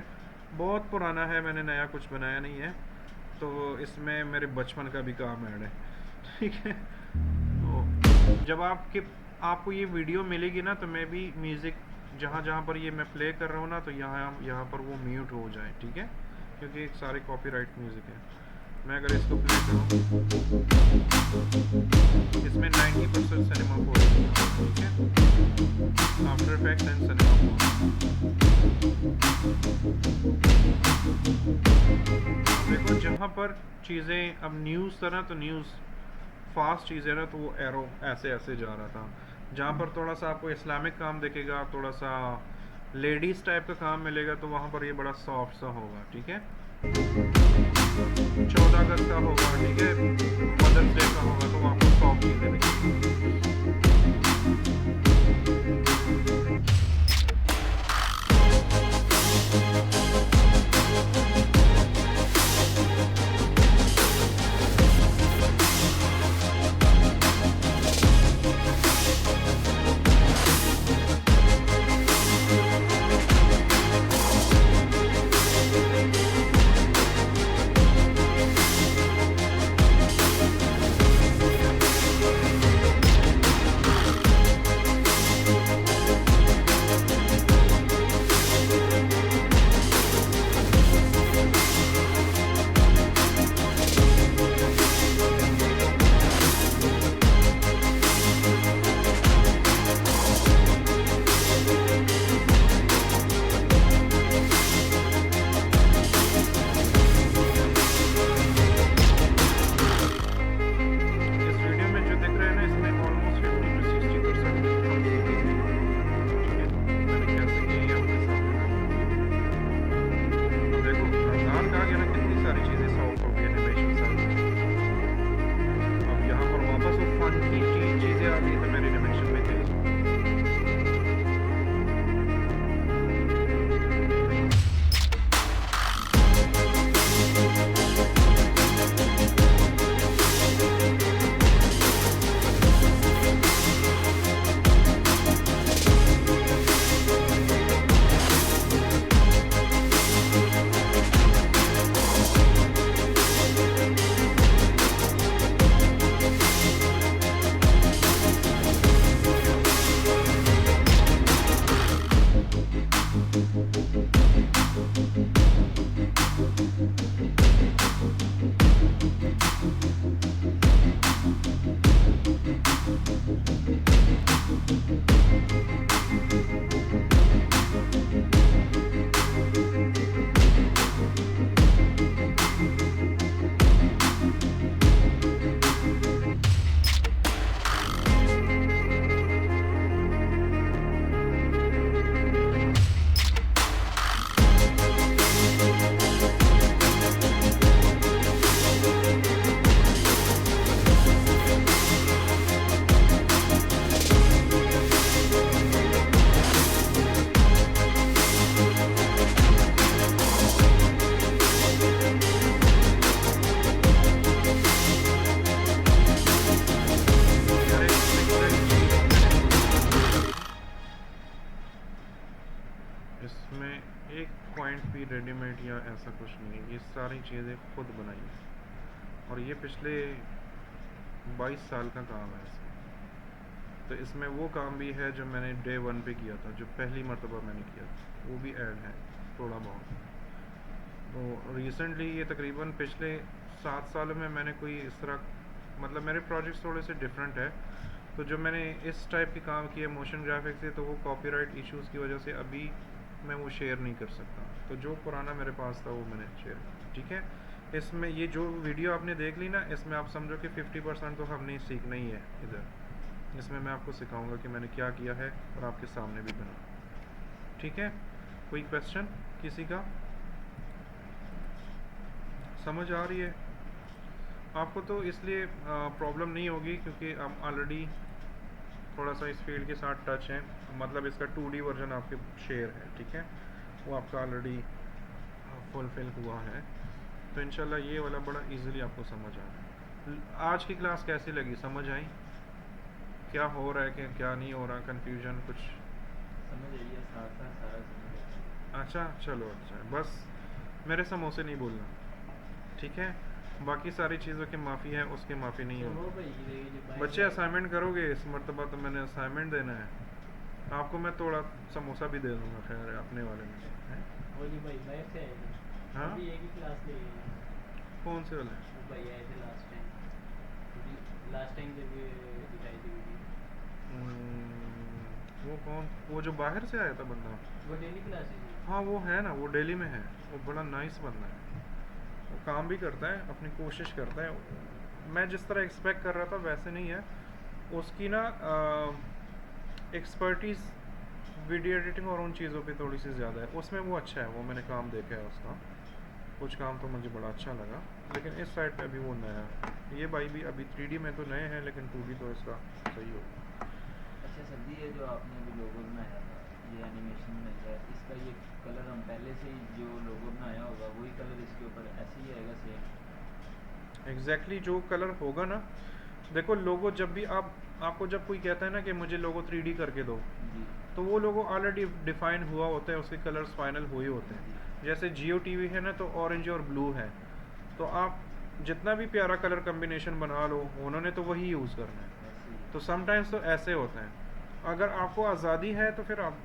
बहुत पुराना है, मैंने नया कुछ बनाया नहीं है, तो इसमें मेरे बचपन का भी काम ऐड है, ठीक है। तो जब आपको ये वीडियो मिलेगी ना, तो मैं भी म्यूज़िक जहाँ पर ये मैं प्ले कर रहा हूँ ना, तो यहाँ पर वो म्यूट हो जाए, ठीक है, क्योंकि सारे कॉपीराइट म्यूज़िक है। मैं अगर इसको प्ले करूँ, इसमें 90% सिनेमा कोड है, ठीक है, after effects and cinema code. देखो जहाँ पर चीज़ें अब न्यूज़ था ना, तो न्यूज़ फास्ट चीज़ें ना, तो वो एरो ऐसे ऐसे जा रहा था। जहाँ पर थोड़ा सा आपको इस्लामिक काम दिखेगा, थोड़ा सा लेडीज़ टाइप का काम मिलेगा, तो वहाँ पर ये बड़ा सॉफ्ट सा होगा, ठीक है। 14 अगस्त का होगा, ठीक है, मदर्स डे का होगा, तो आपको सॉफ्ट चीज़ें दिखेंगी। इसमें एक पॉइंट भी रेडीमेड या ऐसा कुछ नहीं है, ये सारी चीज़ें खुद बनाई हैं और ये पिछले 22 साल का काम है इसमें। तो इसमें वो काम भी है जो मैंने डे 1 पे किया था, जो पहली मरतबा मैंने किया था, वो भी ऐड है थोड़ा बहुत। तो रिसेंटली ये तकरीबन पिछले 7 सालों में मैंने कोई इस तरह, मतलब मेरे प्रोजेक्ट्स थोड़े से डिफरेंट है, तो जो मैंने इस टाइप के काम किए मोशन ग्राफिक्स से, तो वो कॉपीराइट इश्यूज़ की वजह से अभी मैं वो शेयर नहीं कर सकता। तो जो पुराना मेरे पास था वो मैंने शेयर, ठीक है। इसमें ये जो वीडियो आपने देख ली ना, इसमें आप समझो कि 50% तो हमने सीखना ही है इधर। इसमें मैं आपको सिखाऊंगा कि मैंने क्या किया है और आपके सामने भी बना, ठीक है। कोई क्वेश्चन किसी का? समझ आ रही है आपको? तो इसलिए प्रॉब्लम नहीं होगी क्योंकि हम ऑलरेडी थोड़ा सा इस फील्ड के साथ टच हैं, मतलब इसका 2D वर्जन आपके शेयर है, ठीक है, वो आपका ऑलरेडी फुलफिल हुआ है। तो इंशाल्लाह ये वाला बड़ा इजीली आपको समझ आ रहा है। आज की क्लास कैसी लगी, समझ आई? क्या हो रहा है कि क्या नहीं हो रहा, कन्फ्यूजन कुछ? समझ आई है, साथ साथ सारा समझ आया। अच्छा चलो, अच्छा बस मेरे समोसे नहीं बोलना, ठीक है। बाकी सारी चीज़ों की माफ़ी है, उसकी माफ़ी नहीं चलो होगी। भाई, ये जो बाइक बच्चे है, असाइनमेंट करोगे इस मरतबा, तो मैंने असाइनमेंट देना है आपको, मैं थोड़ा समोसा भी दे दूँगा, खैर अपने वाले में है। वो जी भाई बाइक से आए थे, हाँ? अभी एक ही क्लास ले गए हैं। कौन से वाले? वो भाई आए थे लास्ट टाइम, क्योंकि लास्ट टाइम जब ये दिखाई थी वीडियो। वो कौन, वो जो बाहर से आया था बंदा? वो डेली क्लासेस है। हाँ वो है ना, वो दिल्ली में है, वो बड़ा नाइस बंदा है, वो काम भी करता है, अपनी कोशिश करता है। मैं जिस तरह एक्सपेक्ट कर रहा था वैसे नहीं है उसकी ना, एक्सपर्टीज़ वीडियो एडिटिंग और उन चीज़ों पे थोड़ी सी ज़्यादा है, उसमें वो अच्छा है, वो मैंने काम देखा है उसका, कुछ काम तो मुझे बड़ा अच्छा लगा। लेकिन इस साइड पे अभी वो नया है, ये भाई भी अभी 3D में तो नए हैं, लेकिन 2D तो इसका सही होगा। अच्छा सर जी, ये जो आपने अभी लोगो बनाया था, ये एनिमेशन में है, इसका ये कलर हम पहले से ही जो लोगो बनाया होगा वही कलर इसके ऊपर ऐसे ही आएगा सेम? एग्जैक्टली जो कलर होगा ना, देखो लोगो जब भी आपको जब कोई कहता है ना कि मुझे लोगो 3D करके दो, जी तो वो लोगो ऑलरेडी डिफाइन हुआ होता है, उसके कलर्स फाइनल हुए होते हैं। जैसे जियो टीवी है ना, तो ऑरेंज और ब्लू है, तो आप जितना भी प्यारा कलर कम्बिनेशन बना लो, उन्होंने तो वही यूज़ करना है। ऐसे ही। तो समटाइम्स तो ऐसे होते हैं, अगर आपको आज़ादी है तो फिर आप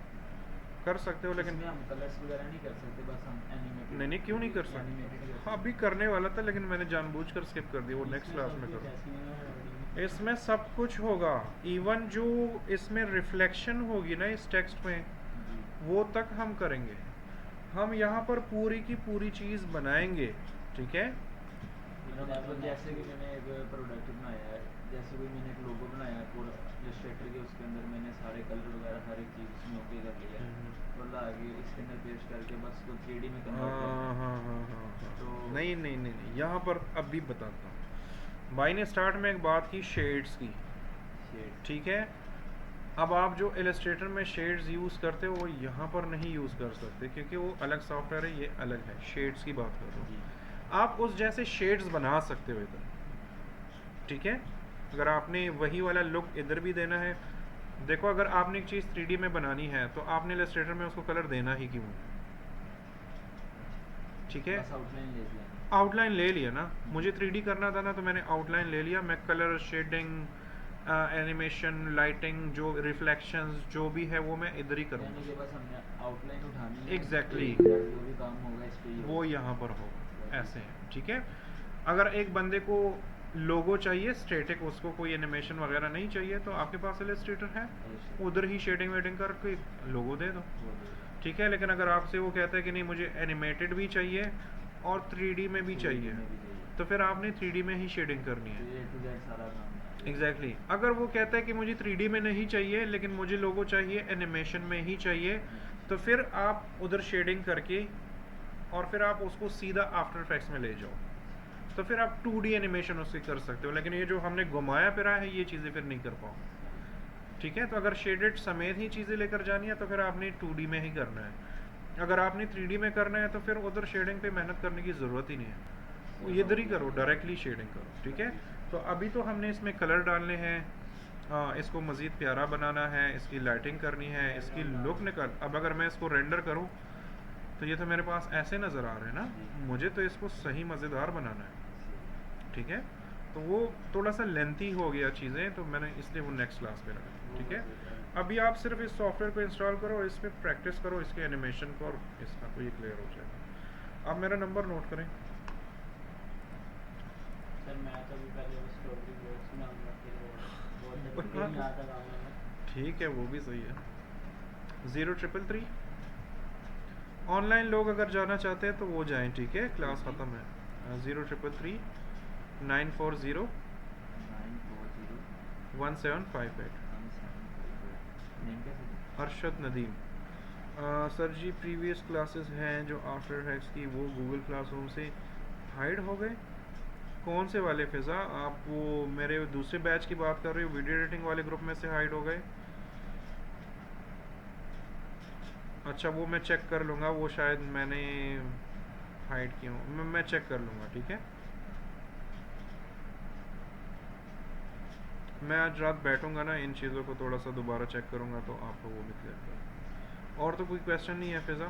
कर सकते हो, लेकिन इसमें हम कलर्स वगैरह नहीं कर सकते, बस हम एनिमेटेड। नहीं क्यों नहीं कर सकते? एनिमेटेड हाँ अभी करने वाला था, लेकिन मैंने जानबूझकर स्किप कर दिया, वो नेक्स्ट क्लास में करूँ। इसमें सब कुछ होगा, इवन जो इसमें रिफ्लेक्शन होगी ना इस टेक्स्ट में, वो तक हम करेंगे। हम यहाँ पर पूरी की पूरी चीज़ बनाएंगे, ठीक है। मतलब जैसे कि मैंने एक प्रोडक्ट बनाया है, जैसे कि मैंने एक लोगो बनाया है पूरा इलस्ट्रेटर के, उसके अंदर मैंने सारे कलर वगैरह हर एक चीज़ उसमें ओके कर लिया है, और लाके इसके अंदर पेस्ट करके बस उसको 3D में कन्वर्ट करना है। तो नहीं नहीं नहीं नहीं, यहाँ पर अभी बताता हूँ। भाई ने स्टार्ट में एक बात की शेड्स की, शेड, ठीक है। अब आप जो इलस्ट्रेटर में शेड्स यूज़ करते हो वो यहाँ पर नहीं यूज़ कर सकते, क्योंकि वो अलग सॉफ्टवेयर है, ये अलग है। शेड्स की बात कर रहा हूँ, आप उस जैसे शेड्स बना सकते हो इधर, ठीक है। अगर आपने वही वाला लुक इधर भी देना है, देखो अगर आपने एक चीज़ 3D में बनानी है तो आपने इलस्ट्रेटर में उसको कलर देना ही क्यों, ठीक है। बस आउटलाइन ले लिया। आउटलाइन ले लिया ना, मुझे 3D करना था ना, तो मैंने आउटलाइन ले लिया, मैं कलर शेडिंग एनिमेशन लाइटिंग जो रिफ्लेक्शंस जो भी है वो मैं इधर ही करूँगा, यानी कि बस हमने आउटलाइन उठानी है। Exactly. जो भी काम होगा इस पे ही वो होगा। यहाँ पर होगा, ऐसे है, ठीक है। अगर एक बंदे को लोगो चाहिए स्टैटिक, उसको कोई एनिमेशन वगैरह नहीं चाहिए, तो आपके पास इलस्ट्रेटर है, उधर ही शेडिंग वेडिंग करके लोगो दे दो, ठीक है। लेकिन अगर आपसे वो कहता है कि नहीं मुझे एनिमेटेड भी चाहिए और 3D में भी चाहिए, तो फिर आपने 3D में ही शेडिंग करनी है। A to Z सारा काम है। एग्जैक्टली अगर वो कहता है कि मुझे 3D में नहीं चाहिए लेकिन मुझे लोगो चाहिए एनिमेशन में ही चाहिए, तो फिर आप उधर शेडिंग करके और फिर आप उसको सीधा आफ्टर इफेक्ट्स में ले जाओ, तो फिर आप 2D एनिमेशन उससे कर सकते हो। लेकिन ये जो हमने घुमाया फिरा है ये चीज़ें फिर नहीं कर पाओ, ठीक है। तो अगर शेडेड समेत ही चीज़ें लेकर जानी है तो फिर आपने 2D में ही करना है। अगर आपने 3D में करना है तो फिर उधर शेडिंग पे मेहनत करने की ज़रूरत ही नहीं है, वो इधर ही करो, डायरेक्टली शेडिंग करो, ठीक है। तो अभी तो हमने इसमें कलर डालने हैं, इसको मज़ीद प्यारा बनाना है, इसकी लाइटिंग करनी है, इसकी लुक निकाल। अब अगर मैं इसको रेंडर करूँ तो ये तो मेरे पास ऐसे नज़र आ रहे हैं ना, मुझे तो इसको सही मज़ेदार बनाना है, ठीक है। तो वो थोड़ा सा लेंथी हो गया चीज़ें, तो मैंने इसलिए वो नेक्स्ट क्लास पे रखा, ठीक है। अभी आप सिर्फ इस सॉफ्टवेयर को इंस्टॉल करो और इसमें प्रैक्टिस करो इसके एनिमेशन को, और इसका तो ये क्लियर हो जाएगा। आप मेरा नंबर नोट करें। सर मैं तो अभी पहले वो स्ट्रॉबेरी बॉक्स में आऊँगा, फिर वो यहाँ तक आऊँगा मैं। ठीक है, वो भी सही है। 0333। ऑनलाइन लोग अगर जाना चाहते हैं तो वो जाएं, ठीक है, क्लास ख़त्म है। 0333 940 1758। नेम कैसे? अरशद नदीम। सर जी प्रीवियस क्लासेस हैं जो आफ्टर हैक्स की, वो गूगल क्लासरूम से हाइड हो गए। कौन से वाले फ़िज़ा? आप वो मेरे दूसरे बैच की बात कर रहे हो, वीडियो एडिटिंग वाले ग्रुप में से हाइड हो गए? अच्छा, वो मैं चेक कर लूँगा, वो शायद मैंने हाइड किया हूँ, मैं चेक कर लूँगा, ठीक है। मैं आज रात बैठूँगा ना, इन चीज़ों को थोड़ा सा दोबारा चेक करूँगा, तो आपको वो भी क्लियर कर। और तो कोई क्वेश्चन नहीं है फ़िज़ा?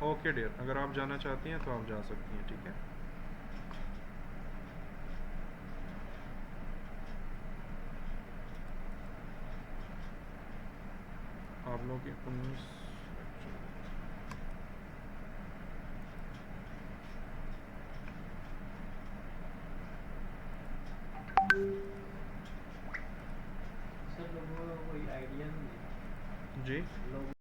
ओके डियर, अगर आप जाना चाहती हैं तो आप जा सकती हैं, ठीक है। आप लोगों की 19